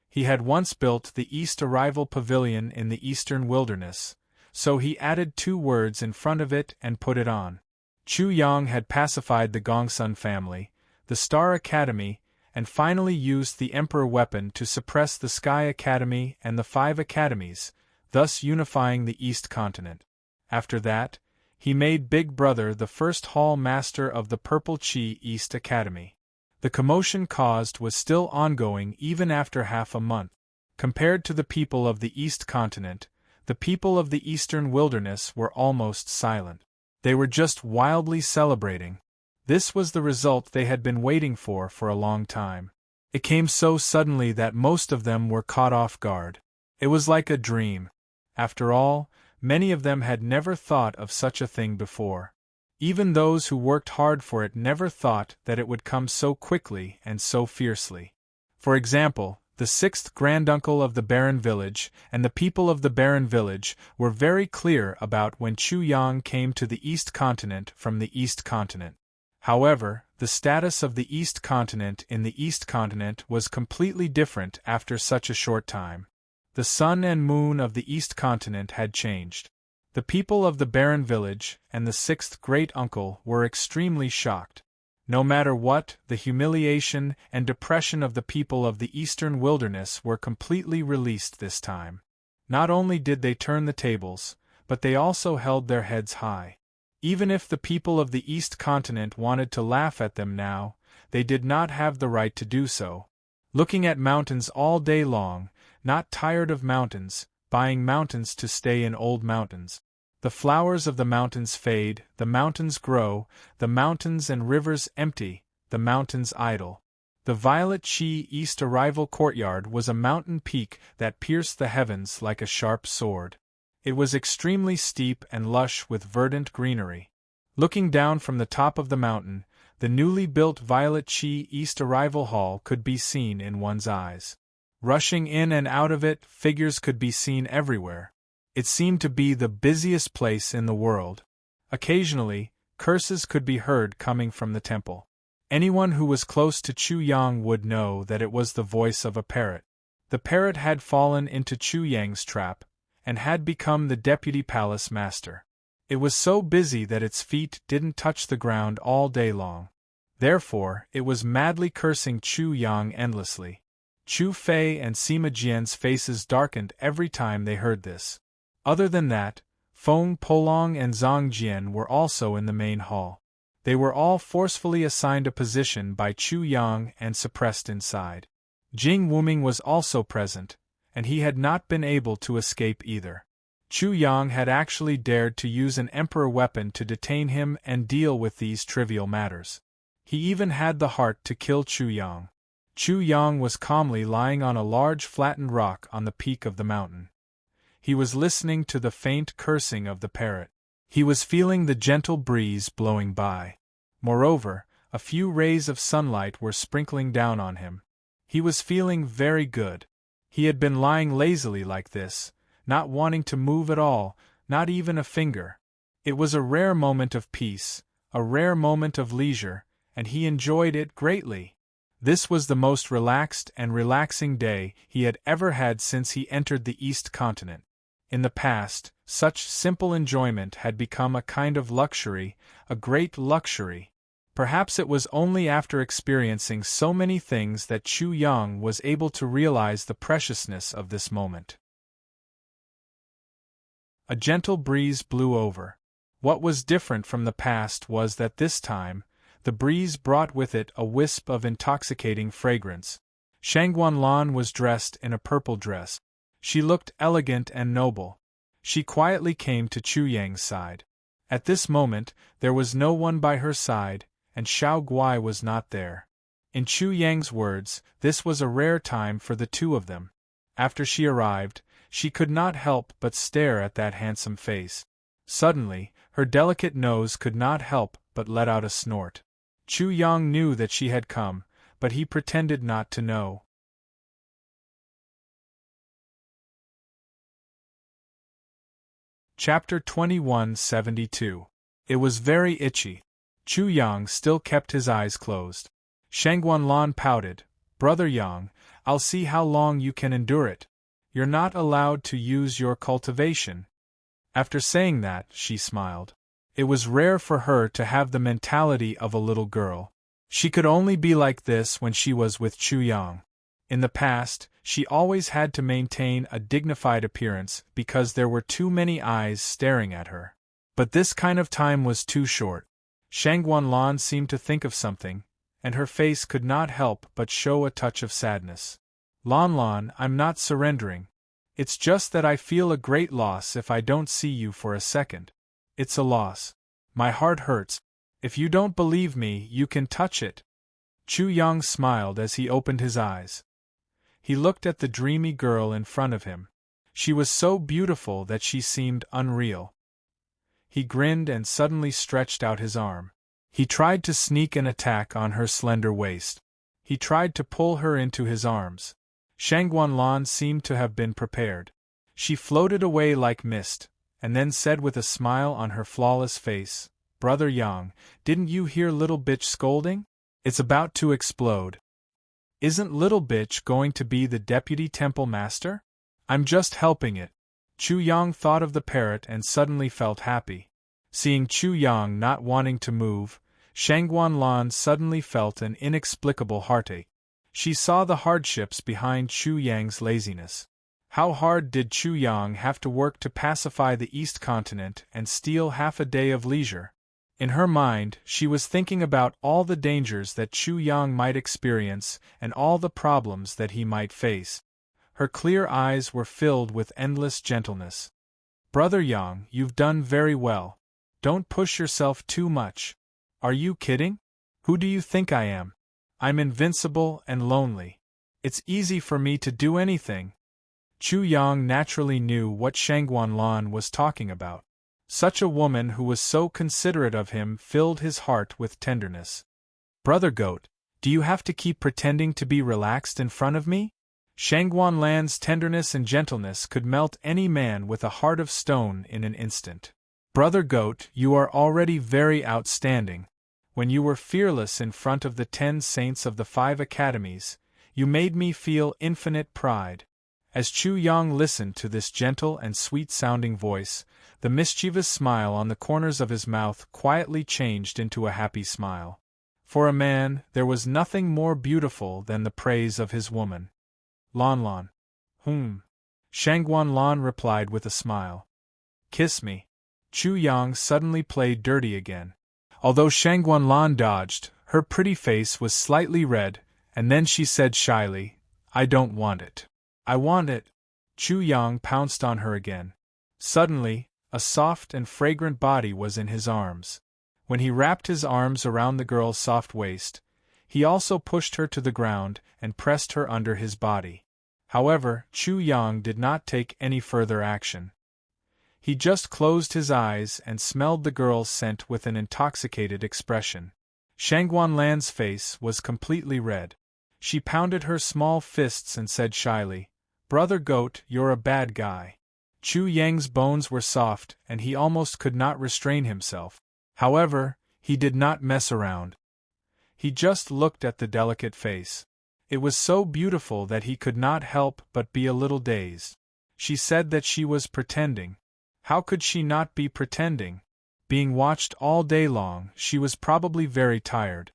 He had once built the East Arrival Pavilion in the Eastern Wilderness, so he added 2 words in front of it and put it on. Chu Yang had pacified the Gongsun family, the Star Academy, and finally used the Emperor Weapon to suppress the Sky Academy and the 5 academies, thus unifying the East Continent. After that, he made Big Brother the first Hall Master of the Purple Chi East Academy. The commotion caused was still ongoing even after half a month. Compared to the people of the East Continent, the people of the Eastern Wilderness were almost silent. They were just wildly celebrating. This was the result they had been waiting for a long time. It came so suddenly that most of them were caught off guard. It was like a dream. After all, many of them had never thought of such a thing before. Even those who worked hard for it never thought that it would come so quickly and so fiercely. For example, the sixth granduncle of the barren village and the people of the barren village were very clear about when Chu Yang came to the East Continent from the East Continent. However, the status of the East Continent in the East Continent was completely different after such a short time. The sun and moon of the East Continent had changed. The people of the barren village and the sixth great-uncle were extremely shocked. No matter what, the humiliation and depression of the people of the Eastern Wilderness were completely released this time. Not only did they turn the tables, but they also held their heads high. Even if the people of the East Continent wanted to laugh at them now, they did not have the right to do so. Looking at mountains all day long, not tired of mountains, buying mountains to stay in old mountains. The flowers of the mountains fade, the mountains grow, the mountains and rivers empty, the mountains idle. The Violet Chi East Arrival Courtyard was a mountain peak that pierced the heavens like a sharp sword. It was extremely steep and lush with verdant greenery. Looking down from the top of the mountain, the newly built Violet Chi East Arrival Hall could be seen in one's eyes. Rushing in and out of it, figures could be seen everywhere. It seemed to be the busiest place in the world. Occasionally, curses could be heard coming from the temple. Anyone who was close to Chu Yang would know that it was the voice of a parrot. The parrot had fallen into Chu Yang's trap, and had become the deputy palace master. It was so busy that its feet didn't touch the ground all day long. Therefore, it was madly cursing Chu Yang endlessly. Chu Fei and Sima Jian's faces darkened every time they heard this. Other than that, Feng Polong and Zhang Jian were also in the main hall. They were all forcefully assigned a position by Chu Yang and suppressed inside. Jing Wuming was also present, and he had not been able to escape either. Chu Yang had actually dared to use an emperor weapon to detain him and deal with these trivial matters. He even had the heart to kill Chu Yang. Chu Yang was calmly lying on a large flattened rock on the peak of the mountain. He was listening to the faint cursing of the parrot. He was feeling the gentle breeze blowing by. Moreover, a few rays of sunlight were sprinkling down on him. He was feeling very good. He had been lying lazily like this, not wanting to move at all, not even a finger. It was a rare moment of peace, a rare moment of leisure, and he enjoyed it greatly. This was the most relaxed and relaxing day he had ever had since he entered the East Continent. In the past, such simple enjoyment had become a kind of luxury, a great luxury. Perhaps it was only after experiencing so many things that Chu Yang was able to realize the preciousness of this moment. A gentle breeze blew over. What was different from the past was that this time, the breeze brought with it a wisp of intoxicating fragrance. Shangguanlan was dressed in a purple dress. She looked elegant and noble. She quietly came to Chu Yang's side. At this moment, there was no one by her side, and Xiao Guai was not there. In Chu Yang's words, this was a rare time for the two of them. After she arrived, she could not help but stare at that handsome face. Suddenly, her delicate nose could not help but let out a snort. Chu Yang knew that she had come, but he pretended not to know. Chapter 2172. It was very itchy. Chu Yang still kept his eyes closed. Shangguanlan pouted, "Brother Yang, I'll see how long you can endure it. You're not allowed to use your cultivation." After saying that, she smiled. It was rare for her to have the mentality of a little girl. She could only be like this when she was with Chu Yang. In the past, she always had to maintain a dignified appearance because there were too many eyes staring at her. But this kind of time was too short. Shangguanlan seemed to think of something, and her face could not help but show a touch of sadness. Lon Lon, I'm not surrendering. It's just that I feel a great loss if I don't see you for a second. It's a loss. My heart hurts. If you don't believe me, you can touch it. Chu Yang smiled as he opened his eyes. He looked at the dreamy girl in front of him. She was so beautiful that she seemed unreal. He grinned and suddenly stretched out his arm. He tried to sneak an attack on her slender waist. He tried to pull her into his arms. Shangguanlan seemed to have been prepared. She floated away like mist, and then said with a smile on her flawless face, "Brother Yang, didn't you hear little bitch scolding? It's about to explode. Isn't little bitch going to be the deputy temple master? I'm just helping it." Chu Yang thought of the parrot and suddenly felt happy. Seeing Chu Yang not wanting to move, Shangguanlan suddenly felt an inexplicable heartache. She saw the hardships behind Chu Yang's laziness. How hard did Chu Yang have to work to pacify the East Continent and steal half a day of leisure? In her mind, she was thinking about all the dangers that Chu Yang might experience and all the problems that he might face. Her clear eyes were filled with endless gentleness. "Brother Yang, you've done very well. Don't push yourself too much. Are you kidding? Who do you think I am? I'm invincible and lonely. It's easy for me to do anything." Chu Yang naturally knew what Shangguanlan was talking about. Such a woman who was so considerate of him filled his heart with tenderness. "Brother Goat, do you have to keep pretending to be relaxed in front of me?" Shangguanlan's tenderness and gentleness could melt any man with a heart of stone in an instant. "Brother Goat, you are already very outstanding. When you were fearless in front of the 10 saints of the 5 academies, you made me feel infinite pride." As Chu Yang listened to this gentle and sweet-sounding voice, the mischievous smile on the corners of his mouth quietly changed into a happy smile. For a man, there was nothing more beautiful than the praise of his woman. "Lon Lon." Shangguanlan replied with a smile. "Kiss me." Chu Yang suddenly played dirty again. Although Shangguanlan dodged, her pretty face was slightly red, and then she said shyly, "I don't want it." "I want it." Chu Yang pounced on her again. Suddenly, a soft and fragrant body was in his arms. When he wrapped his arms around the girl's soft waist, he also pushed her to the ground and pressed her under his body. However, Chu Yang did not take any further action. He just closed his eyes and smelled the girl's scent with an intoxicated expression. Shangguanlan's face was completely red. She pounded her small fists and said shyly, "Brother Goat, you're a bad guy." Chu Yang's bones were soft and he almost could not restrain himself. However, he did not mess around. He just looked at the delicate face. It was so beautiful that he could not help but be a little dazed. She said that she was pretending. How could she not be pretending? Being watched all day long, she was probably very tired.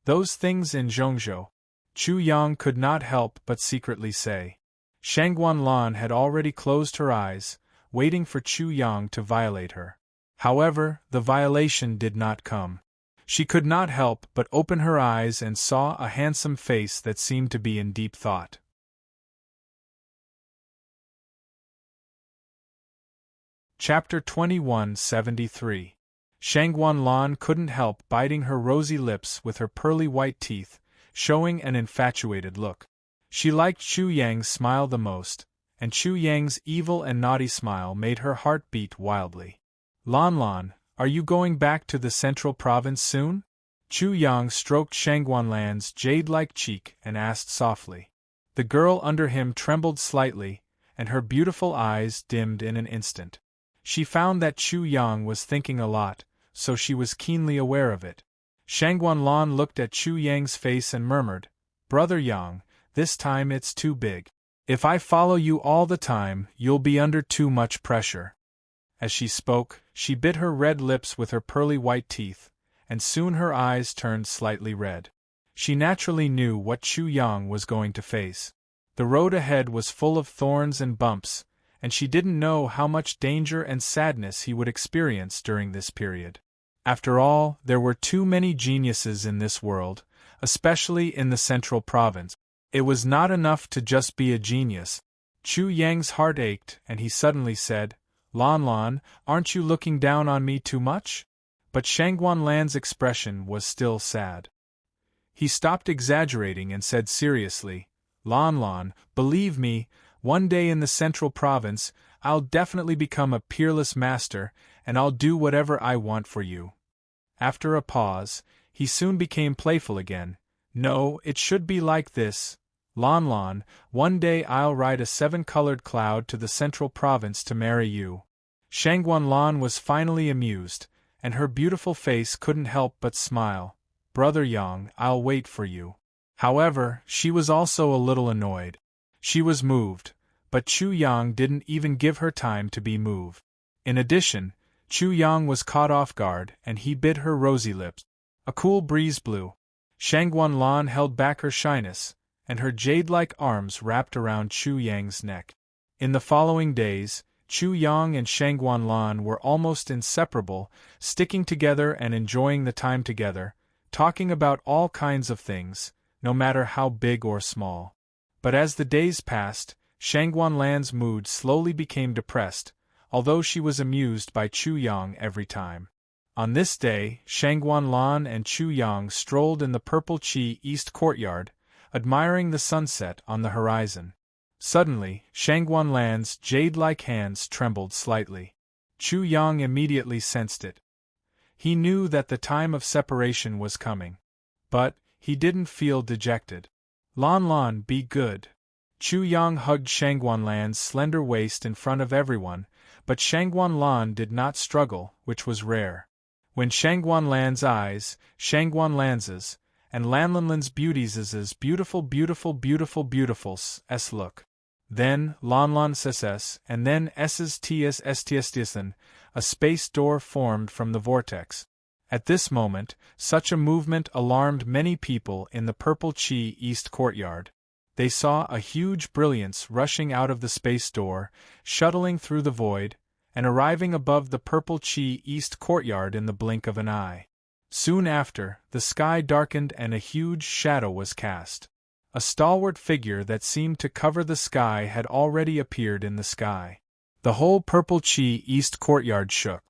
Those things in Zhongzhou, Chu Yang could not help but secretly say. Shangguanlan had already closed her eyes, waiting for Chu Yang to violate her. However, the violation did not come. She could not help but open her eyes and saw a handsome face that seemed to be in deep thought. Chapter 2173. Shangguanlan couldn't help biting her rosy lips with her pearly white teeth, showing an infatuated look. She liked Chu Yang's smile the most, and Chu Yang's evil and naughty smile made her heart beat wildly. "Lon Lon, are you going back to the central province soon?" Chu Yang stroked Shangguanlan's jade-like cheek and asked softly. The girl under him trembled slightly, and her beautiful eyes dimmed in an instant. She found that Chu Yang was thinking a lot, so she was keenly aware of it. Shangguanlan looked at Chu Yang's face and murmured, "Brother Yang, this time it's too big. If I follow you all the time, you'll be under too much pressure." As she spoke, she bit her red lips with her pearly white teeth, and soon her eyes turned slightly red. She naturally knew what Chu Yang was going to face. The road ahead was full of thorns and bumps, and she didn't know how much danger and sadness he would experience during this period. After all, there were too many geniuses in this world, especially in the central province. It was not enough to just be a genius. Chu Yang's heart ached, and he suddenly said, "Lan Lan, aren't you looking down on me too much?" But Shangguan Lan's expression was still sad. He stopped exaggerating and said seriously, "Lan Lan, believe me, one day in the central province, I'll definitely become a peerless master, and I'll do whatever I want for you." After a pause, he soon became playful again. "No, it should be like this. Lan Lan, one day I'll ride a 7-colored cloud to the central province to marry you." Shangguan Lan was finally amused, and her beautiful face couldn't help but smile. "Brother Yang, I'll wait for you." However, she was also a little annoyed. She was moved, but Chu Yang didn't even give her time to be moved. In addition, Chu Yang was caught off guard, and he bit her rosy lips. A cool breeze blew. Shangguan Lan held back her shyness, and her jade-like arms wrapped around Chu Yang's neck. In the following days, Chu Yang and Shangguan Lan were almost inseparable, sticking together and enjoying the time together, talking about all kinds of things, no matter how big or small. But as the days passed, Shangguan Lan's mood slowly became depressed, although she was amused by Chu Yang every time. On this day, Shangguan Lan and Chu Yang strolled in the Purple Qi East Courtyard, admiring the sunset on the horizon. Suddenly, Shangguan Lan's jade-like hands trembled slightly. Chu Yang immediately sensed it. He knew that the time of separation was coming. But he didn't feel dejected. "Lan Lan, be good." Chu Yang hugged Shangguan Lan's slender waist in front of everyone, but Shangguan Lan did not struggle, which was rare. When Shangguan Lan's eyes, Shangguan Lan's, and Lanlan's beauties' beautiful look. Then Lanlan's and then SSTSSTSTSN, a space door formed from the vortex. At this moment, such a movement alarmed many people in the Purple Qi East Courtyard. They saw a huge brilliance rushing out of the space door, shuttling through the void, and arriving above the Purple Qi East Courtyard in the blink of an eye. Soon after, the sky darkened and a huge shadow was cast. A stalwart figure that seemed to cover the sky had already appeared in the sky. The whole Purple Qi East Courtyard shook.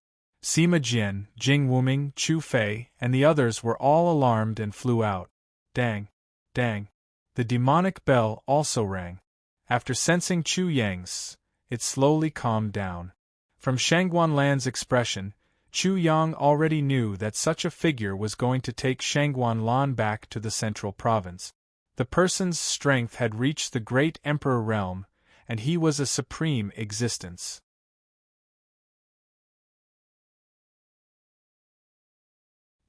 Sima Jian, Jing Wuming, Chu Fei, and the others were all alarmed and flew out. Dang! Dang! The demonic bell also rang. After sensing Chu Yang's, it slowly calmed down. From Shangguan Lan's expression, Chu Yang already knew that such a figure was going to take Shangguan Lan back to the central province. The person's strength had reached the great emperor realm, and he was a supreme existence.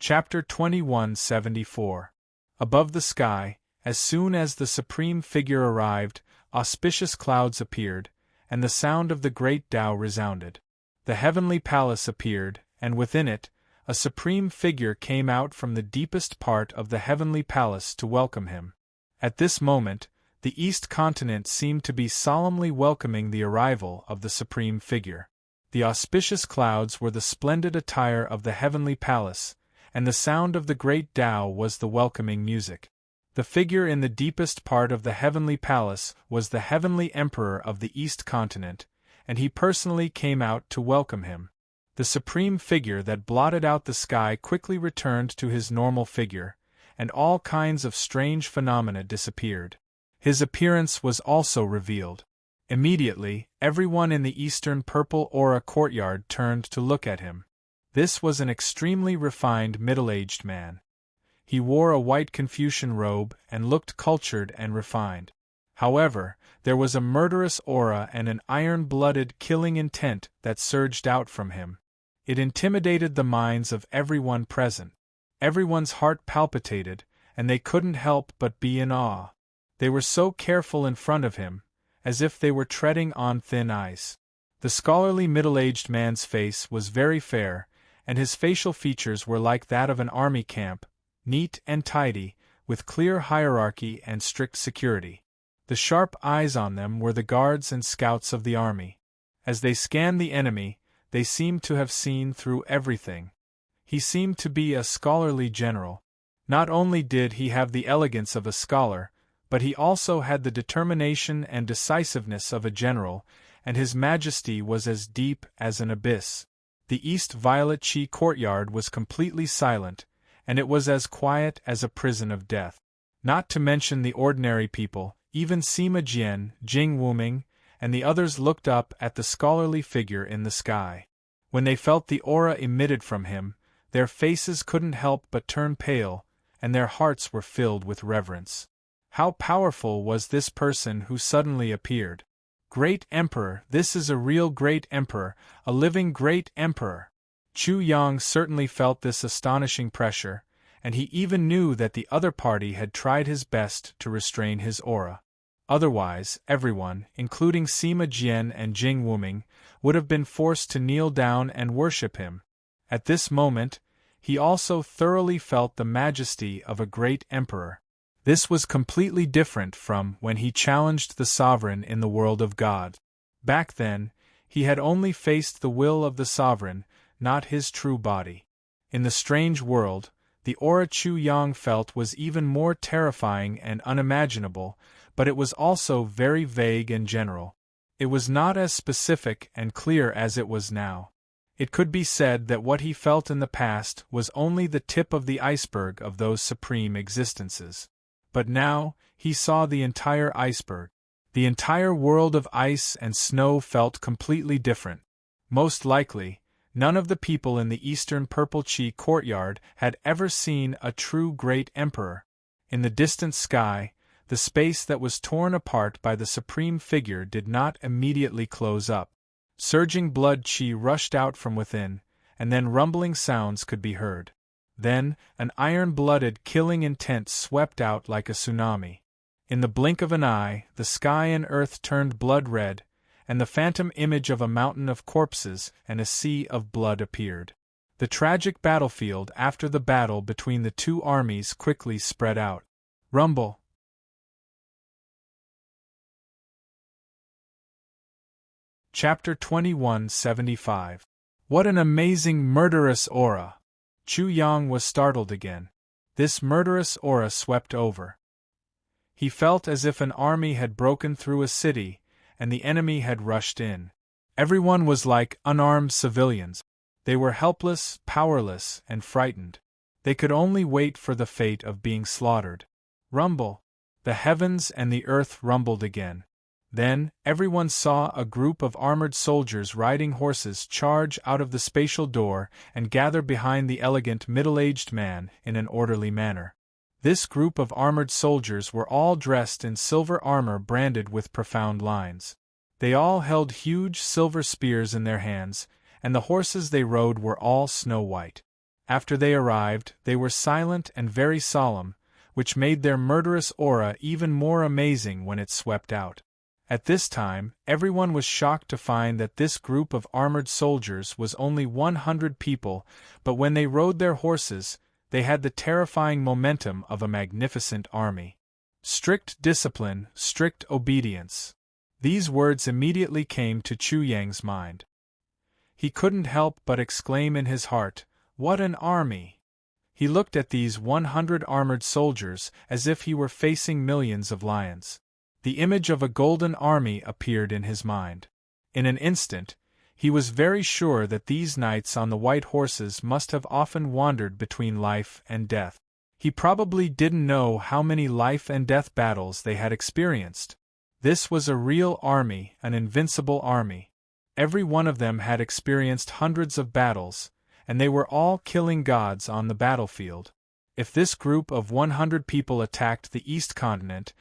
Chapter 2174. Above the sky, as soon as the supreme figure arrived, auspicious clouds appeared, and the sound of the great Tao resounded. The heavenly palace appeared, and within it, a supreme figure came out from the deepest part of the heavenly palace to welcome him. At this moment, the East continent seemed to be solemnly welcoming the arrival of the supreme figure. The auspicious clouds were the splendid attire of the heavenly palace, and the sound of the great Tao was the welcoming music. The figure in the deepest part of the heavenly palace was the heavenly emperor of the East continent, and he personally came out to welcome him. The supreme figure that blotted out the sky quickly returned to his normal figure, and all kinds of strange phenomena disappeared. His appearance was also revealed. Immediately, everyone in the eastern purple aura courtyard turned to look at him. This was an extremely refined middle-aged man. He wore a white Confucian robe and looked cultured and refined. However, there was a murderous aura and an iron-blooded killing intent that surged out from him. It intimidated the minds of everyone present. Everyone's heart palpitated, and they couldn't help but be in awe. They were so careful in front of him, as if they were treading on thin ice. The scholarly middle-aged man's face was very fair, and his facial features were like that of an army camp, neat and tidy, with clear hierarchy and strict security. The sharp eyes on them were the guards and scouts of the army. As they scanned the enemy, they seemed to have seen through everything. He seemed to be a scholarly general. Not only did he have the elegance of a scholar, but he also had the determination and decisiveness of a general, and his majesty was as deep as an abyss. The East Violet Chi courtyard was completely silent, and it was as quiet as a prison of death. Not to mention the ordinary people, even Sima Jian, Jing Wuming, and the others looked up at the scholarly figure in the sky. When they felt the aura emitted from him, their faces couldn't help but turn pale, and their hearts were filled with reverence. How powerful was this person who suddenly appeared? Great Emperor, this is a real great emperor, a living great emperor. Chu Yang certainly felt this astonishing pressure, and he even knew that the other party had tried his best to restrain his aura. Otherwise, everyone, including Sima Jian and Jing Wuming, would have been forced to kneel down and worship him. At this moment, he also thoroughly felt the majesty of a great emperor. This was completely different from when he challenged the sovereign in the world of God. Back then, he had only faced the will of the sovereign, not his true body. In the strange world, the aura Chu Yang felt was even more terrifying and unimaginable, but it was also very vague and general. It was not as specific and clear as it was now. It could be said that what he felt in the past was only the tip of the iceberg of those supreme existences. But now, he saw the entire iceberg. The entire world of ice and snow felt completely different. Most likely, none of the people in the Eastern Purple Chi courtyard had ever seen a true great emperor. In the distant sky, the space that was torn apart by the supreme figure did not immediately close up. Surging blood chi rushed out from within, and then rumbling sounds could be heard. Then, an iron-blooded killing intent swept out like a tsunami. In the blink of an eye, the sky and earth turned blood-red, and the phantom image of a mountain of corpses and a sea of blood appeared. The tragic battlefield after the battle between the two armies quickly spread out. Rumble. Chapter 2175. What an amazing murderous aura! Chu Yang was startled again. This murderous aura swept over. He felt as if an army had broken through a city, and the enemy had rushed in. Everyone was like unarmed civilians. They were helpless, powerless, and frightened. They could only wait for the fate of being slaughtered. Rumble! The heavens and the earth rumbled again. Then, everyone saw a group of armored soldiers riding horses charge out of the spatial door and gather behind the elegant middle-aged man in an orderly manner. This group of armored soldiers were all dressed in silver armor branded with profound lines. They all held huge silver spears in their hands, and the horses they rode were all snow-white. After they arrived, they were silent and very solemn, which made their murderous aura even more amazing when it swept out. At this time, everyone was shocked to find that this group of armored soldiers was only 100 people, but when they rode their horses, they had the terrifying momentum of a magnificent army. Strict discipline, strict obedience. These words immediately came to Chu Yang's mind. He couldn't help but exclaim in his heart, "What an army!" He looked at these 100 armored soldiers as if he were facing millions of lions. The image of a golden army appeared in his mind. In an instant, he was very sure that these knights on the white horses must have often wandered between life and death. He probably didn't know how many life and death battles they had experienced. This was a real army, an invincible army. Every one of them had experienced hundreds of battles, and they were all killing gods on the battlefield. If this group of 100 people attacked the East Continent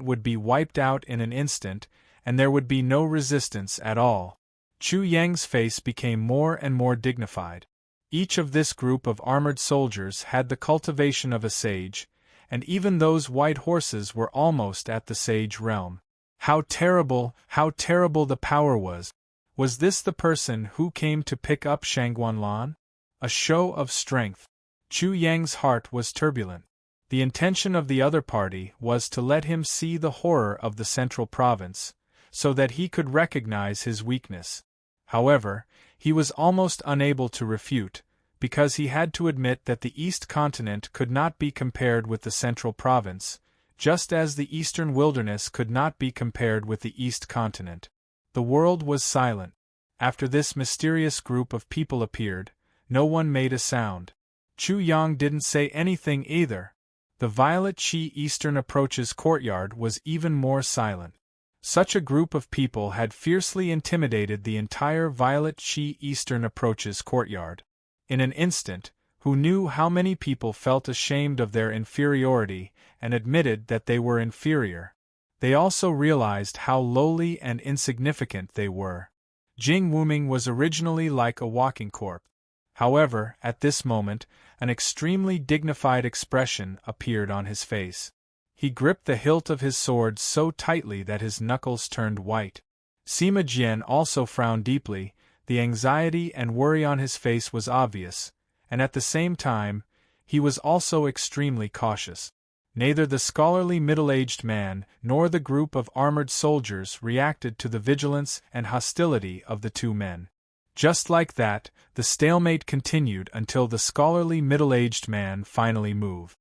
would be wiped out in an instant, and there would be no resistance at all. Chu Yang's face became more and more dignified. Each of this group of armored soldiers had the cultivation of a sage, and even those white horses were almost at the sage realm. How terrible the power was! Was this the person who came to pick up Shangguanlan? A show of strength. Chu Yang's heart was turbulent. The intention of the other party was to let him see the horror of the central province, so that he could recognize his weakness. However, he was almost unable to refute, because he had to admit that the East Continent could not be compared with the central province, just as the eastern wilderness could not be compared with the East continent. The world was silent. After this mysterious group of people appeared, no one made a sound. Chu Yang didn't say anything either. The Violet Chi Eastern Approaches courtyard was even more silent. Such a group of people had fiercely intimidated the entire Violet Chi Eastern Approaches courtyard. In an instant, who knew how many people felt ashamed of their inferiority and admitted that they were inferior. They also realized how lowly and insignificant they were. Jing Wuming was originally like a walking corpse. However, at this moment, an extremely dignified expression appeared on his face. He gripped the hilt of his sword so tightly that his knuckles turned white. Sima Jian also frowned deeply. The anxiety and worry on his face was obvious, and at the same time, he was also extremely cautious. Neither the scholarly middle-aged man nor the group of armored soldiers reacted to the vigilance and hostility of the two men. Just like that, the stalemate continued until the scholarly middle-aged man finally moved.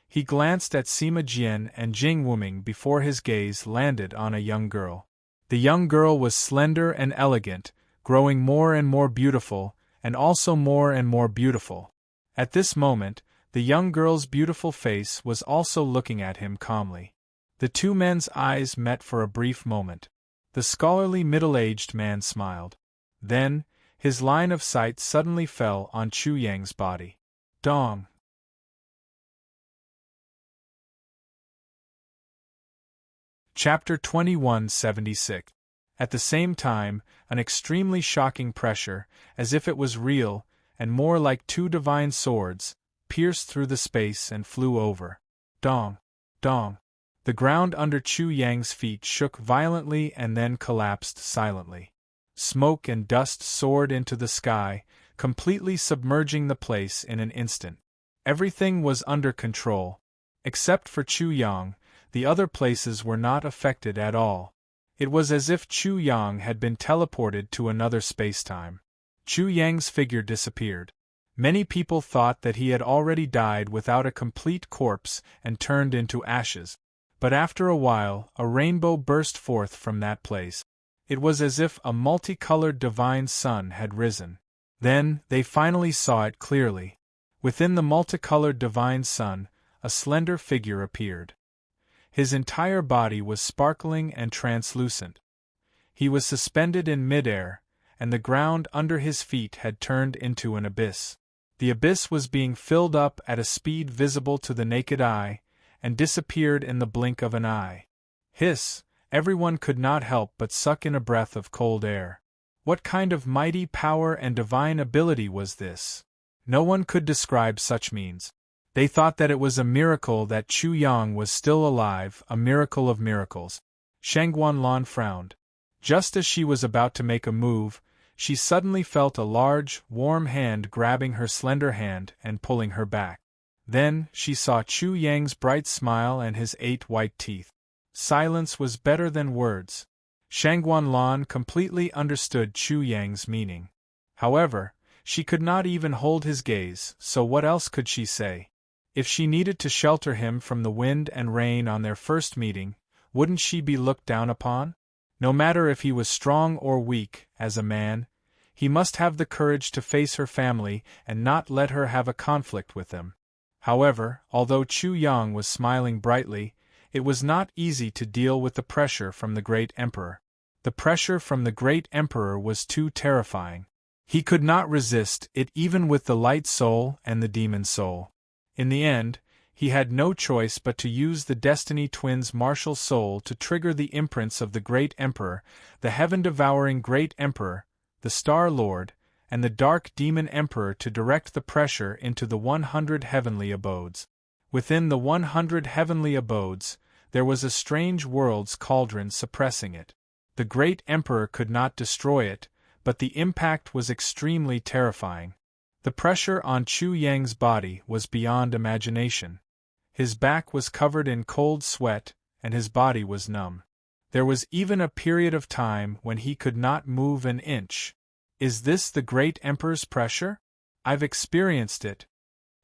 He glanced at Sima Jian and Jing Wuming before his gaze landed on a young girl. The young girl was slender and elegant, growing more and more beautiful, and also more and more beautiful. At this moment, the young girl's beautiful face was also looking at him calmly. The two men's eyes met for a brief moment. The scholarly middle-aged man smiled. Then, his line of sight suddenly fell on Chu Yang's body. Dong! Chapter 2176. At the same time, an extremely shocking pressure, as if it was real, and more like two divine swords, pierced through the space and flew over. Dong! Dong! The ground under Chu Yang's feet shook violently and then collapsed silently. Smoke and dust soared into the sky, completely submerging the place in an instant. Everything was under control. Except for Chu Yang, the other places were not affected at all. It was as if Chu Yang had been teleported to another spacetime. Chu Yang's figure disappeared. Many people thought that he had already died without a complete corpse and turned into ashes. But after a while, a rainbow burst forth from that place. It was as if a multicolored divine sun had risen. Then, they finally saw it clearly. Within the multicolored divine sun, a slender figure appeared. His entire body was sparkling and translucent. He was suspended in midair, and the ground under his feet had turned into an abyss. The abyss was being filled up at a speed visible to the naked eye, and disappeared in the blink of an eye. Hiss! Everyone could not help but suck in a breath of cold air. What kind of mighty power and divine ability was this? No one could describe such means. They thought that it was a miracle that Chu Yang was still alive, a miracle of miracles. Shangguan Lan frowned. Just as she was about to make a move, she suddenly felt a large, warm hand grabbing her slender hand and pulling her back. Then, she saw Chu Yang's bright smile and his 8 white teeth. Silence was better than words. Shangguan Lan completely understood Chu Yang's meaning. However, she could not even hold his gaze, so what else could she say? If she needed to shelter him from the wind and rain on their first meeting, wouldn't she be looked down upon? No matter if he was strong or weak, as a man, he must have the courage to face her family and not let her have a conflict with them. However, although Chu Yang was smiling brightly, it was not easy to deal with the pressure from the great emperor. The pressure from the great emperor was too terrifying. He could not resist it even with the light soul and the demon soul. In the end, he had no choice but to use the Destiny Twins' martial soul to trigger the imprints of the great emperor, the heaven-devouring great emperor, the Star Lord, and the dark demon emperor to direct the pressure into the 100 heavenly abodes. Within the 100 heavenly abodes, there was a strange world's cauldron suppressing it. The great emperor could not destroy it, but the impact was extremely terrifying. The pressure on Chu Yang's body was beyond imagination. His back was covered in cold sweat, and his body was numb. There was even a period of time when he could not move an inch. Is this the great emperor's pressure? I've experienced it.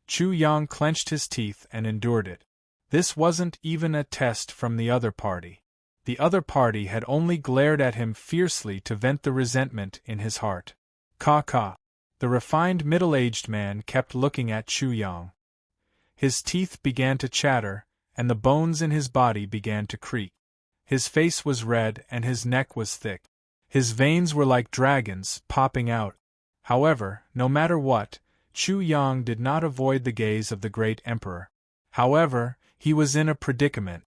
Chu Yang clenched his teeth and endured it. This wasn't even a test from the other party. The other party had only glared at him fiercely to vent the resentment in his heart. Ka. The refined middle-aged man kept looking at Chu Yang. His teeth began to chatter, and the bones in his body began to creak. His face was red and his neck was thick. His veins were like dragons, popping out. However, no matter what, Chu Yang did not avoid the gaze of the great emperor. However, he was in a predicament.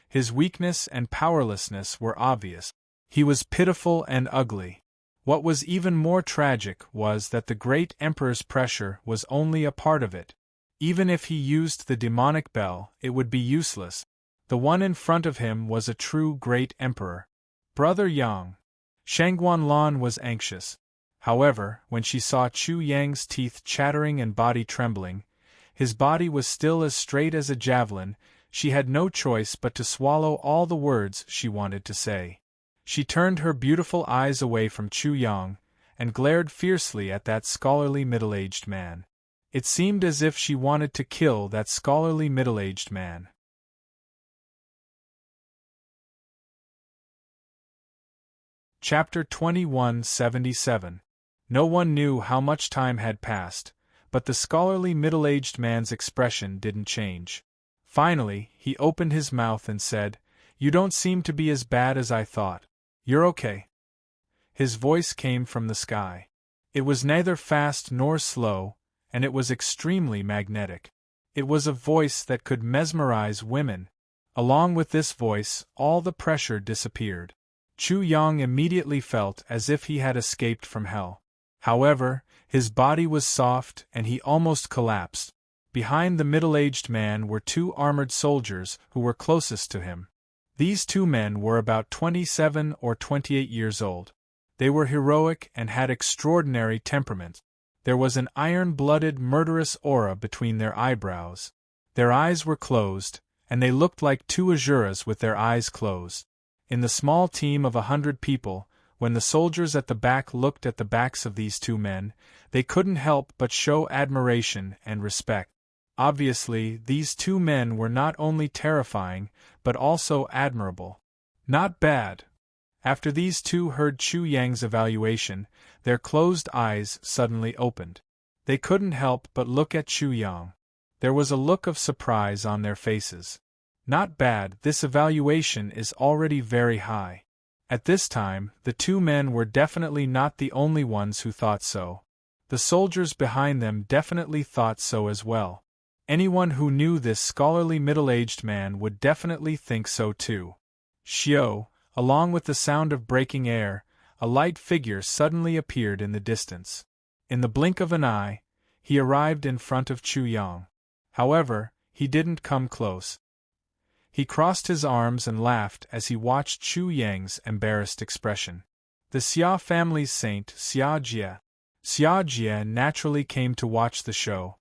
His weakness and powerlessness were obvious. He was pitiful and ugly. What was even more tragic was that the great emperor's pressure was only a part of it. Even if he used the demonic bell, it would be useless. The one in front of him was a true great emperor. Brother Yang. Shangguanlan was anxious. However, when she saw Chu Yang's teeth chattering and body trembling, his body was still as straight as a javelin, she had no choice but to swallow all the words she wanted to say. She turned her beautiful eyes away from Chu Yang, and glared fiercely at that scholarly middle-aged man. It seemed as if she wanted to kill that scholarly middle-aged man. Chapter 2177. No one knew how much time had passed, but the scholarly middle-aged man's expression didn't change. Finally, he opened his mouth and said, "You don't seem to be as bad as I thought. You're okay." His voice came from the sky. It was neither fast nor slow, and it was extremely magnetic. It was a voice that could mesmerize women. Along with this voice, all the pressure disappeared. Chu Yang immediately felt as if he had escaped from hell. However, his body was soft and he almost collapsed. Behind the middle-aged man were two armored soldiers who were closest to him. These two men were about 27 or 28 years old. They were heroic and had extraordinary temperament. There was an iron-blooded murderous aura between their eyebrows. Their eyes were closed, and they looked like two Azuras with their eyes closed. In the small team of 100 people, when the soldiers at the back looked at the backs of these two men, they couldn't help but show admiration and respect. Obviously, these two men were not only terrifying, but also admirable. Not bad. After these two heard Chu Yang's evaluation, their closed eyes suddenly opened. They couldn't help but look at Chu Yang. There was a look of surprise on their faces. Not bad, this evaluation is already very high. At this time, the two men were definitely not the only ones who thought so. The soldiers behind them definitely thought so as well. Anyone who knew this scholarly middle-aged man would definitely think so too. Xiao, along with the sound of breaking air, a light figure suddenly appeared in the distance. In the blink of an eye, he arrived in front of Chu Yang. However, he didn't come close. He crossed his arms and laughed as he watched Chu Yang's embarrassed expression. The Xia family's saint, Xia Jie. Xia Jie naturally came to watch the show.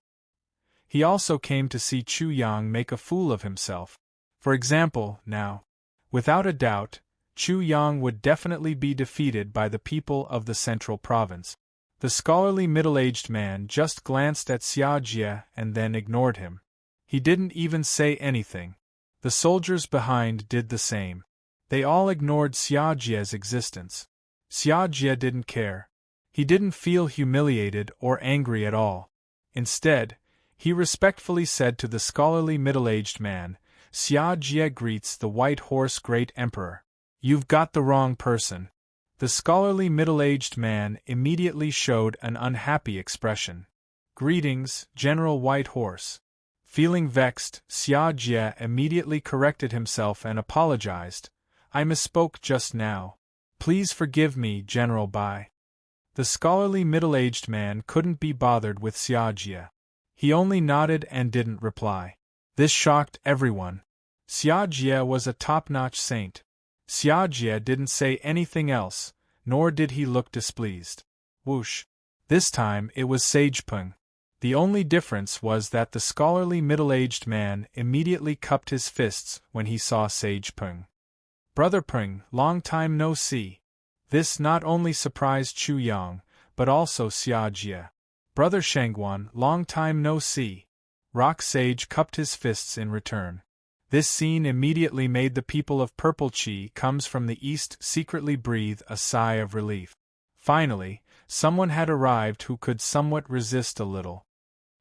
He also came to see Chu Yang make a fool of himself. For example, now. Without a doubt, Chu Yang would definitely be defeated by the people of the central province. The scholarly middle-aged man just glanced at Xia Jie and then ignored him. He didn't even say anything. The soldiers behind did the same. They all ignored Xia Jie's existence. Xia Jie didn't care. He didn't feel humiliated or angry at all. Instead, he respectfully said to the scholarly middle-aged man, "Xia Jie greets the White Horse Great Emperor. You've got the wrong person." The scholarly middle-aged man immediately showed an unhappy expression. "Greetings, General White Horse." Feeling vexed, Xia Jie immediately corrected himself and apologized. "I misspoke just now. Please forgive me, General Bai." The scholarly middle-aged man couldn't be bothered with Xia Jie. He only nodded and didn't reply. This shocked everyone. Xia Jie was a top-notch saint. Xia Jie didn't say anything else, nor did he look displeased. Whoosh! This time it was Sage Peng. The only difference was that the scholarly middle-aged man immediately cupped his fists when he saw Sage Peng. "Brother Peng, long time no see." This not only surprised Chu Yang, but also Xia Jie. "Brother Shangguan, long time no see." Rock Sage cupped his fists in return. This scene immediately made the people of Purple Chi comes from the east secretly breathe a sigh of relief. Finally, someone had arrived who could somewhat resist a little.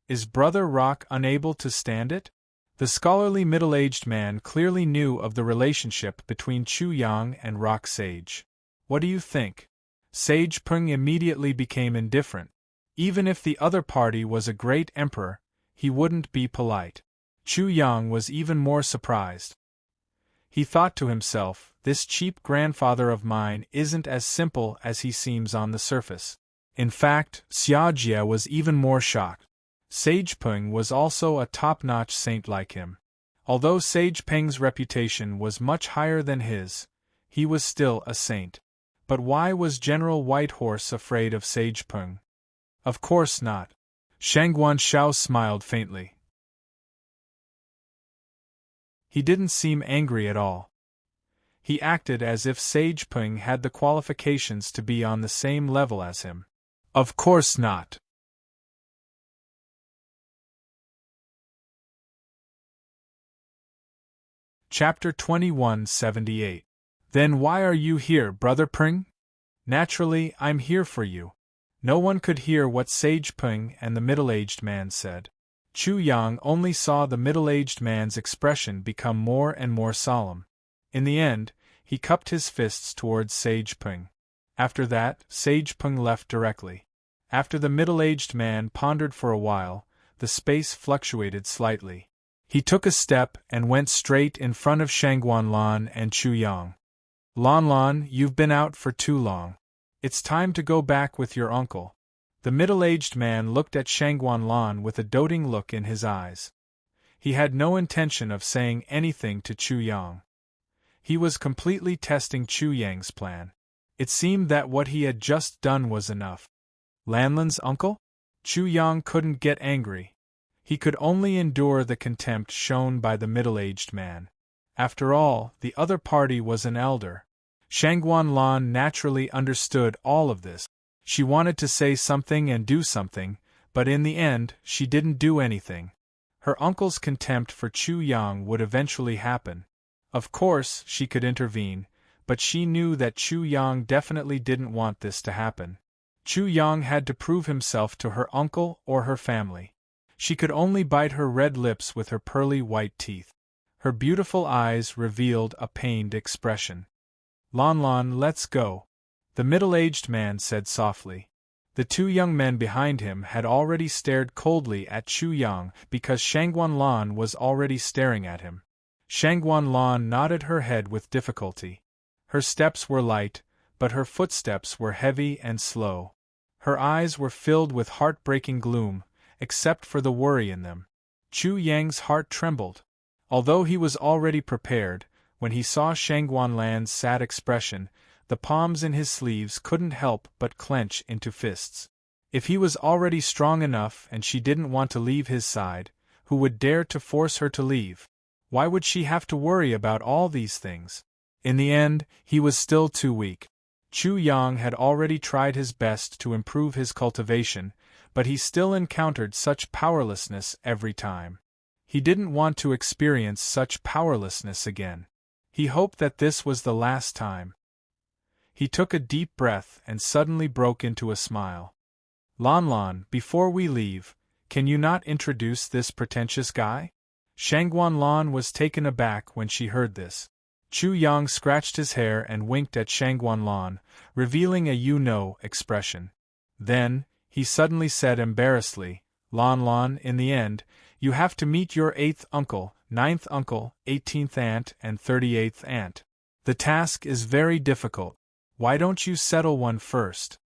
Is Brother Rock unable to stand it? The scholarly middle-aged man clearly knew of the relationship between Chu Yang and Rock Sage. What do you think? Sage Peng immediately became indifferent. Even if the other party was a great emperor, he wouldn't be polite. Chu Yang was even more surprised. He thought to himself, this cheap grandfather of mine isn't as simple as he seems on the surface. In fact, Xiajie was even more shocked. Sage Peng was also a top-notch saint like him. Although Sage Peng's reputation was much higher than his, he was still a saint. But why was General Whitehorse afraid of Sage Peng? Of course not. Shangguan Shao smiled faintly. He didn't seem angry at all. He acted as if Sage Peng had the qualifications to be on the same level as him. Of course not. Chapter 2178. Then why are you here, Brother Peng? Naturally, I'm here for you. No one could hear what Sage Peng and the middle-aged man said. Chu Yang only saw the middle-aged man's expression become more and more solemn. In the end, he cupped his fists towards Sage Peng. After that, Sage Peng left directly. After the middle-aged man pondered for a while, the space fluctuated slightly. He took a step and went straight in front of Shangguan Lan and Chu Yang. Lan, you've been out for too long. It's time to go back with your uncle. The middle-aged man looked at Shangguan Lan with a doting look in his eyes. He had no intention of saying anything to Chu Yang. He was completely testing Chu Yang's plan. It seemed that what he had just done was enough. Lanlan's uncle? Chu Yang couldn't get angry. He could only endure the contempt shown by the middle-aged man. After all, the other party was an elder. Shangguan Lan naturally understood all of this. She wanted to say something and do something, but in the end, she didn't do anything. Her uncle's contempt for Chu Yang would eventually happen. Of course, she could intervene, but she knew that Chu Yang definitely didn't want this to happen. Chu Yang had to prove himself to her uncle or her family. She could only bite her red lips with her pearly white teeth. Her beautiful eyes revealed a pained expression. Lan, let's go, the middle-aged man said softly. The two young men behind him had already stared coldly at Chu Yang because Shangguan Lan was already staring at him. Shangguan Lan nodded her head with difficulty. Her steps were light, but her footsteps were heavy and slow. Her eyes were filled with heartbreaking gloom, except for the worry in them. Chu Yang's heart trembled. Although he was already prepared, when he saw Shangguan Lan's sad expression, the palms in his sleeves couldn't help but clench into fists. If he was already strong enough and she didn't want to leave his side, who would dare to force her to leave? Why would she have to worry about all these things? In the end, he was still too weak. Chu Yang had already tried his best to improve his cultivation, but he still encountered such powerlessness every time. He didn't want to experience such powerlessness again. He hoped that this was the last time. He took a deep breath and suddenly broke into a smile. Lan, before we leave, can you not introduce this pretentious guy? Shangguan Lan was taken aback when she heard this. Chu Yang scratched his hair and winked at Shangguan Lan, revealing a you-know expression. Then, he suddenly said embarrassedly, Lan, in the end, you have to meet your 8th uncle, 9th uncle, 18th aunt and 38th aunt. The task is very difficult. Why don't you settle one first?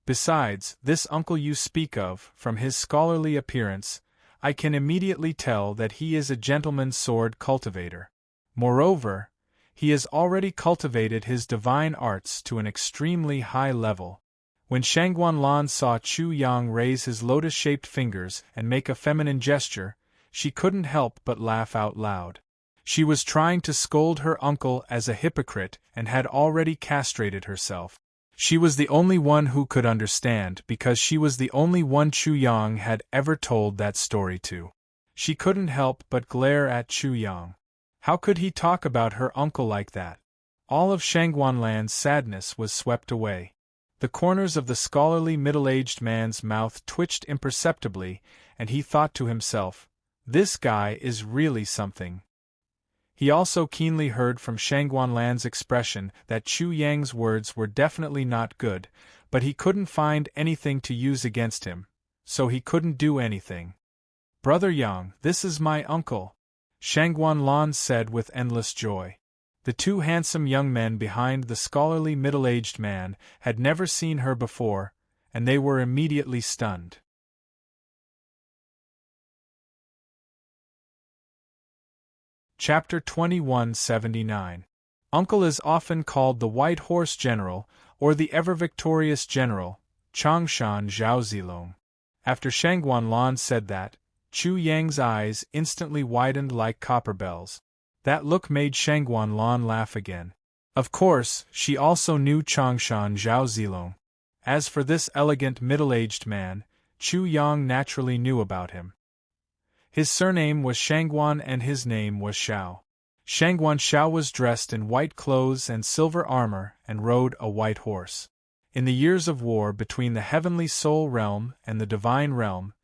Besides, this uncle you speak of, from his scholarly appearance, I can immediately tell that he is a gentleman's sword cultivator. Moreover, he has already cultivated his divine arts to an extremely high level. When Shangguan Lan saw Chu Yang raise his lotus-shaped fingers and make a feminine gesture, she couldn't help but laugh out loud. She was trying to scold her uncle as a hypocrite and had already castrated herself. She was the only one who could understand because she was the only one Chu Yang had ever told that story to. She couldn't help but glare at Chu Yang. How could he talk about her uncle like that? All of Shangguanlan's sadness was swept away. The corners of the scholarly middle-aged man's mouth twitched imperceptibly, and he thought to himself, "This guy is really something." He also keenly heard from Shangguanlan's expression that Chu Yang's words were definitely not good, but he couldn't find anything to use against him, so he couldn't do anything. "Brother Yang, this is my uncle," Shangguanlan said with endless joy. The two handsome young men behind the scholarly middle-aged man had never seen her before, and they were immediately stunned. Chapter 2179. Uncle is often called the White Horse General, or the ever-victorious General, Changshan Zhaozilong. After Shangguanlan said that, Chu Yang's eyes instantly widened like copper bells. That look made Shangguanlan laugh again. Of course, she also knew Changshan Zhaozilong. As for this elegant middle-aged man, Chu Yang naturally knew about him. His surname was Shangguan and his name was Xiao. Shangguan Xiao was dressed in white clothes and silver armor and rode a white horse. In the years of war between the heavenly soul realm and the divine realm,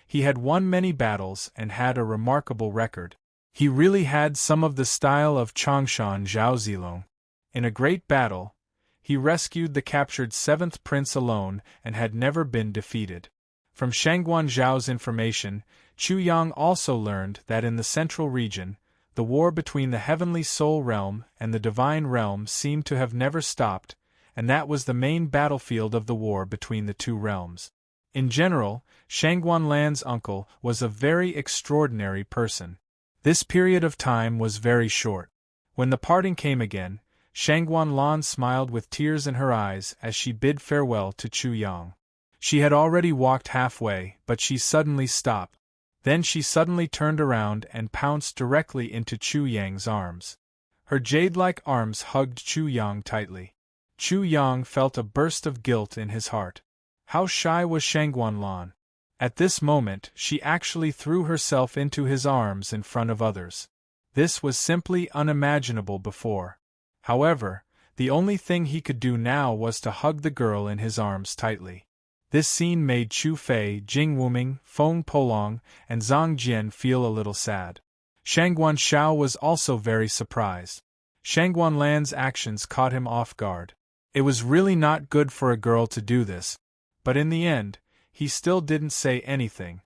he had won many battles and had a remarkable record. He really had some of the style of Changshan Zhaozilong. In a great battle, he rescued the captured seventh prince alone and had never been defeated. From Shangguan Zhao's information, Chu Yang also learned that in the central region, the war between the heavenly soul realm and the divine realm seemed to have never stopped, and that was the main battlefield of the war between the two realms. In general, Shangguanlan's uncle was a very extraordinary person. This period of time was very short. When the parting came again, Shangguanlan smiled with tears in her eyes as she bid farewell to Chu Yang. She had already walked halfway, but she suddenly stopped. Then she suddenly turned around and pounced directly into Chu Yang's arms. Her jade-like arms hugged Chu Yang tightly. Chu Yang felt a burst of guilt in his heart. How shy was Shangguanlan? At this moment, she actually threw herself into his arms in front of others. This was simply unimaginable before. However, the only thing he could do now was to hug the girl in his arms tightly. This scene made Chu Fei, Jing Wuming, Feng Polong, and Zhang Jian feel a little sad. Shangguan Xiao was also very surprised. Shangguanlan's actions caught him off guard. It was really not good for a girl to do this, but in the end, he still didn't say anything.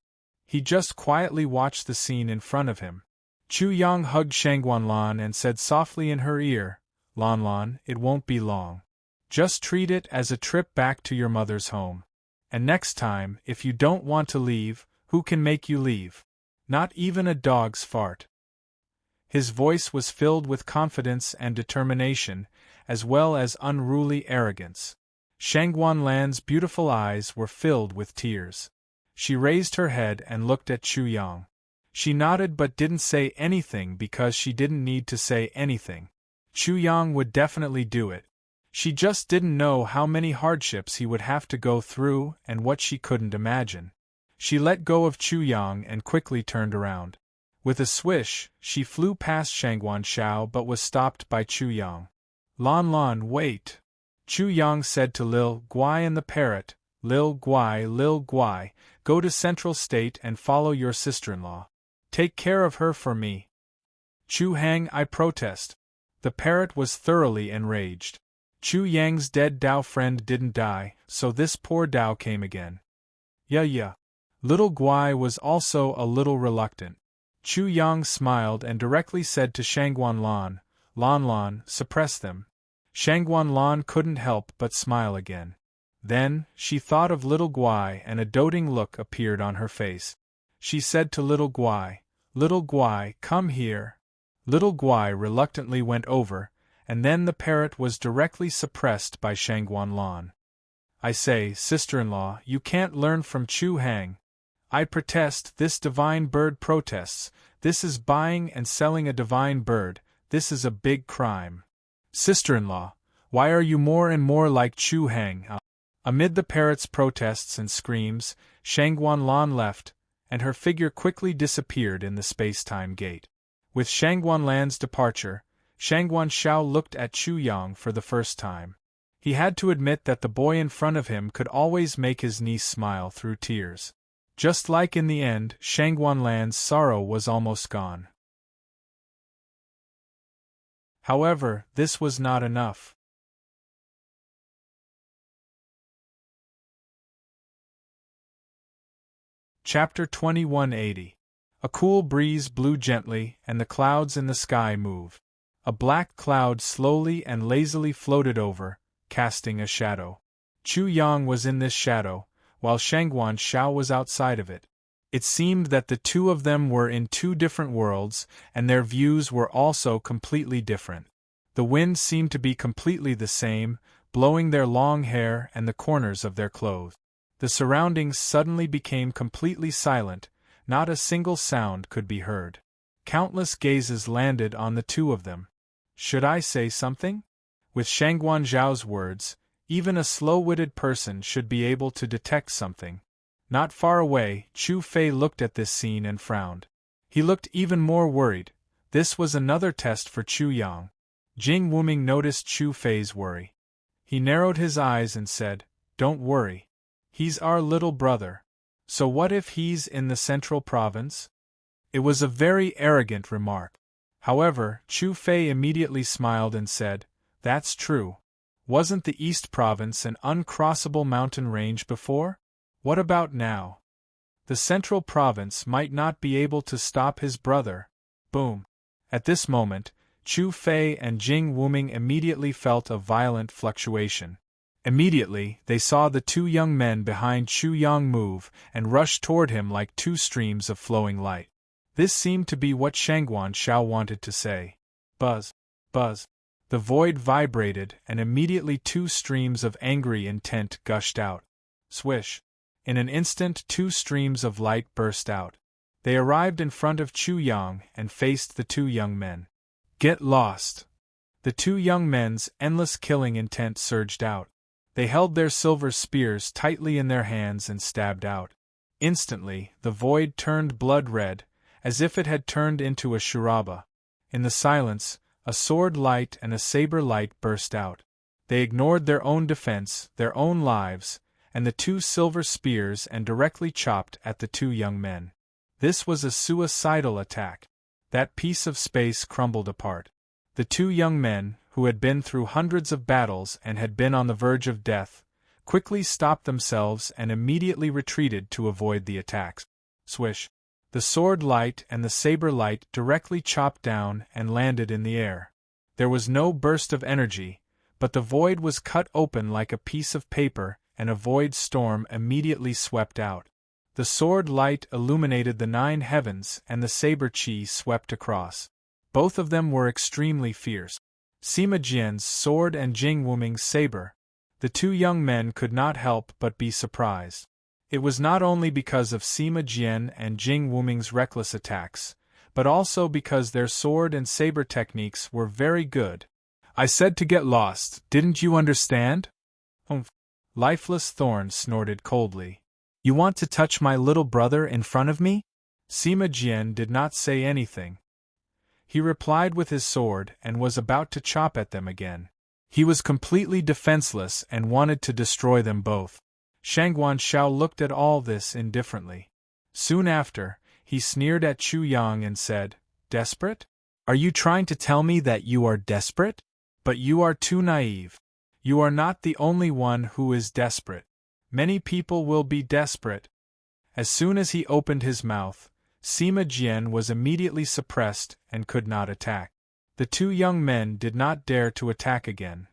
He just quietly watched the scene in front of him. Chu Yang hugged Shangguanlan and said softly in her ear, "Lanlan, it won't be long. Just treat it as a trip back to your mother's home. And next time, if you don't want to leave, who can make you leave? Not even a dog's fart." His voice was filled with confidence and determination, as well as unruly arrogance. Shangguanlan's beautiful eyes were filled with tears. She raised her head and looked at Chu Yang. She nodded but didn't say anything because she didn't need to say anything. Chu Yang would definitely do it. She just didn't know how many hardships he would have to go through and what she couldn't imagine. She let go of Chu Yang and quickly turned around. With a swish, she flew past Shangguan Xiao but was stopped by Chu Yang. "Lanlan, wait!" Chu Yang said to Lil Guai and the parrot, Lil Guai, go to Central State and follow your sister-in-law. Take care of her for me." "Chu Hang, I protest." The parrot was thoroughly enraged. Chu Yang's dead Dao friend didn't die, so this poor Dao came again. Yeah. Little Guai was also a little reluctant. Chu Yang smiled and directly said to Shangguanlan, "Lanlan, suppress them." Shangguanlan couldn't help but smile again. Then, she thought of Little Guai and a doting look appeared on her face. She said to Little Guai, "Come here." Little Guai reluctantly went over, and then the parrot was directly suppressed by Shangguanlan. "I say, sister-in-law, you can't learn from Chu Hang." "I protest, this divine bird protests, this is buying and selling a divine bird, this is a big crime." "Sister-in-law, why are you more and more like Chu Hang?" Amid the parrot's protests and screams, Shangguanlan left, and her figure quickly disappeared in the space-time gate. With Shangguanlan's departure, Shangguan Shao looked at Chu Yang for the first time. He had to admit that the boy in front of him could always make his niece smile through tears. Just like in the end, Shangguanlan's sorrow was almost gone. However, this was not enough. Chapter 2180. A cool breeze blew gently, and the clouds in the sky moved. A black cloud slowly and lazily floated over, casting a shadow. Chu Yang was in this shadow, while Shangguan Shao was outside of it. It seemed that the two of them were in two different worlds, and their views were also completely different. The wind seemed to be completely the same, blowing their long hair and the corners of their clothes. The surroundings suddenly became completely silent, not a single sound could be heard. Countless gazes landed on the two of them. Should I say something? With Shangguan Zhao's words, even a slow-witted person should be able to detect something. Not far away, Chu Fei looked at this scene and frowned. He looked even more worried. This was another test for Chu Yang. Jing Wuming noticed Chu Fei's worry. He narrowed his eyes and said, "Don't worry. He's our little brother. So what if he's in the central province?" It was a very arrogant remark. However, Chu Fei immediately smiled and said, "That's true. Wasn't the East Province an uncrossable mountain range before? What about now? The Central Province might not be able to stop his brother." Boom! At this moment, Chu Fei and Jing Wuming immediately felt a violent fluctuation. Immediately, they saw the two young men behind Chu Yang move and rush toward him like two streams of flowing light. This seemed to be what Shangguan Shao wanted to say. Buzz! Buzz! The void vibrated, and immediately two streams of angry intent gushed out. Swish! In an instant, two streams of light burst out. They arrived in front of Chu Yang and faced the two young men. "Get lost!" The two young men's endless killing intent surged out. They held their silver spears tightly in their hands and stabbed out. Instantly, the void turned blood red, as if it had turned into a shuraba. In the silence, a sword light and a saber light burst out. They ignored their own defense, their own lives, and the two silver spears and directly chopped at the two young men. This was a suicidal attack. That piece of space crumbled apart. The two young men, who had been through hundreds of battles and had been on the verge of death, quickly stopped themselves and immediately retreated to avoid the attacks. Swish! The sword light and the saber light directly chopped down and landed in the air. There was no burst of energy, but the void was cut open like a piece of paper, and a void storm immediately swept out. The sword light illuminated the 9 heavens and the saber chi swept across. Both of them were extremely fierce. Sima Jian's sword and Jing Wuming's saber. The two young men could not help but be surprised. It was not only because of Sima Jian and Jing Wuming's reckless attacks, but also because their sword and saber techniques were very good. "I said to get lost, didn't you understand?" "Humph." Lifeless Thorn snorted coldly. "You want to touch my little brother in front of me?" Sima Jian did not say anything. He replied with his sword and was about to chop at them again. He was completely defenseless and wanted to destroy them both. Shangguan Shao looked at all this indifferently. Soon after, he sneered at Chu Yang and said, "Desperate? Are you trying to tell me that you are desperate? But you are too naive. You are not the only one who is desperate. Many people will be desperate." As soon as he opened his mouth, Sima Jian was immediately suppressed and could not attack. The two young men did not dare to attack again.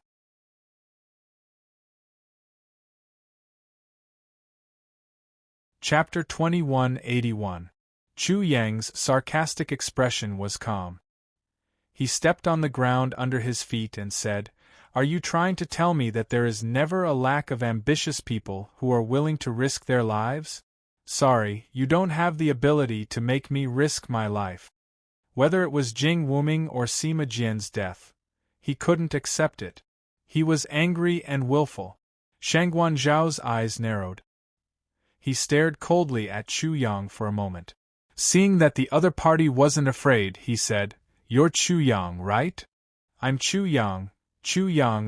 Chapter 2181. Chu Yang's sarcastic expression was calm. He stepped on the ground under his feet and said, "Are you trying to tell me that there is never a lack of ambitious people who are willing to risk their lives? Sorry, you don't have the ability to make me risk my life." Whether it was Jing Wuming or Sima Jian's death, he couldn't accept it. He was angry and willful. Shangguan Zhao's eyes narrowed. He stared coldly at Chu Yang for a moment. Seeing that the other party wasn't afraid, he said, "You're Chu Yang, right?" "I'm Chu Yang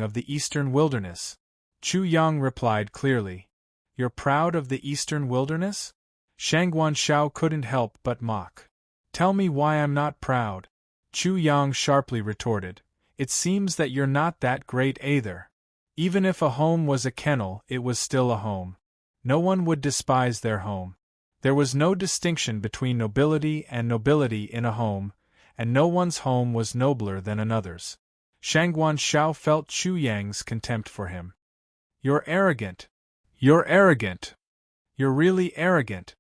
of the Eastern Wilderness." Chu Yang replied clearly. "You're proud of the Eastern Wilderness?" Shangguan Shao couldn't help but mock. "Tell me why I'm not proud." Chu Yang sharply retorted. "It seems that you're not that great either. Even if a home was a kennel, it was still a home. No one would despise their home. There was no distinction between nobility and nobility in a home, and no one's home was nobler than another's." Shangguan Shao felt Chu Yang's contempt for him. "You're arrogant. You're arrogant. You're really arrogant.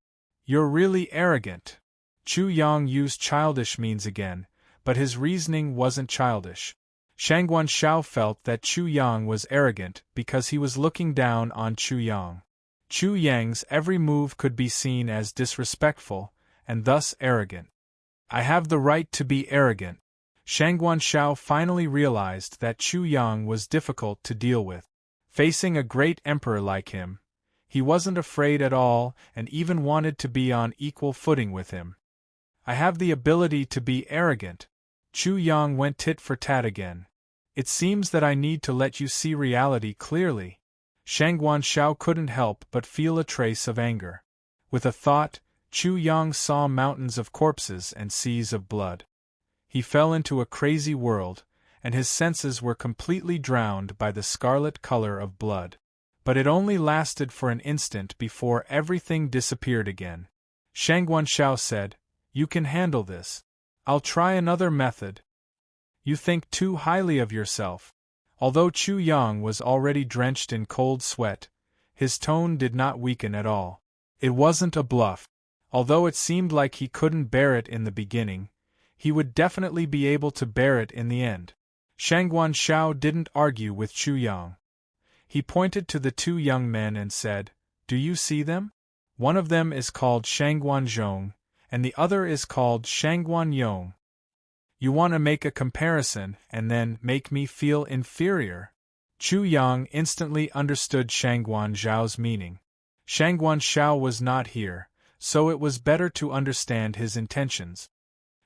You're really arrogant." Chu Yang used childish means again, but his reasoning wasn't childish. Shangguan Shao felt that Chu Yang was arrogant because he was looking down on Chu Yang. Chu Yang's every move could be seen as disrespectful, and thus arrogant. "I have the right to be arrogant." Shangguan Shao finally realized that Chu Yang was difficult to deal with. Facing a great emperor like him, he wasn't afraid at all and even wanted to be on equal footing with him. "I have the ability to be arrogant." Chu Yang went tit for tat again. "It seems that I need to let you see reality clearly." Shangguan Shao couldn't help but feel a trace of anger. With a thought, Chu Yang saw mountains of corpses and seas of blood. He fell into a crazy world, and his senses were completely drowned by the scarlet color of blood. But it only lasted for an instant before everything disappeared again. Shangguan Shao said, "You can handle this. I'll try another method." "You think too highly of yourself." Although Chu Yang was already drenched in cold sweat, his tone did not weaken at all. It wasn't a bluff. Although it seemed like he couldn't bear it in the beginning, he would definitely be able to bear it in the end. Shangguan Shao didn't argue with Chu Yang. He pointed to the two young men and said, "Do you see them? One of them is called Shangguan Zhong, and the other is called Shangguan Yong. You want to make a comparison and then make me feel inferior?" Chu Yang instantly understood Shangguan Zhao's meaning. Shangguan Shao was not here, so it was better to understand his intentions.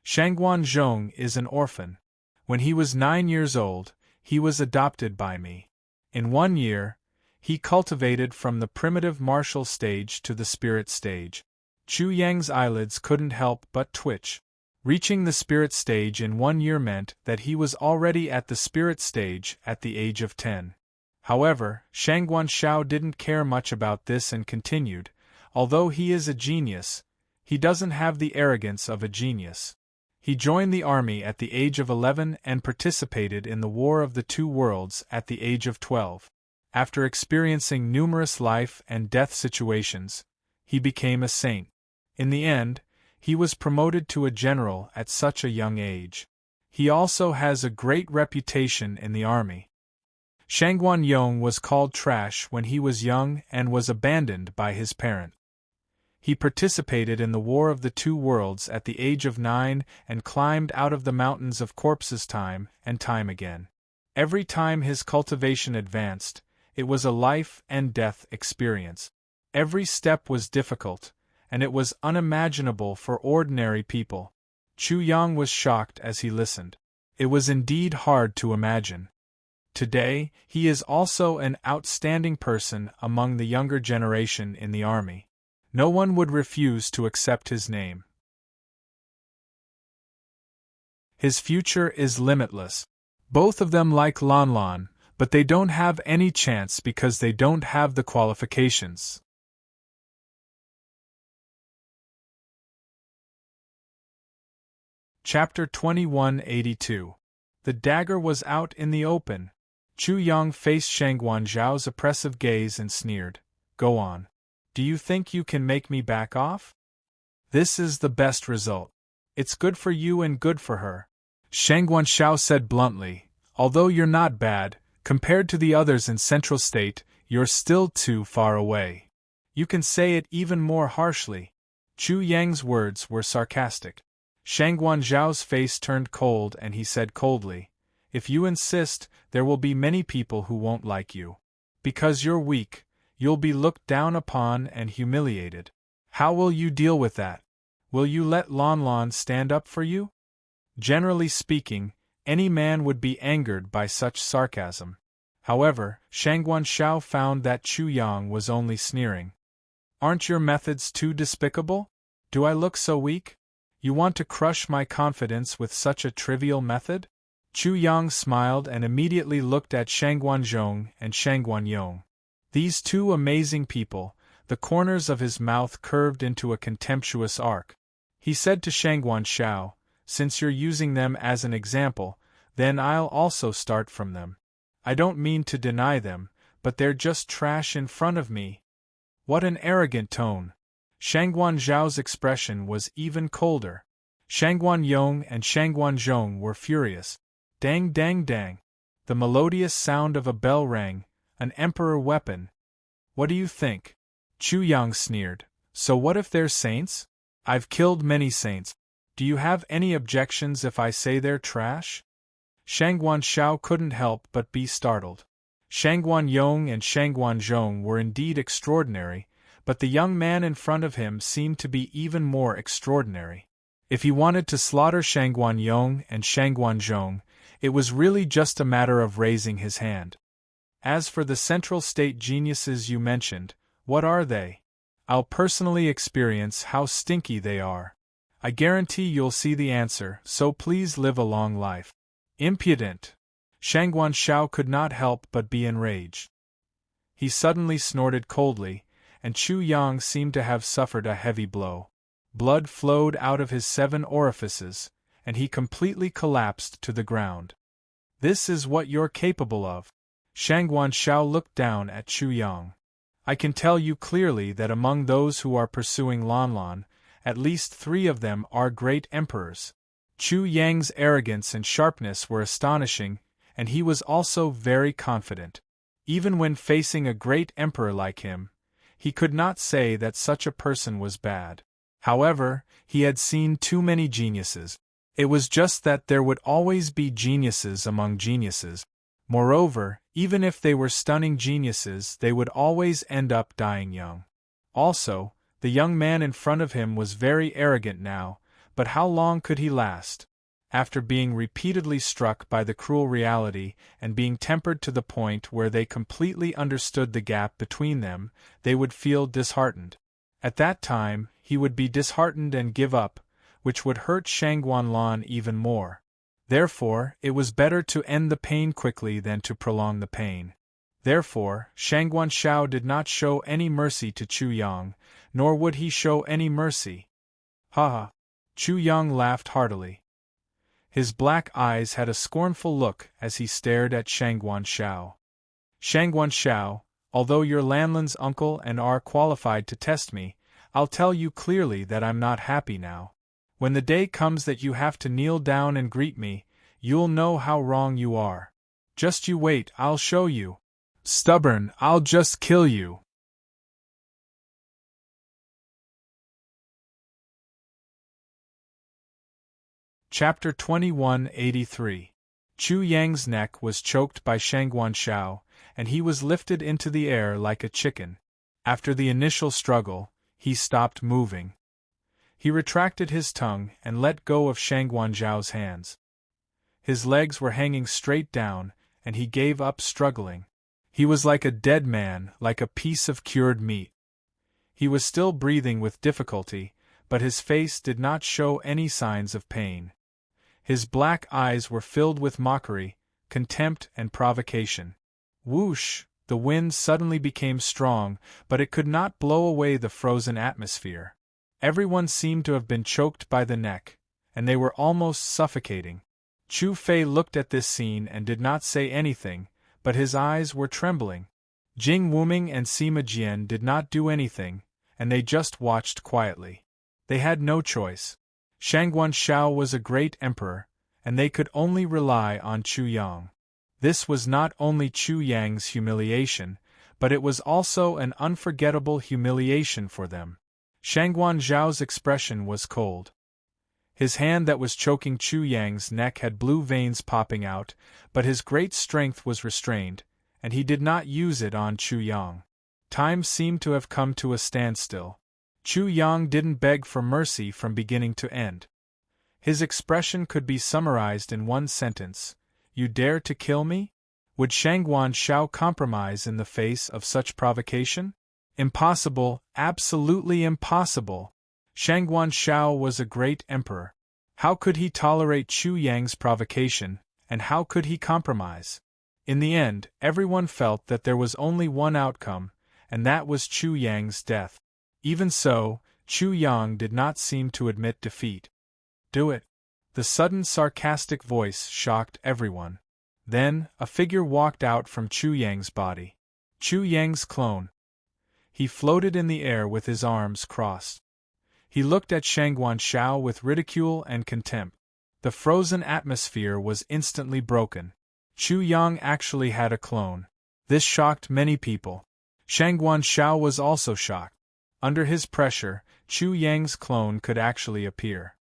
"Shangguan Zhong is an orphan. When he was 9 years old, he was adopted by me. In 1 year, he cultivated from the primitive martial stage to the spirit stage." Chu Yang's eyelids couldn't help but twitch. Reaching the spirit stage in 1 year meant that he was already at the spirit stage at the age of 10. However, Shangguan Shao didn't care much about this and continued, "Although he is a genius, he doesn't have the arrogance of a genius. He joined the army at the age of 11 and participated in the War of the Two Worlds at the age of 12. After experiencing numerous life and death situations, he became a saint. In the end, he was promoted to a general at such a young age. He also has a great reputation in the army." Shangguan Yong was called trash when he was young and was abandoned by his parent. He participated in the War of the Two Worlds at the age of 9 and climbed out of the mountains of corpses time and time again. Every time his cultivation advanced, it was a life and death experience. Every step was difficult, and it was unimaginable for ordinary people. Chu Yang was shocked as he listened. It was indeed hard to imagine. Today, he is also an outstanding person among the younger generation in the army. No one would refuse to accept his name. His future is limitless. Both of them like Lan Lan, but they don't have any chance because they don't have the qualifications. Chapter 2182. The dagger was out in the open. Chu Yang faced Shangguan Zhao's oppressive gaze and sneered, "Go on. Do you think you can make me back off? This is the best result. It's good for you and good for her." Shangguan Zhao said bluntly, "Although you're not bad, compared to the others in Central State, you're still too far away. You can say it even more harshly." Chu Yang's words were sarcastic. Shangguan Zhao's face turned cold and he said coldly, "If you insist, there will be many people who won't like you. Because you're weak, you'll be looked down upon and humiliated. How will you deal with that? Will you let Lon Lon stand up for you? Generally speaking, any man would be angered by such sarcasm. However, Shangguan Shao found that Chu Yang was only sneering. Aren't your methods too despicable? Do I look so weak? You want to crush my confidence with such a trivial method? Chu Yang smiled and immediately looked at Shangguan Zhong and Shangguan Yong. These two amazing people, the corners of his mouth curved into a contemptuous arc. He said to Shangguan Shao, "Since you're using them as an example, then I'll also start from them. I don't mean to deny them, but they're just trash in front of me." What an arrogant tone! Shangguan Zhao's expression was even colder. Shangguan Yong and Shangguan Zhong were furious. Dang dang dang! The melodious sound of a bell rang, an emperor weapon. What do you think? Chu Yang sneered. So what if they're saints? I've killed many saints. Do you have any objections if I say they're trash? Shangguan Shao couldn't help but be startled. Shangguan Yong and Shangguan Zhong were indeed extraordinary, but the young man in front of him seemed to be even more extraordinary. If he wanted to slaughter Shangguan Yong and Shangguan Zhong, it was really just a matter of raising his hand. As for the central state geniuses you mentioned, what are they? I'll personally experience how stinky they are. I guarantee you'll see the answer, so please live a long life. Impudent! Shangguan Shao could not help but be enraged. He suddenly snorted coldly, and Chu Yang seemed to have suffered a heavy blow. Blood flowed out of his 7 orifices, and he completely collapsed to the ground. This is what you're capable of. Shangguan Shao looked down at Chu Yang. I can tell you clearly that among those who are pursuing Lon Lon, at least 3 of them are great emperors. Chu Yang's arrogance and sharpness were astonishing, and he was also very confident. Even when facing a great emperor like him, he could not say that such a person was bad. However, he had seen too many geniuses. It was just that there would always be geniuses among geniuses. Moreover, even if they were stunning geniuses, they would always end up dying young. Also, the young man in front of him was very arrogant now, but how long could he last? After being repeatedly struck by the cruel reality and being tempered to the point where they completely understood the gap between them, they would feel disheartened. At that time, he would be disheartened and give up, which would hurt Shangguan Lon even more. Therefore, it was better to end the pain quickly than to prolong the pain. Therefore, Shangguan Shao did not show any mercy to Chu Yang, nor would he show any mercy. Ha ha! Chu Yang laughed heartily. His black eyes had a scornful look as he stared at Shangguan Shao. Shangguan Shao, although you're Lanlin's uncle and are qualified to test me, I'll tell you clearly that I'm not happy now. When the day comes that you have to kneel down and greet me, you'll know how wrong you are. Just you wait, I'll show you. Stubborn, I'll just kill you. Chapter 2183. Chu Yang's neck was choked by Shangguan Shao, and he was lifted into the air like a chicken. After the initial struggle, he stopped moving. He retracted his tongue and let go of Shangguan Zhao's hands. His legs were hanging straight down, and he gave up struggling. He was like a dead man, like a piece of cured meat. He was still breathing with difficulty, but his face did not show any signs of pain. His black eyes were filled with mockery, contempt, and provocation. Whoosh! The wind suddenly became strong, but it could not blow away the frozen atmosphere. Everyone seemed to have been choked by the neck, and they were almost suffocating. Chu Fei looked at this scene and did not say anything, but his eyes were trembling. Jing Wuming and Sima Jian did not do anything, and they just watched quietly. They had no choice. Shangguan Shao was a great emperor, and they could only rely on Chu Yang. This was not only Chu Yang's humiliation, but it was also an unforgettable humiliation for them. Shangguan Zhao's expression was cold. His hand that was choking Chu Yang's neck had blue veins popping out, but his great strength was restrained, and he did not use it on Chu Yang. Time seemed to have come to a standstill. Chu Yang didn't beg for mercy from beginning to end. His expression could be summarized in one sentence: "You dare to kill me?" Would Shangguan Shao compromise in the face of such provocation? Impossible, absolutely impossible. Shangguan Shao was a great emperor. How could he tolerate Chu Yang's provocation, and how could he compromise? In the end, everyone felt that there was only one outcome, and that was Chu Yang's death. Even so, Chu Yang did not seem to admit defeat. "Do it." The sudden sarcastic voice shocked everyone. Then, a figure walked out from Chu Yang's body. Chu Yang's clone. He floated in the air with his arms crossed. He looked at Shangguan Shao with ridicule and contempt. The frozen atmosphere was instantly broken. Chu Yang actually had a clone. This shocked many people. Shangguan Shao was also shocked. Under his pressure, Chu Yang's clone could actually appear.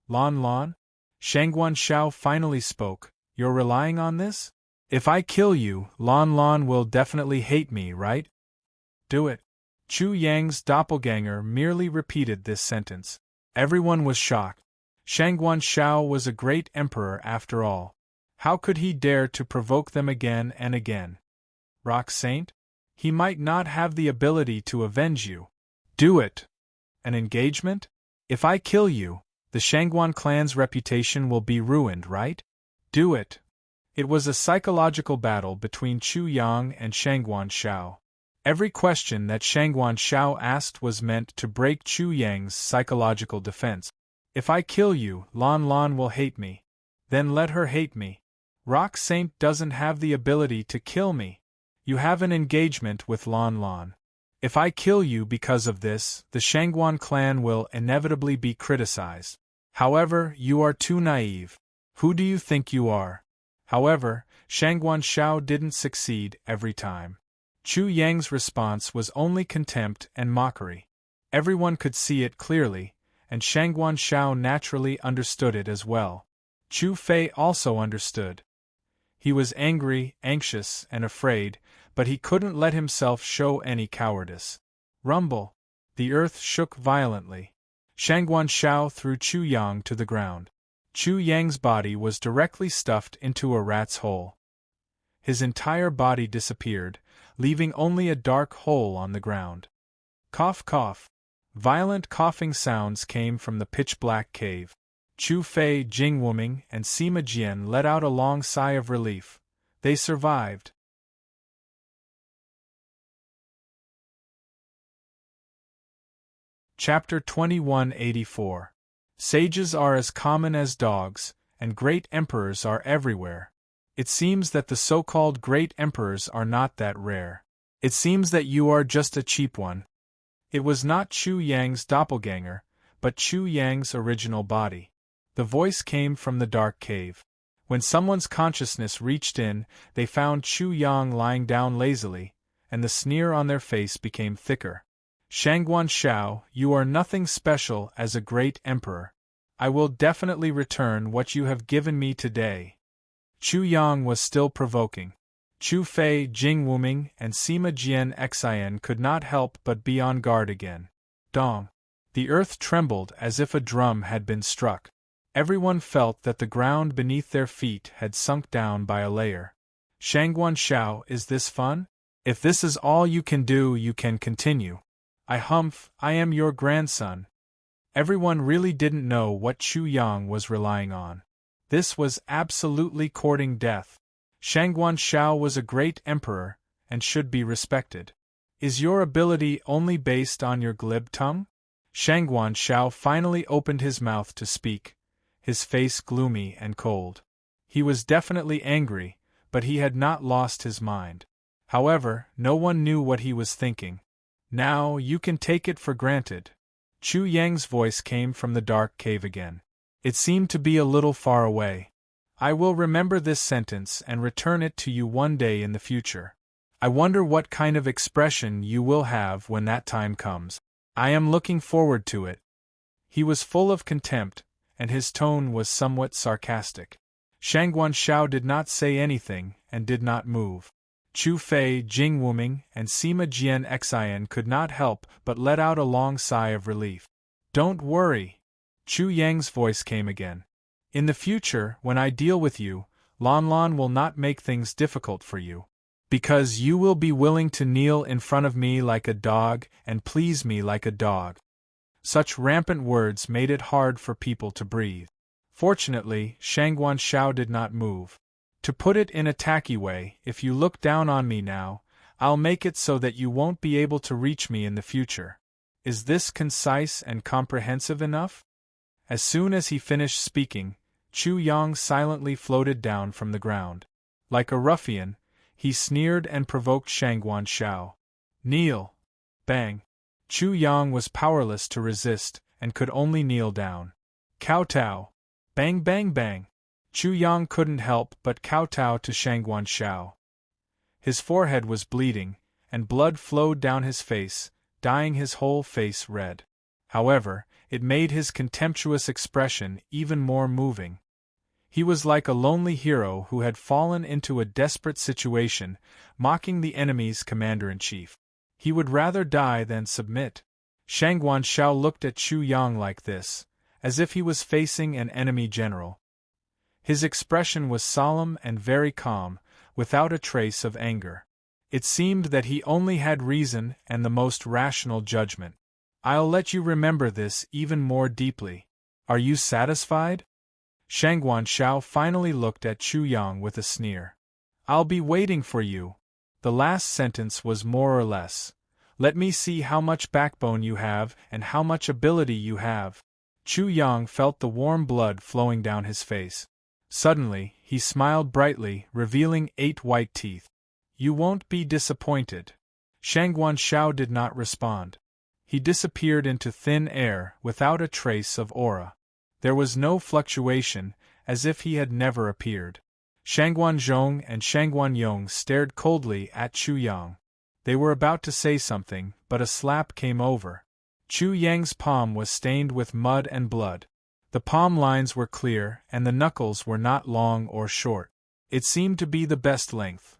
"Lan Lan?" Shangguan Shao finally spoke. "You're relying on this? If I kill you, Lan Lan will definitely hate me, right?" "Do it." Chu Yang's doppelganger merely repeated this sentence. Everyone was shocked. Shangguan Shao was a great emperor after all. How could he dare to provoke them again and again? Rock Saint? He might not have the ability to avenge you. Do it. An engagement? If I kill you, the Shangguan clan's reputation will be ruined, right? Do it. It was a psychological battle between Chu Yang and Shangguan Shao. Every question that Shangguan Shao asked was meant to break Chu Yang's psychological defense. If I kill you, Lan Lan will hate me. Then let her hate me. Rock Saint doesn't have the ability to kill me. You have an engagement with Lan Lan. If I kill you because of this, the Shangguan clan will inevitably be criticized. However, you are too naive. Who do you think you are? However, Shangguan Shao didn't succeed every time. Chu Yang's response was only contempt and mockery. Everyone could see it clearly, and Shangguan Shao naturally understood it as well. Chu Fei also understood. He was angry, anxious, and afraid, but he couldn't let himself show any cowardice. Rumble! The earth shook violently. Shangguan Shao threw Chu Yang to the ground. Chu Yang's body was directly stuffed into a rat's hole. His entire body disappeared, leaving only a dark hole on the ground. Cough, cough. Violent coughing sounds came from the pitch-black cave. Chu Fei, Jing Wuming, and Sima Jian let out a long sigh of relief. They survived. Chapter 2184. Sages are as common as dogs, and great emperors are everywhere. It seems that the so-called great emperors are not that rare. It seems that you are just a cheap one. It was not Chu Yang's doppelganger, but Chu Yang's original body. The voice came from the dark cave. When someone's consciousness reached in, they found Chu Yang lying down lazily, and the sneer on their face became thicker. Shangguan Shao, you are nothing special as a great emperor. I will definitely return what you have given me today. Chu Yang was still provoking. Chu Fei, Jing Wuming, and Sima Jian Xian could not help but be on guard again. Dong! The earth trembled as if a drum had been struck. Everyone felt that the ground beneath their feet had sunk down by a layer. Shangguan Shao, is this fun? If this is all you can do, you can continue. I am your grandson. Everyone really didn't know what Chu Yang was relying on. This was absolutely courting death. Shangguan Shao was a great emperor, and should be respected. Is your ability only based on your glib tongue? Shangguan Shao finally opened his mouth to speak, his face gloomy and cold. He was definitely angry, but he had not lost his mind. However, no one knew what he was thinking. Now, you can take it for granted. Chu Yang's voice came from the dark cave again. It seemed to be a little far away. I will remember this sentence and return it to you one day in the future. I wonder what kind of expression you will have when that time comes. I am looking forward to it. He was full of contempt, and his tone was somewhat sarcastic. Shangguan Shao did not say anything and did not move. Chu Fei, Jing Wuming, and Sima Jian Xian could not help but let out a long sigh of relief. Don't worry. Chu Yang's voice came again. In the future, when I deal with you, Lan Lan will not make things difficult for you. Because you will be willing to kneel in front of me like a dog and please me like a dog. Such rampant words made it hard for people to breathe. Fortunately, Shangguan Shao did not move. To put it in a tacky way, if you look down on me now, I'll make it so that you won't be able to reach me in the future. Is this concise and comprehensive enough? As soon as he finished speaking, Chu Yang silently floated down from the ground. Like a ruffian, he sneered and provoked Shangguan Shao. Kneel! Bang! Chu Yang was powerless to resist, and could only kneel down. Kowtow! Bang bang bang! Chu Yang couldn't help but kowtow to Shangguan Shao. His forehead was bleeding, and blood flowed down his face, dyeing his whole face red. However, it made his contemptuous expression even more moving. He was like a lonely hero who had fallen into a desperate situation, mocking the enemy's commander-in-chief. He would rather die than submit. Shangguan Shao looked at Chu Yang like this, as if he was facing an enemy general. His expression was solemn and very calm, without a trace of anger. It seemed that he only had reason and the most rational judgment. I'll let you remember this even more deeply. Are you satisfied? Shangguan Shao finally looked at Chu Yang with a sneer. I'll be waiting for you. The last sentence was more or less. Let me see how much backbone you have and how much ability you have. Chu Yang felt the warm blood flowing down his face. Suddenly, he smiled brightly, revealing 8 white teeth. You won't be disappointed. Shangguan Shao did not respond. He disappeared into thin air without a trace of aura. There was no fluctuation, as if he had never appeared. Shangguan Zhong and Shangguan Yong stared coldly at Chu Yang. They were about to say something, but a slap came over. Chu Yang's palm was stained with mud and blood. The palm lines were clear, and the knuckles were not long or short. It seemed to be the best length.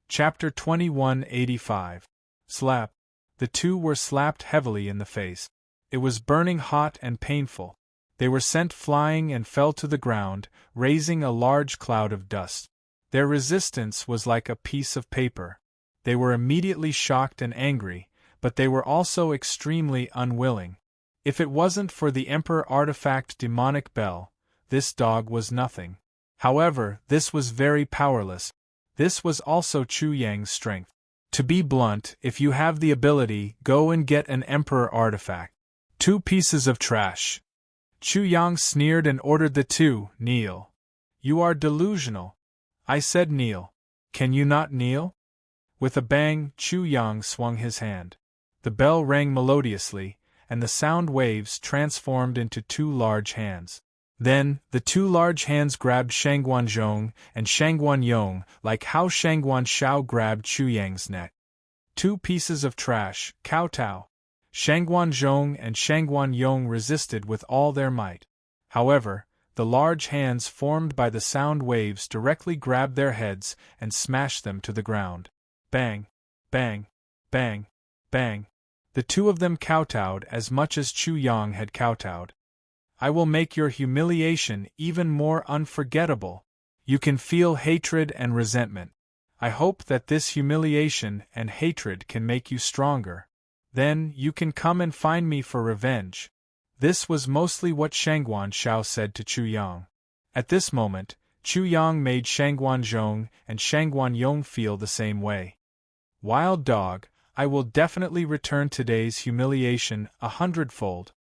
Chapter 2185. Slap. The two were slapped heavily in the face. It was burning hot and painful. They were sent flying and fell to the ground, raising a large cloud of dust. Their resistance was like a piece of paper. They were immediately shocked and angry, but they were also extremely unwilling. If it wasn't for the Emperor artifact demonic bell, this dog was nothing. However, this was very powerless. This was also Chu Yang's strength. To be blunt, if you have the ability, go and get an Emperor artifact. 2 pieces of trash. Chu Yang sneered and ordered the two, kneel. You are delusional. I said kneel. Can you not kneel? With a bang, Chu Yang swung his hand. The bell rang melodiously, and the sound waves transformed into 2 large hands. Then, the 2 large hands grabbed Shangguan Zhong and Shangguan Yong like how Shangguan Shao grabbed Chu Yang's neck. 2 pieces of trash, kowtow. Shangguan Zhong and Shangguan Yong resisted with all their might. However, the large hands formed by the sound waves directly grabbed their heads and smashed them to the ground. Bang, bang, bang, bang. The 2 of them kowtowed as much as Chu Yang had kowtowed. I will make your humiliation even more unforgettable. You can feel hatred and resentment. I hope that this humiliation and hatred can make you stronger. Then, you can come and find me for revenge. This was mostly what Shangguan Shao said to Chu Yang. At this moment, Chu Yang made Shangguan Zhong and Shangguan Yong feel the same way. Wild dog, I will definitely return today's humiliation 100-fold.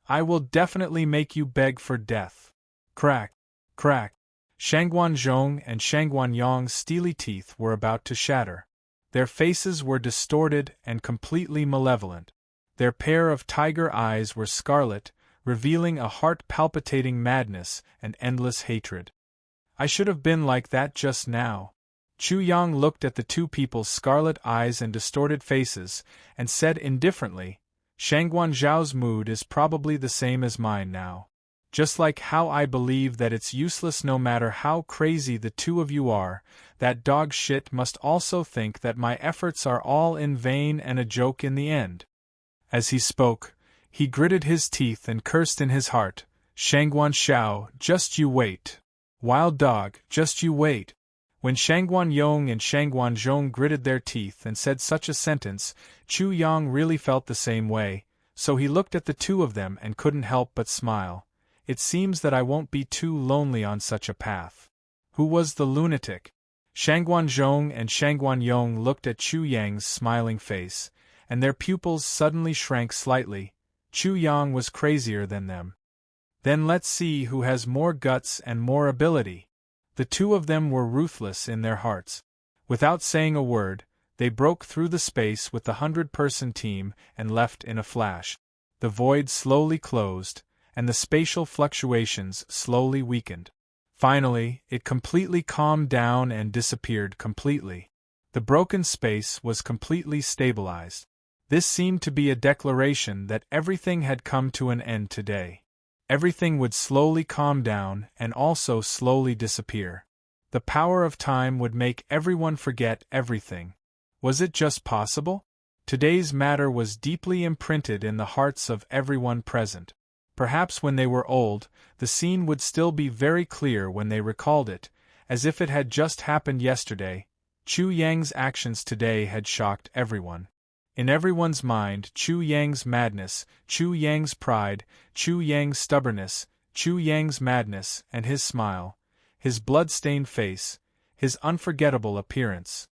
I will definitely make you beg for death. Crack, crack. Shangguan Zhong and Shangguan Yong's steely teeth were about to shatter. Their faces were distorted and completely malevolent. Their pair of tiger eyes were scarlet, revealing a heart-palpitating madness and endless hatred. I should have been like that just now. Chu Yang looked at the 2 people's scarlet eyes and distorted faces, and said indifferently, Shangguan Zhao's mood is probably the same as mine now. Just like how I believe that it's useless no matter how crazy the two of you are, that dog shit must also think that my efforts are all in vain and a joke in the end." As he spoke, he gritted his teeth and cursed in his heart, "Shangguan Shao, just you wait. Wild dog, just you wait." When Shangguan Yong and Shangguan Zhong gritted their teeth and said such a sentence, Chu Yang really felt the same way, so he looked at the two of them and couldn't help but smile. "It seems that I won't be too lonely on such a path." Who was the lunatic? Shangguan Zhong and Shangguan Yong looked at Chu Yang's smiling face, and their pupils suddenly shrank slightly. Chu Yang was crazier than them. Then let's see who has more guts and more ability. The two of them were ruthless in their hearts. Without saying a word, they broke through the space with the 100-person team and left in a flash. The void slowly closed, and the spatial fluctuations slowly weakened. Finally, it completely calmed down and disappeared completely. The broken space was completely stabilized. This seemed to be a declaration that everything had come to an end today. Everything would slowly calm down and also slowly disappear. The power of time would make everyone forget everything. Was it just possible? Today's matter was deeply imprinted in the hearts of everyone present. Perhaps when they were old, the scene would still be very clear when they recalled it, as if it had just happened yesterday. Chu Yang's actions today had shocked everyone. In everyone's mind, Chu Yang's madness, Chu Yang's pride, Chu Yang's stubbornness, Chu Yang's madness, and his smile, his blood-stained face, his unforgettable appearance.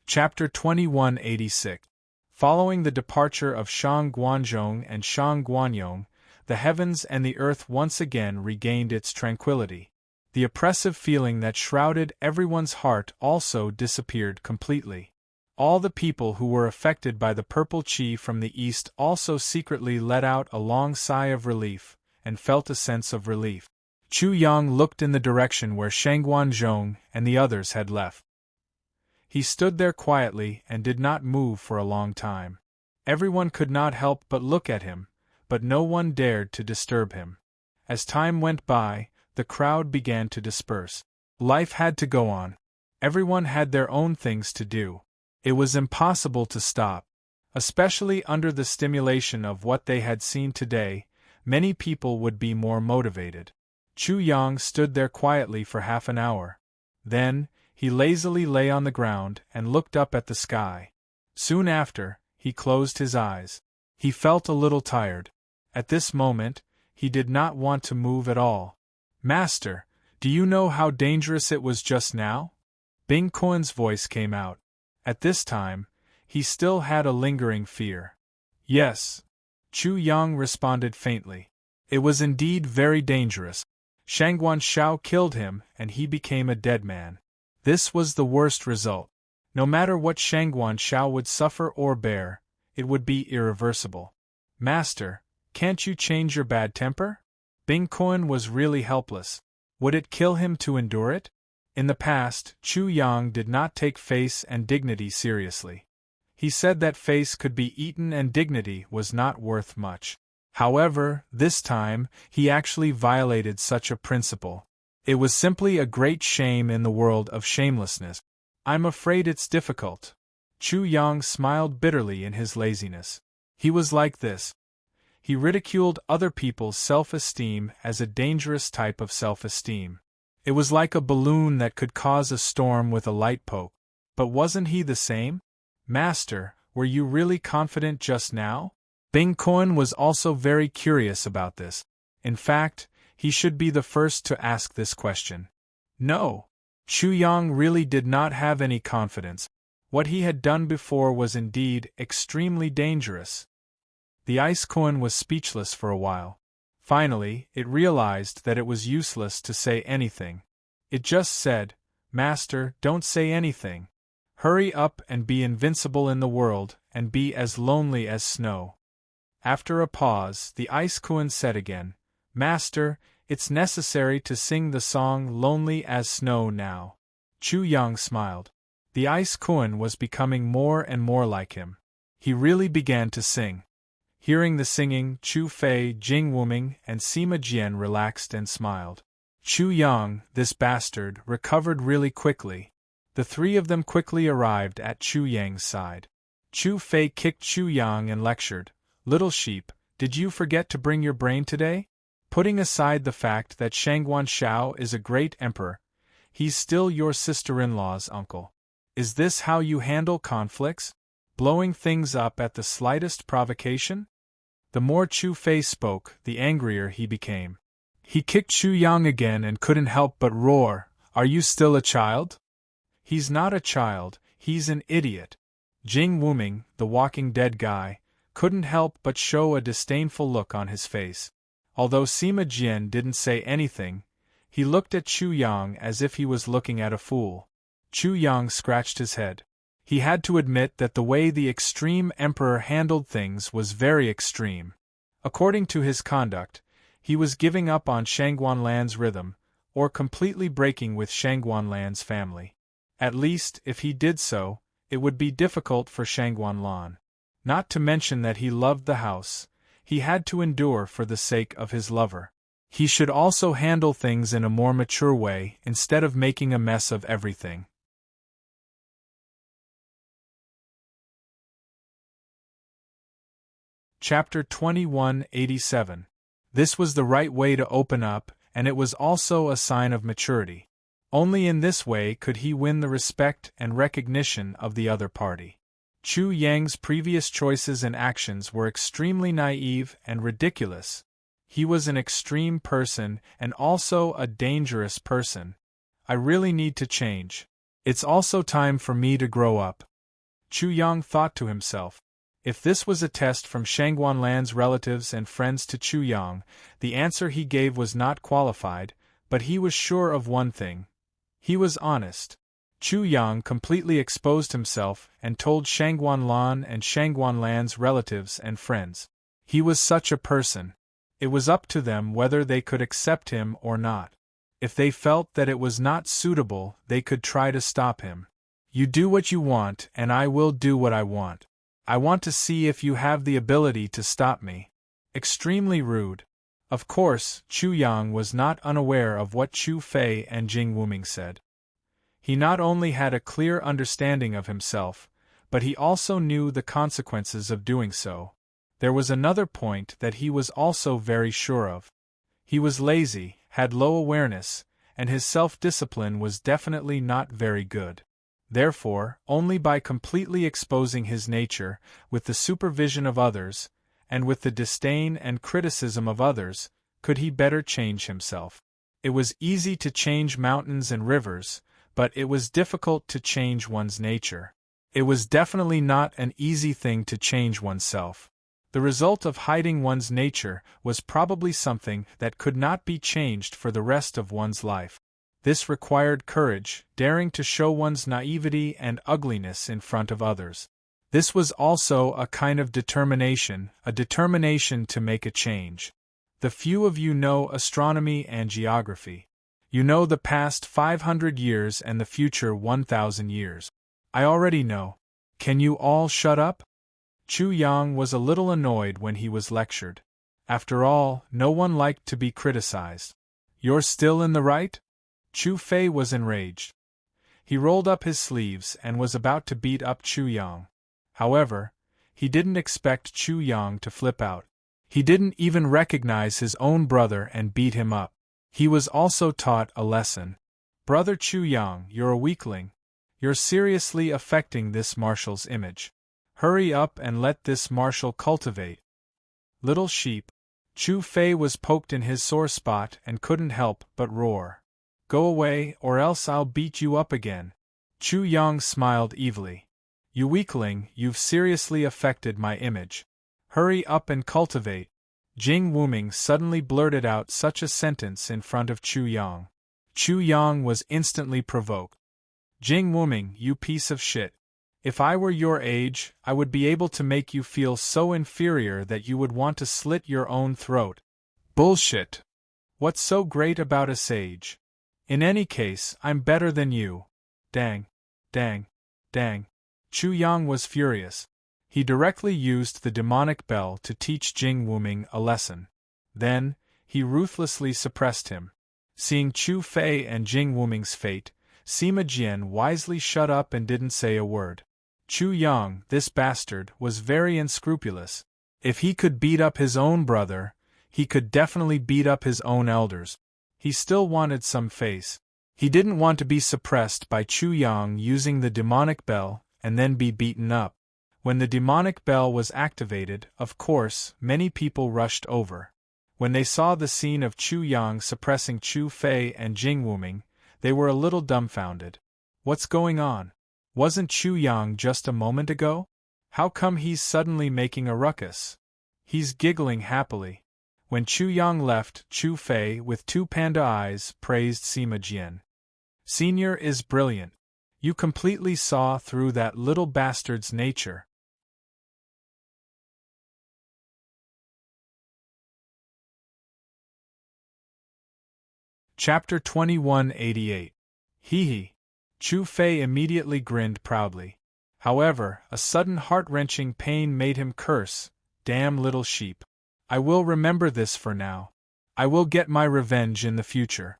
Chapter 2186. Following the departure of Shang Guanzhong and Shang Guanyong, the heavens and the earth once again regained its tranquility. The oppressive feeling that shrouded everyone's heart also disappeared completely. All the people who were affected by the purple qi from the east also secretly let out a long sigh of relief, and felt a sense of relief. Chu Yang looked in the direction where Shangguan Zhong and the others had left. He stood there quietly and did not move for a long time. Everyone could not help but look at him, but no one dared to disturb him. As time went by, the crowd began to disperse. Life had to go on. Everyone had their own things to do. It was impossible to stop. Especially under the stimulation of what they had seen today, many people would be more motivated. Chu Yang stood there quietly for half an hour. Then, he lazily lay on the ground and looked up at the sky. Soon after, he closed his eyes. He felt a little tired. At this moment, he did not want to move at all. "Master, do you know how dangerous it was just now?" Bing Kuan's voice came out. At this time, he still had a lingering fear. "Yes," Chu Yang responded faintly. "It was indeed very dangerous. Shangguan Shao killed him and he became a dead man. This was the worst result. No matter what Shangguan Shao would suffer or bear, it would be irreversible. Master, can't you change your bad temper?" Bing Kuan was really helpless. Would it kill him to endure it? In the past, Chu Yang did not take face and dignity seriously. He said that face could be eaten and dignity was not worth much. However, this time, he actually violated such a principle. It was simply a great shame in the world of shamelessness. "I'm afraid it's difficult." Chu Yang smiled bitterly in his laziness. He was like this. He ridiculed other people's self-esteem as a dangerous type of self-esteem. It was like a balloon that could cause a storm with a light poke. But wasn't he the same? "Master, were you really confident just now?" Bing Kuan was also very curious about this. In fact, he should be the first to ask this question. No. Chu Yang really did not have any confidence. What he had done before was indeed extremely dangerous. The Ice Kuan was speechless for a while. Finally, it realized that it was useless to say anything. It just said, "Master, don't say anything. Hurry up and be invincible in the world, and be as lonely as snow." After a pause, the Ice Kuan said again, "Master, it's necessary to sing the song Lonely as Snow now." Chu Yang smiled. The Ice Kuan was becoming more and more like him. He really began to sing. Hearing the singing, Chu Fei, Jing Wuming, and Sima Jian relaxed and smiled. Chu Yang, this bastard, recovered really quickly. The three of them quickly arrived at Chu Yang's side. Chu Fei kicked Chu Yang and lectured, "Little sheep, did you forget to bring your brain today? Putting aside the fact that Shangguan Shao is a great emperor, he's still your sister-in-law's uncle. Is this how you handle conflicts? Blowing things up at the slightest provocation?" The more Chu Fei spoke, the angrier he became. He kicked Chu Yang again and couldn't help but roar, "Are you still a child?" "He's not a child, he's an idiot." Jing Wuming, the walking dead guy, couldn't help but show a disdainful look on his face. Although Sima Jian didn't say anything, he looked at Chu Yang as if he was looking at a fool. Chu Yang scratched his head. He had to admit that the way the extreme emperor handled things was very extreme. According to his conduct, he was giving up on Shangguanlan's rhythm, or completely breaking with Shangguanlan's family. At least, if he did so, it would be difficult for Shangguanlan. Not to mention that he loved the house, he had to endure for the sake of his lover. He should also handle things in a more mature way instead of making a mess of everything. Chapter 2187. This was the right way to open up, and it was also a sign of maturity. Only in this way could he win the respect and recognition of the other party. Chu Yang's previous choices and actions were extremely naive and ridiculous. He was an extreme person and also a dangerous person. I really need to change. It's also time for me to grow up. Chu Yang thought to himself. If this was a test from Shangguanlan's relatives and friends to Chu Yang, the answer he gave was not qualified, but he was sure of one thing. He was honest. Chu Yang completely exposed himself and told Shangguanlan and Shangguanlan's relatives and friends. He was such a person. It was up to them whether they could accept him or not. If they felt that it was not suitable, they could try to stop him. You do what you want and I will do what I want. I want to see if you have the ability to stop me. Extremely rude. Of course, Chu Yang was not unaware of what Chu Fei and Jing Wuming said. He not only had a clear understanding of himself, but he also knew the consequences of doing so. There was another point that he was also very sure of. He was lazy, had low awareness, and his self-discipline was definitely not very good. Therefore, only by completely exposing his nature, with the supervision of others, and with the disdain and criticism of others, could he better change himself. It was easy to change mountains and rivers, but it was difficult to change one's nature. It was definitely not an easy thing to change oneself. The result of hiding one's nature was probably something that could not be changed for the rest of one's life. This required courage, daring to show one's naivety and ugliness in front of others. This was also a kind of determination, a determination to make a change. The few of you know astronomy and geography. You know the past 500 years and the future 1,000 years. I already know. Can you all shut up? Chu Yang was a little annoyed when he was lectured. After all, no one liked to be criticized. You're still in the right? Chu Fei was enraged. He rolled up his sleeves and was about to beat up Chu Yang. However, he didn't expect Chu Yang to flip out. He didn't even recognize his own brother and beat him up. He was also taught a lesson. Brother Chu Yang, you're a weakling. You're seriously affecting this marshal's image. Hurry up and let this marshal cultivate. Little sheep. Chu Fei was poked in his sore spot and couldn't help but roar. Go away, or else I'll beat you up again. Chu Yang smiled evilly. You weakling, you've seriously affected my image. Hurry up and cultivate. Jing Wuming suddenly blurted out such a sentence in front of Chu Yang. Chu Yang was instantly provoked. Jing Wuming, you piece of shit. If I were your age, I would be able to make you feel so inferior that you would want to slit your own throat. Bullshit. What's so great about a sage? In any case, I'm better than you. Dang. Dang. Dang. Chu Yang was furious. He directly used the demonic bell to teach Jing Wuming a lesson. Then, he ruthlessly suppressed him. Seeing Chu Fei and Jing Wuming's fate, Sima Jian wisely shut up and didn't say a word. Chu Yang, this bastard, was very unscrupulous. If he could beat up his own brother, he could definitely beat up his own elders. He still wanted some face. He didn't want to be suppressed by Chu Yang using the demonic bell and then be beaten up. When the demonic bell was activated, of course, many people rushed over. When they saw the scene of Chu Yang suppressing Chu Fei and Jing Wuming, they were a little dumbfounded. What's going on? Wasn't Chu Yang just a moment ago? How come he's suddenly making a ruckus? He's giggling happily. When Chu Yang left, Chu Fei, with two panda eyes, praised Sima Jian. Senior is brilliant. You completely saw through that little bastard's nature. Chapter 2188. Hee hee. Chu Fei immediately grinned proudly. However, a sudden heart-wrenching pain made him curse, "Damn little sheep. I will remember this for now. I will get my revenge in the future.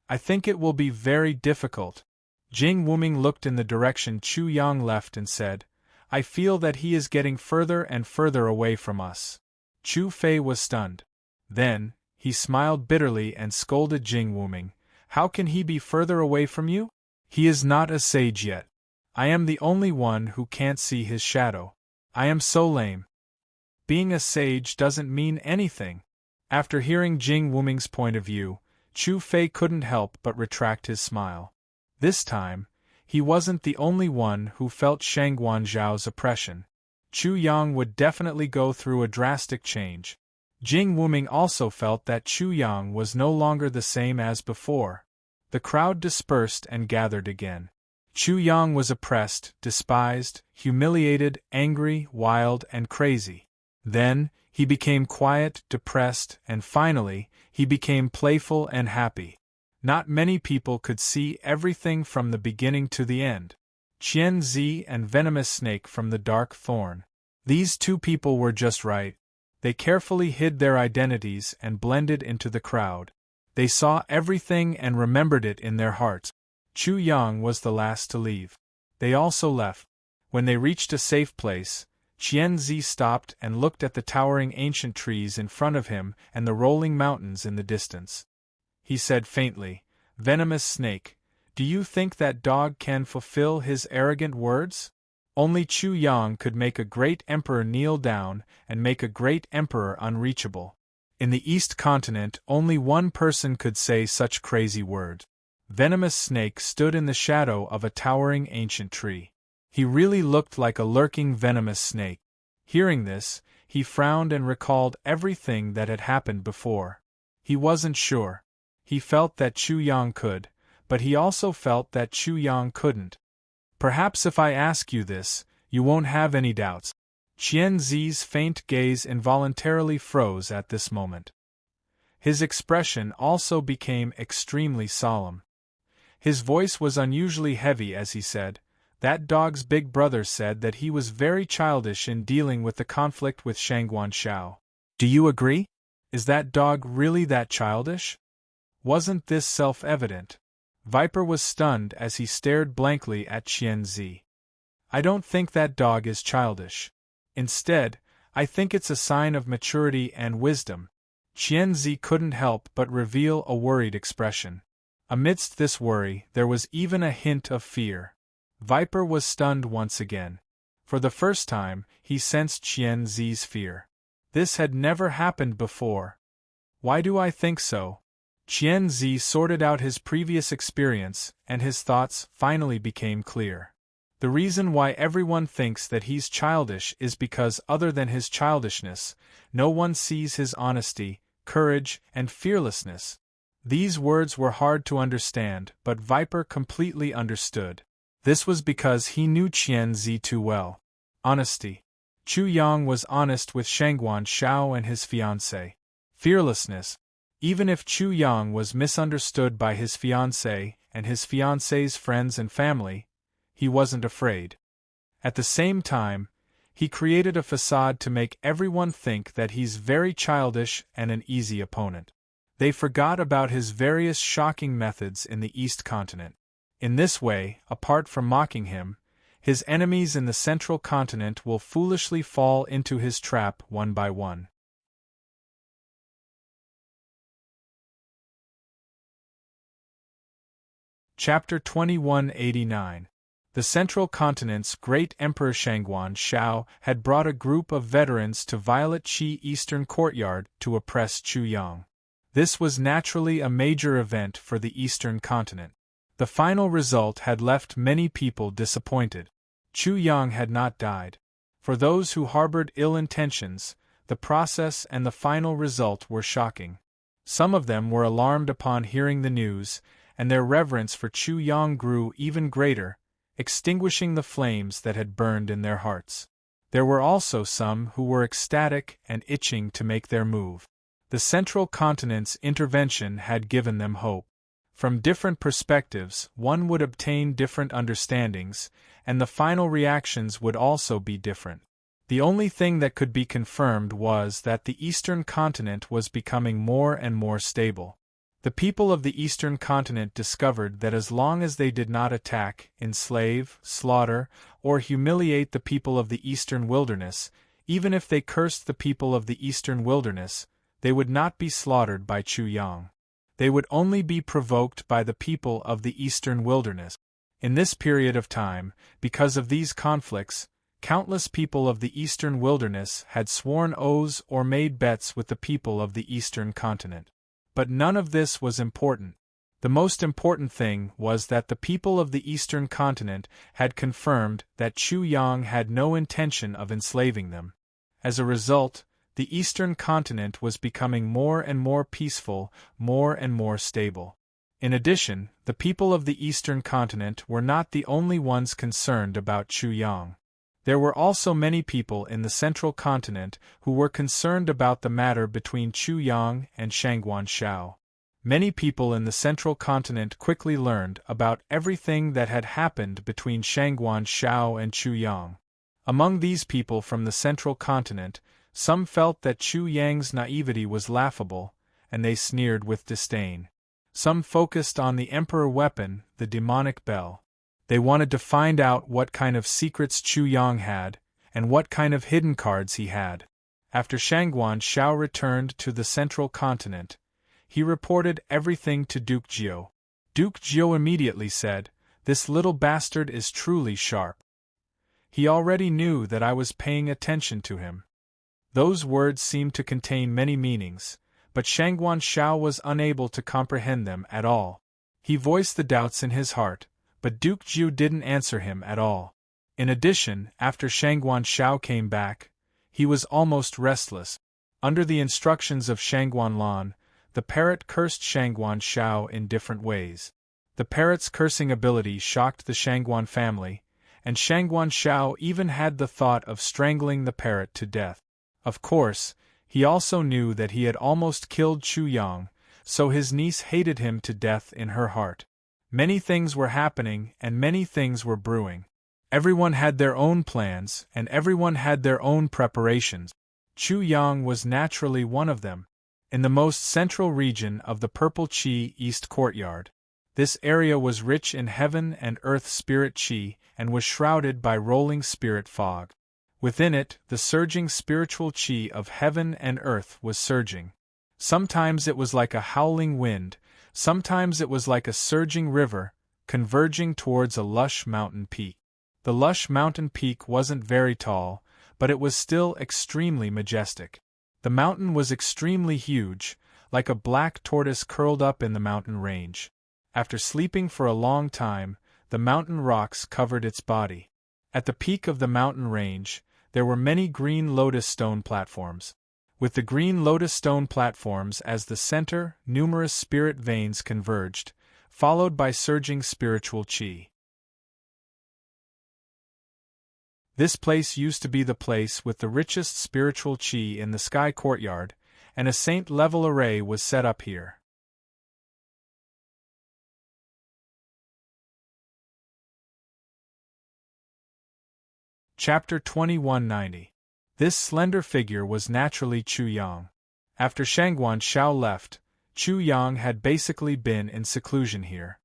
I think it will be very difficult." Jing Wuming looked in the direction Chu Yang left and said, "I feel that he is getting further and further away from us." Chu Fei was stunned. Then, he smiled bitterly and scolded Jing Wuming. "How can he be further away from you? He is not a sage yet. I am the only one who can't see his shadow. I am so lame. Being a sage doesn't mean anything." After hearing Jing Wuming's point of view, Chu Fei couldn't help but retract his smile. This time, he wasn't the only one who felt Shangguan Zhao's oppression. Chu Yang would definitely go through a drastic change. Jing Wuming also felt that Chu Yang was no longer the same as before. The crowd dispersed and gathered again. Chu Yang was oppressed, despised, humiliated, angry, wild, and crazy. Then, he became quiet, depressed, and finally, he became playful and happy. Not many people could see everything from the beginning to the end. Qian Zi and Venomous Snake from the Dark Thorn. These two people were just right. They carefully hid their identities and blended into the crowd. They saw everything and remembered it in their hearts. Chu Yang was the last to leave. They also left. When they reached a safe place, Qian Zi stopped and looked at the towering ancient trees in front of him and the rolling mountains in the distance. He said faintly, "Venomous Snake, do you think that dog can fulfill his arrogant words? Only Chu Yang could make a great emperor kneel down and make a great emperor unreachable. In the East Continent, only one person could say such crazy words." Venomous Snake stood in the shadow of a towering ancient tree. He really looked like a lurking venomous snake. Hearing this, he frowned and recalled everything that had happened before. He wasn't sure. He felt that Chu Yang could, but he also felt that Chu Yang couldn't. "Perhaps if I ask you this, you won't have any doubts." Qian Zi's faint gaze involuntarily froze at this moment. His expression also became extremely solemn. His voice was unusually heavy as he said, "That dog's big brother said that he was very childish in dealing with the conflict with Shangguan Zhao. Do you agree? Is that dog really that childish?" Wasn't this self-evident? Viper was stunned as he stared blankly at Qian Zi. "I don't think that dog is childish. Instead, I think it's a sign of maturity and wisdom." Qian Zi couldn't help but reveal a worried expression. Amidst this worry, there was even a hint of fear. Viper was stunned once again. For the first time, he sensed Qian Zi's fear. This had never happened before. Why do I think so? Qian Zi sorted out his previous experience, and his thoughts finally became clear. The reason why everyone thinks that he's childish is because other than his childishness, no one sees his honesty, courage, and fearlessness. These words were hard to understand, but Viper completely understood. This was because he knew Qian Zi too well. Honesty. Chu Yang was honest with Shangguan Zhao and his fiancée. Fearlessness. Even if Chu Yang was misunderstood by his fiancée and his fiancée's friends and family, he wasn't afraid. At the same time, He created a facade to make everyone think that he's very childish and an easy opponent. They forgot about his various shocking methods in the East Continent. In this way, apart from mocking him, his enemies in the Central Continent will foolishly fall into his trap one by one. Chapter 2189. The Central Continent's great Emperor Shangguan Shao had brought a group of veterans to Violet Qi Eastern Courtyard to oppress Chu Yang. This was naturally a major event for the Eastern Continent. The final result had left many people disappointed. Chu Yang had not died. For those who harbored ill intentions, the process and the final result were shocking. Some of them were alarmed upon hearing the news, and their reverence for Chu Yang grew even greater, extinguishing the flames that had burned in their hearts. There were also some who were ecstatic and itching to make their move. The Central Continent's intervention had given them hope. From different perspectives, one would obtain different understandings, and the final reactions would also be different. The only thing that could be confirmed was that the Eastern Continent was becoming more and more stable. The people of the Eastern Continent discovered that as long as they did not attack, enslave, slaughter, or humiliate the people of the Eastern Wilderness, even if they cursed the people of the Eastern Wilderness, they would not be slaughtered by Chu Yang. They would only be provoked by the people of the Eastern Wilderness. In this period of time, because of these conflicts, countless people of the Eastern Wilderness had sworn oaths or made bets with the people of the Eastern Continent. But none of this was important. The most important thing was that the people of the Eastern Continent had confirmed that Chu Yang had no intention of enslaving them. As a result, the Eastern Continent was becoming more and more peaceful, more and more stable. In addition, the people of the Eastern Continent were not the only ones concerned about Chu Yang. There were also many people in the Central Continent who were concerned about the matter between Chu Yang and Shangguan Shao. Many people in the Central Continent quickly learned about everything that had happened between Shangguan Shao and Chu Yang. Among these people from the Central Continent, some felt that Chu Yang's naivety was laughable, and they sneered with disdain. Some focused on the emperor weapon, the demonic bell. They wanted to find out what kind of secrets Chu Yang had, and what kind of hidden cards he had. After Shangguan Shao returned to the Central Continent, he reported everything to Duke Jiu. Duke Jiu immediately said, "This little bastard is truly sharp. He already knew that I was paying attention to him." Those words seemed to contain many meanings, but Shangguan Shao was unable to comprehend them at all. He voiced the doubts in his heart, but Duke Jiu didn't answer him at all. In addition, after Shangguan Shao came back, he was almost restless. Under the instructions of Shangguan Lan, the parrot cursed Shangguan Shao in different ways. The parrot's cursing ability shocked the Shangguan family, and Shangguan Shao even had the thought of strangling the parrot to death. Of course, he also knew that he had almost killed Chu Yang, so his niece hated him to death in her heart. Many things were happening and many things were brewing. Everyone had their own plans and everyone had their own preparations. Chu Yang was naturally one of them. In the most central region of the Purple Qi East Courtyard, this area was rich in heaven and earth spirit qi and was shrouded by rolling spirit fog. Within it, the surging spiritual qi of heaven and earth was surging. Sometimes it was like a howling wind, sometimes it was like a surging river, converging towards a lush mountain peak. The lush mountain peak wasn't very tall, but it was still extremely majestic. The mountain was extremely huge, like a black tortoise curled up in the mountain range. After sleeping for a long time, the mountain rocks covered its body. At the peak of the mountain range, there were many green lotus stone platforms. With the green lotus stone platforms as the center, numerous spirit veins converged, followed by surging spiritual qi. This place used to be the place with the richest spiritual qi in the sky courtyard, and a saint-level array was set up here. Chapter 2190. This slender figure was naturally Chu Yang. After Shangguan Shao left, Chu Yang had basically been in seclusion here.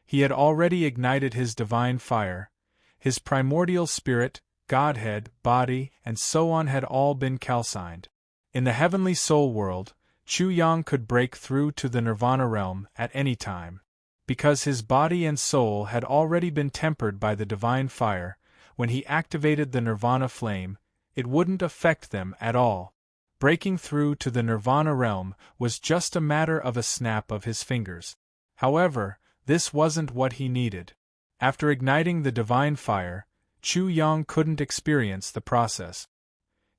He had already ignited his divine fire, his primordial spirit, Godhead, body, and so on had all been calcined. In the heavenly soul world, Chu Yang could break through to the Nirvana realm at any time. Because his body and soul had already been tempered by the divine fire, when he activated the Nirvana flame, it wouldn't affect them at all. Breaking through to the Nirvana realm was just a matter of a snap of his fingers. However, this wasn't what he needed. After igniting the divine fire, Chu Yang couldn't experience the process.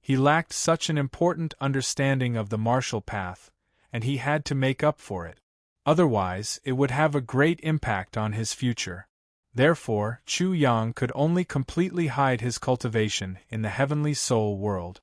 He lacked such an important understanding of the martial path, and he had to make up for it. Otherwise, it would have a great impact on his future. Therefore, Chu Yang could only completely hide his cultivation in the heavenly soul world.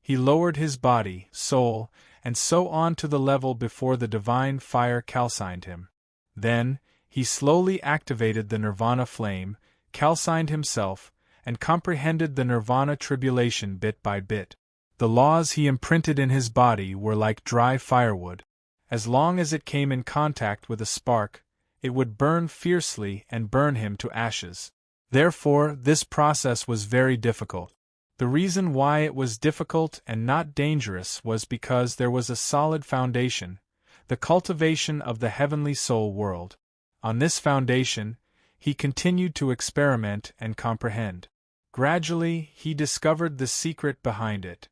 He lowered his body, soul, and so on to the level before the divine fire calcined him. Then, he slowly activated the Nirvana flame, calcined himself, and comprehended the Nirvana tribulation bit by bit. The laws he imprinted in his body were like dry firewood. As long as it came in contact with a spark, it would burn fiercely and burn him to ashes. Therefore, this process was very difficult. The reason why it was difficult and not dangerous was because there was a solid foundation, the cultivation of the heavenly soul world. On this foundation, he continued to experiment and comprehend. Gradually, he discovered the secret behind it.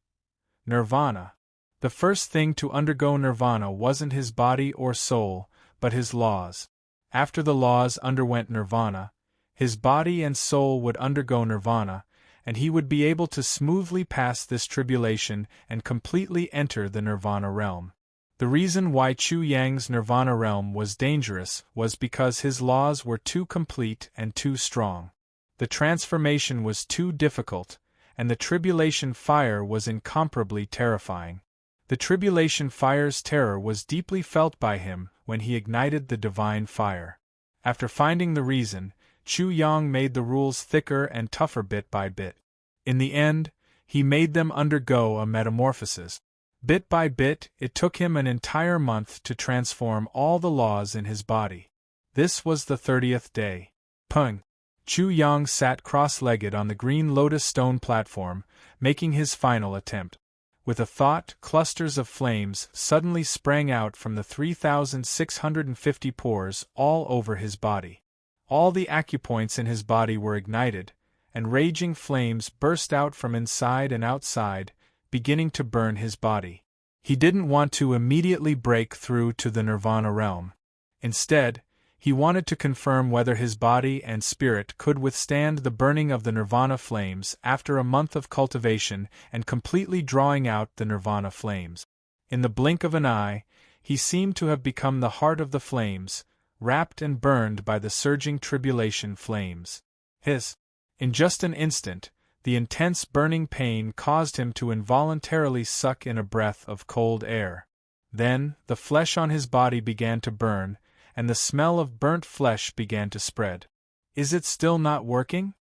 Nirvana. The first thing to undergo nirvana wasn't his body or soul, but his laws. After the laws underwent nirvana, his body and soul would undergo nirvana, and he would be able to smoothly pass this tribulation and completely enter the nirvana realm. The reason why Chu Yang's nirvana realm was dangerous was because his laws were too complete and too strong. The transformation was too difficult, and the tribulation fire was incomparably terrifying. The tribulation fire's terror was deeply felt by him when he ignited the divine fire. After finding the reason, Chu Yang made the rules thicker and tougher bit by bit. In the end, he made them undergo a metamorphosis. Bit by bit, it took him an entire month to transform all the laws in his body. This was the 30th day. Pung! Chu Yang sat cross-legged on the green lotus stone platform, making his final attempt. With a thought, clusters of flames suddenly sprang out from the 3,650 pores all over his body. All the acupoints in his body were ignited, and raging flames burst out from inside and outside, beginning to burn his body. He didn't want to immediately break through to the Nirvana realm. Instead, he wanted to confirm whether his body and spirit could withstand the burning of the Nirvana flames after a month of cultivation and completely drawing out the Nirvana flames. In the blink of an eye, he seemed to have become the heart of the flames, wrapped and burned by the surging tribulation flames. In just an instant, the intense burning pain caused him to involuntarily suck in a breath of cold air. Then, the flesh on his body began to burn, and the smell of burnt flesh began to spread. Is it still not working?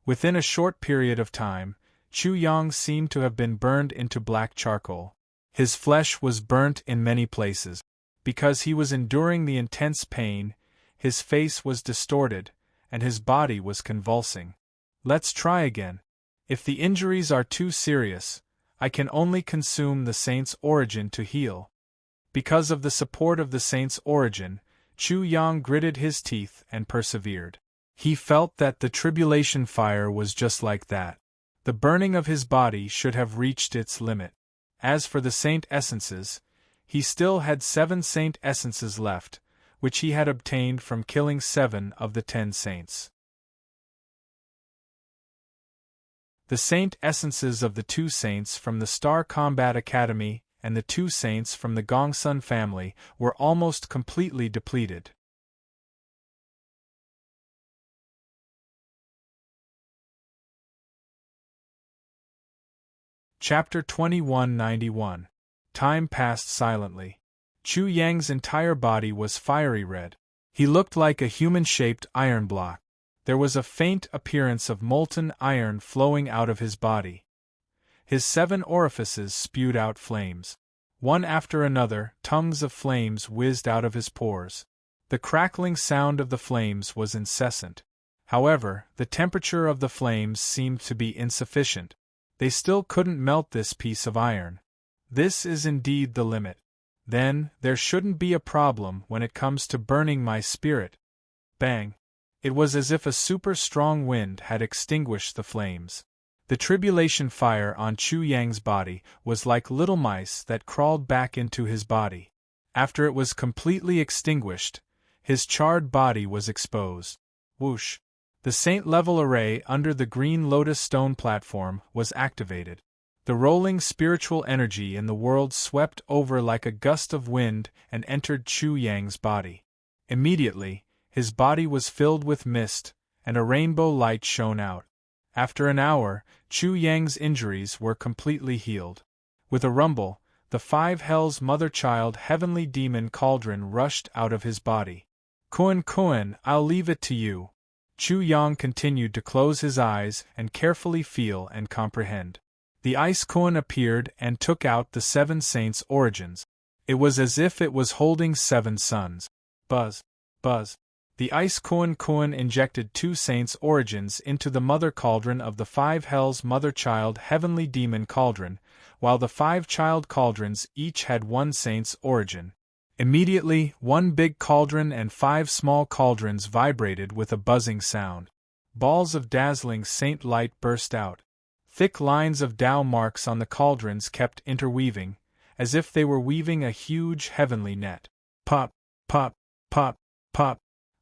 Within a short period of time, Chu Yang seemed to have been burned into black charcoal. His flesh was burnt in many places. Because he was enduring the intense pain, his face was distorted, and his body was convulsing. Let's try again. If the injuries are too serious, I can only consume the saint's origin to heal. Because of the support of the saint's origin, Chu Yang gritted his teeth and persevered. He felt that the tribulation fire was just like that. The burning of his body should have reached its limit. As for the saint essences, he still had 7 saint essences left, which he had obtained from killing 7 of the 10 saints. The saint essences of the 2 saints from the Star Combat Academy and the 2 saints from the Gongsun family were almost completely depleted. Chapter 2191. Time passed silently. Chu Yang's entire body was fiery red. He looked like a human-shaped iron block. There was a faint appearance of molten iron flowing out of his body. His 7 orifices spewed out flames. One after another, tongues of flames whizzed out of his pores. The crackling sound of the flames was incessant. However, the temperature of the flames seemed to be insufficient. They still couldn't melt this piece of iron. This is indeed the limit. Then, there shouldn't be a problem when it comes to burning my spirit. Bang! It was as if a super strong wind had extinguished the flames. The tribulation fire on Chu Yang's body was like little mice that crawled back into his body. After it was completely extinguished, his charred body was exposed. Whoosh! The saint-level array under the green lotus stone platform was activated. The rolling spiritual energy in the world swept over like a gust of wind and entered Chu Yang's body. Immediately, his body was filled with mist, and a rainbow light shone out. After an hour, Chu Yang's injuries were completely healed. With a rumble, the 5 hells mother-child heavenly demon cauldron rushed out of his body. Kuan, I'll leave it to you. Chu Yang continued to close his eyes and carefully feel and comprehend. The ice Kuan appeared and took out the 7 saints' origins. It was as if it was holding 7 suns. Buzz, buzz. The ice Kuan injected 2 saints' origins into the mother cauldron of the 5 hells mother-child heavenly demon cauldron, while the 5 child cauldrons each had 1 saint's origin. Immediately, 1 big cauldron and 5 small cauldrons vibrated with a buzzing sound. Balls of dazzling saint light burst out. Thick lines of Tao marks on the cauldrons kept interweaving, as if they were weaving a huge heavenly net. Pop, pop, pop, pop.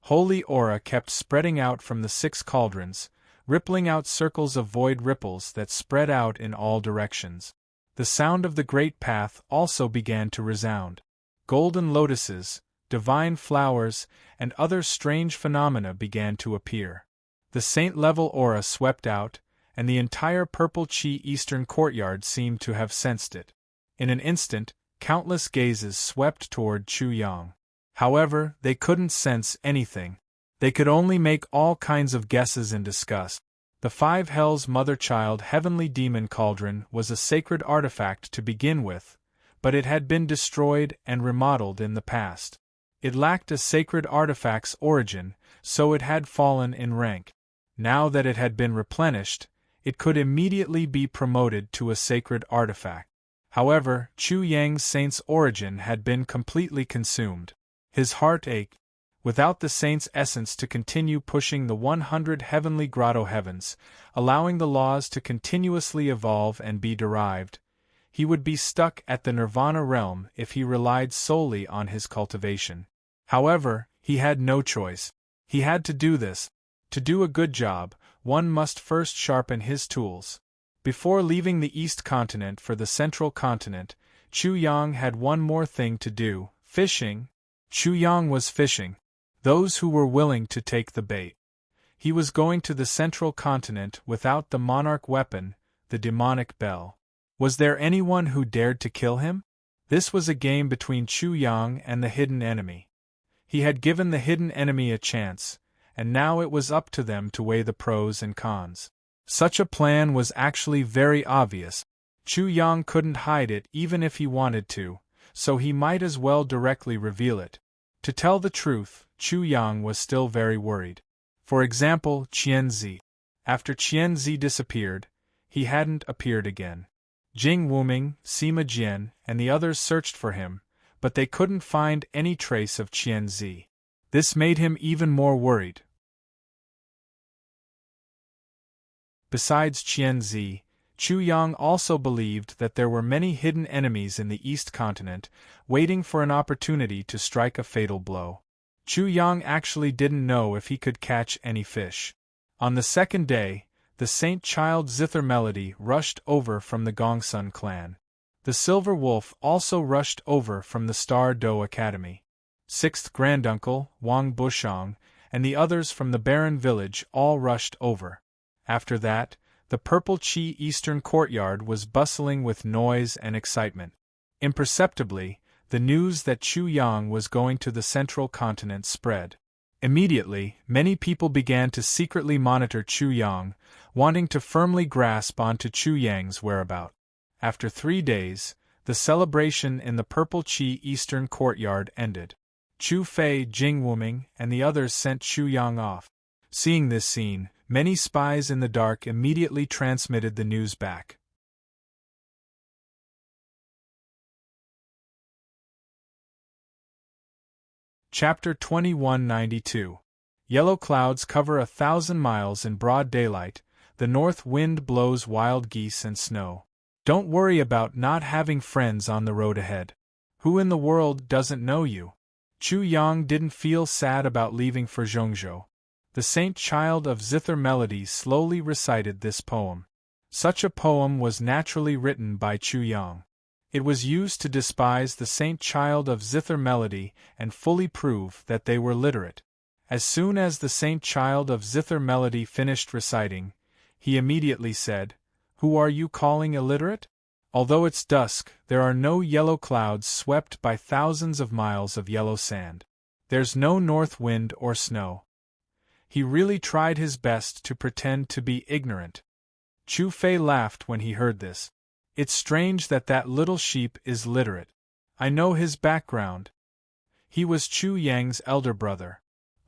Holy aura kept spreading out from the 6 cauldrons, rippling out circles of void ripples that spread out in all directions. The sound of the great path also began to resound. Golden lotuses, divine flowers, and other strange phenomena began to appear. The saint-level aura swept out, and the entire purple Qi eastern courtyard seemed to have sensed it. In an instant, countless gazes swept toward Chu Yang. However, they couldn't sense anything. They could only make all kinds of guesses and discuss. The 5 hells mother-child heavenly demon cauldron was a sacred artifact to begin with, but it had been destroyed and remodeled in the past. It lacked a sacred artifact's origin, so it had fallen in rank. Now that it had been replenished, it could immediately be promoted to a sacred artifact. However, Chu Yang's saint's origin had been completely consumed. His heart ached. Without the saint's essence to continue pushing the 100 heavenly grotto heavens, allowing the laws to continuously evolve and be derived, he would be stuck at the nirvana realm if he relied solely on his cultivation. However, he had no choice. He had to do this. To do a good job, one must first sharpen his tools. Before leaving the East Continent for the Central Continent, Chu Yang had one more thing to do: fishing. Chu Yang was fishing. Those who were willing to take the bait. He was going to the Central Continent without the monarch weapon, the demonic bell. Was there anyone who dared to kill him? This was a game between Chu Yang and the hidden enemy. He had given the hidden enemy a chance, and now it was up to them to weigh the pros and cons. Such a plan was actually very obvious. Chu Yang couldn't hide it even if he wanted to, so he might as well directly reveal it. To tell the truth, Chu Yang was still very worried. For example, Qianzi. After Qianzi disappeared, he hadn't appeared again. Jing Wuming, Sima Jian, and the others searched for him, but they couldn't find any trace of Qianzi. This made him even more worried. Besides Qianzi, Chu Yang also believed that there were many hidden enemies in the East Continent, waiting for an opportunity to strike a fatal blow. Chu Yang actually didn't know if he could catch any fish. On the second day, the Saint Child Zither Melody rushed over from the Gongsun clan. The Silver Wolf also rushed over from the Star Do Academy. Sixth Granduncle, Wang Bushong, and the others from the Barren Village all rushed over. After that, the Purple Qi Eastern Courtyard was bustling with noise and excitement. Imperceptibly, the news that Chu Yang was going to the Central Continent spread. Immediately, many people began to secretly monitor Chu Yang, wanting to firmly grasp onto Chu Yang's whereabout. After 3 days, the celebration in the Purple Qi Eastern Courtyard ended. Chu Fei, Jing Wuming, and the others sent Chu Yang off. Seeing this scene, many spies in the dark immediately transmitted the news back. Chapter 2192. Yellow clouds cover 1,000 miles in broad daylight, the north wind blows wild geese and snow. Don't worry about not having friends on the road ahead. Who in the world doesn't know you? Chu Yang didn't feel sad about leaving for Zhongzhou. The Saint Child of Zither Melody slowly recited this poem. Such a poem was naturally written by Chu Yang. It was used to despise the Saint Child of Zither Melody and fully prove that they were literate. As soon as the Saint Child of Zither Melody finished reciting, he immediately said, "Who are you calling illiterate? Although it's dusk, there are no yellow clouds swept by thousands of miles of yellow sand. There's no north wind or snow." He really tried his best to pretend to be ignorant. Chu Fei laughed when he heard this. It's strange that that little sheep is literate. I know his background. He was Chu Yang's elder brother.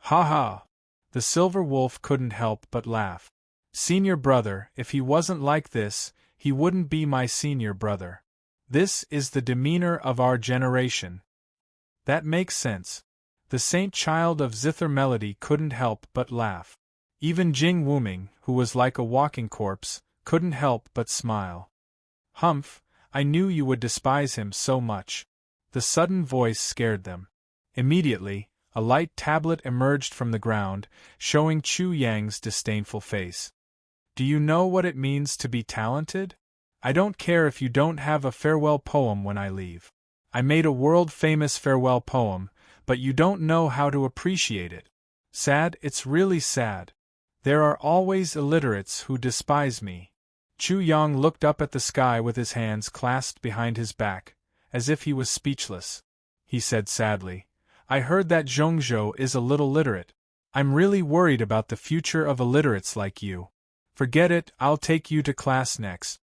Ha ha! The silver wolf couldn't help but laugh. Senior brother, if he wasn't like this, he wouldn't be my senior brother. This is the demeanor of our generation. That makes sense. The Saint Child of Zither Melody couldn't help but laugh. Even Jing Wuming, who was like a walking corpse, couldn't help but smile. Humph, I knew you would despise him so much. The sudden voice scared them. Immediately, a light tablet emerged from the ground, showing Chu Yang's disdainful face. Do you know what it means to be talented? I don't care if you don't have a farewell poem when I leave. I made a world-famous farewell poem, but you don't know how to appreciate it. Sad, it's really sad. There are always illiterates who despise me. Chu Yang looked up at the sky with his hands clasped behind his back, as if he was speechless. He said sadly, I heard that Zhongzhou is a little literate. I'm really worried about the future of illiterates like you. Forget it, I'll take you to class next.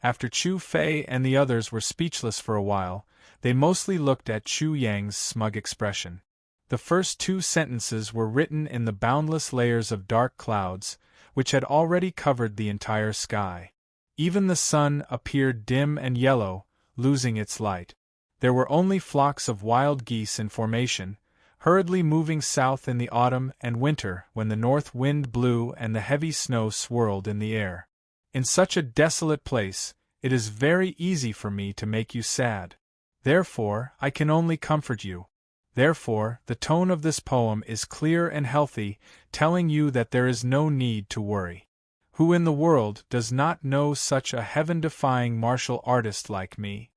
After Chu Fei and the others were speechless for a while, they mostly looked at Chu Yang's smug expression. The first 2 sentences were written in the boundless layers of dark clouds, which had already covered the entire sky. Even the sun appeared dim and yellow, losing its light. There were only flocks of wild geese in formation, hurriedly moving south in the autumn and winter when the north wind blew and the heavy snow swirled in the air. In such a desolate place, it is very easy for me to make you sad. Therefore, I can only comfort you. Therefore, the tone of this poem is clear and healthy, telling you that there is no need to worry. Who in the world does not know such a heaven-defying martial artist like me?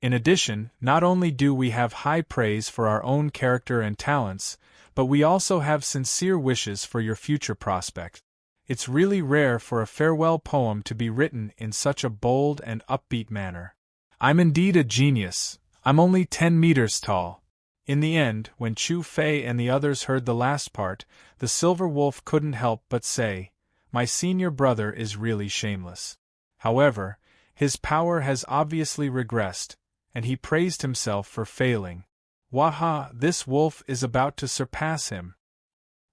In addition, not only do we have high praise for our own character and talents, but we also have sincere wishes for your future prospect. It's really rare for a farewell poem to be written in such a bold and upbeat manner. I'm indeed a genius. I'm only 10 meters tall. In the end, when Chu Fei and the others heard the last part, the silver wolf couldn't help but say, My senior brother is really shameless. However, his power has obviously regressed, and he praised himself for failing. Waha, this wolf is about to surpass him.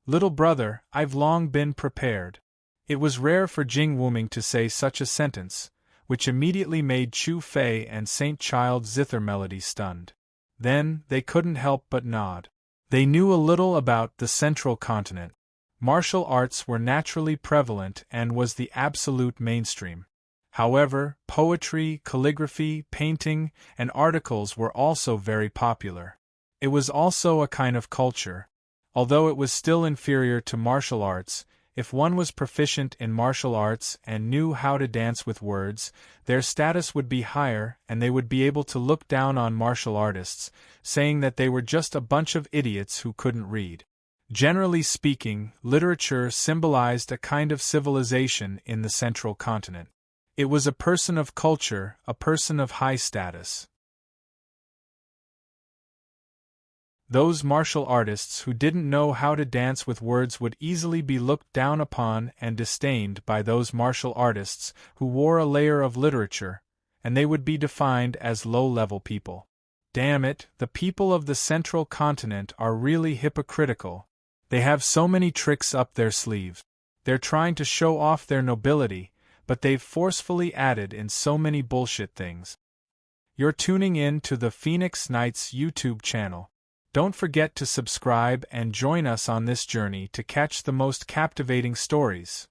Little brother, I've long been prepared. It was rare for Jing Wuming to say such a sentence, which immediately made Chu Fei and Saint Child Zither Melody stunned. Then, they couldn't help but nod. They knew a little about the Central Continent. Martial arts were naturally prevalent and was the absolute mainstream. However, poetry, calligraphy, painting, and articles were also very popular. It was also a kind of culture. Although it was still inferior to martial arts, if one was proficient in martial arts and knew how to dance with words, their status would be higher and they would be able to look down on martial artists, saying that they were just a bunch of idiots who couldn't read. Generally speaking, literature symbolized a kind of civilization in the Central Continent. It was a person of culture, a person of high status. Those martial artists who didn't know how to dance with words would easily be looked down upon and disdained by those martial artists who wore a layer of literature, and they would be defined as low-level people. Damn it, the people of the Central Continent are really hypocritical. They have so many tricks up their sleeves. They're trying to show off their nobility, but they've forcefully added in so many bullshit things. You're tuning in to the Phoenix Knights YouTube channel. Don't forget to subscribe and join us on this journey to catch the most captivating stories.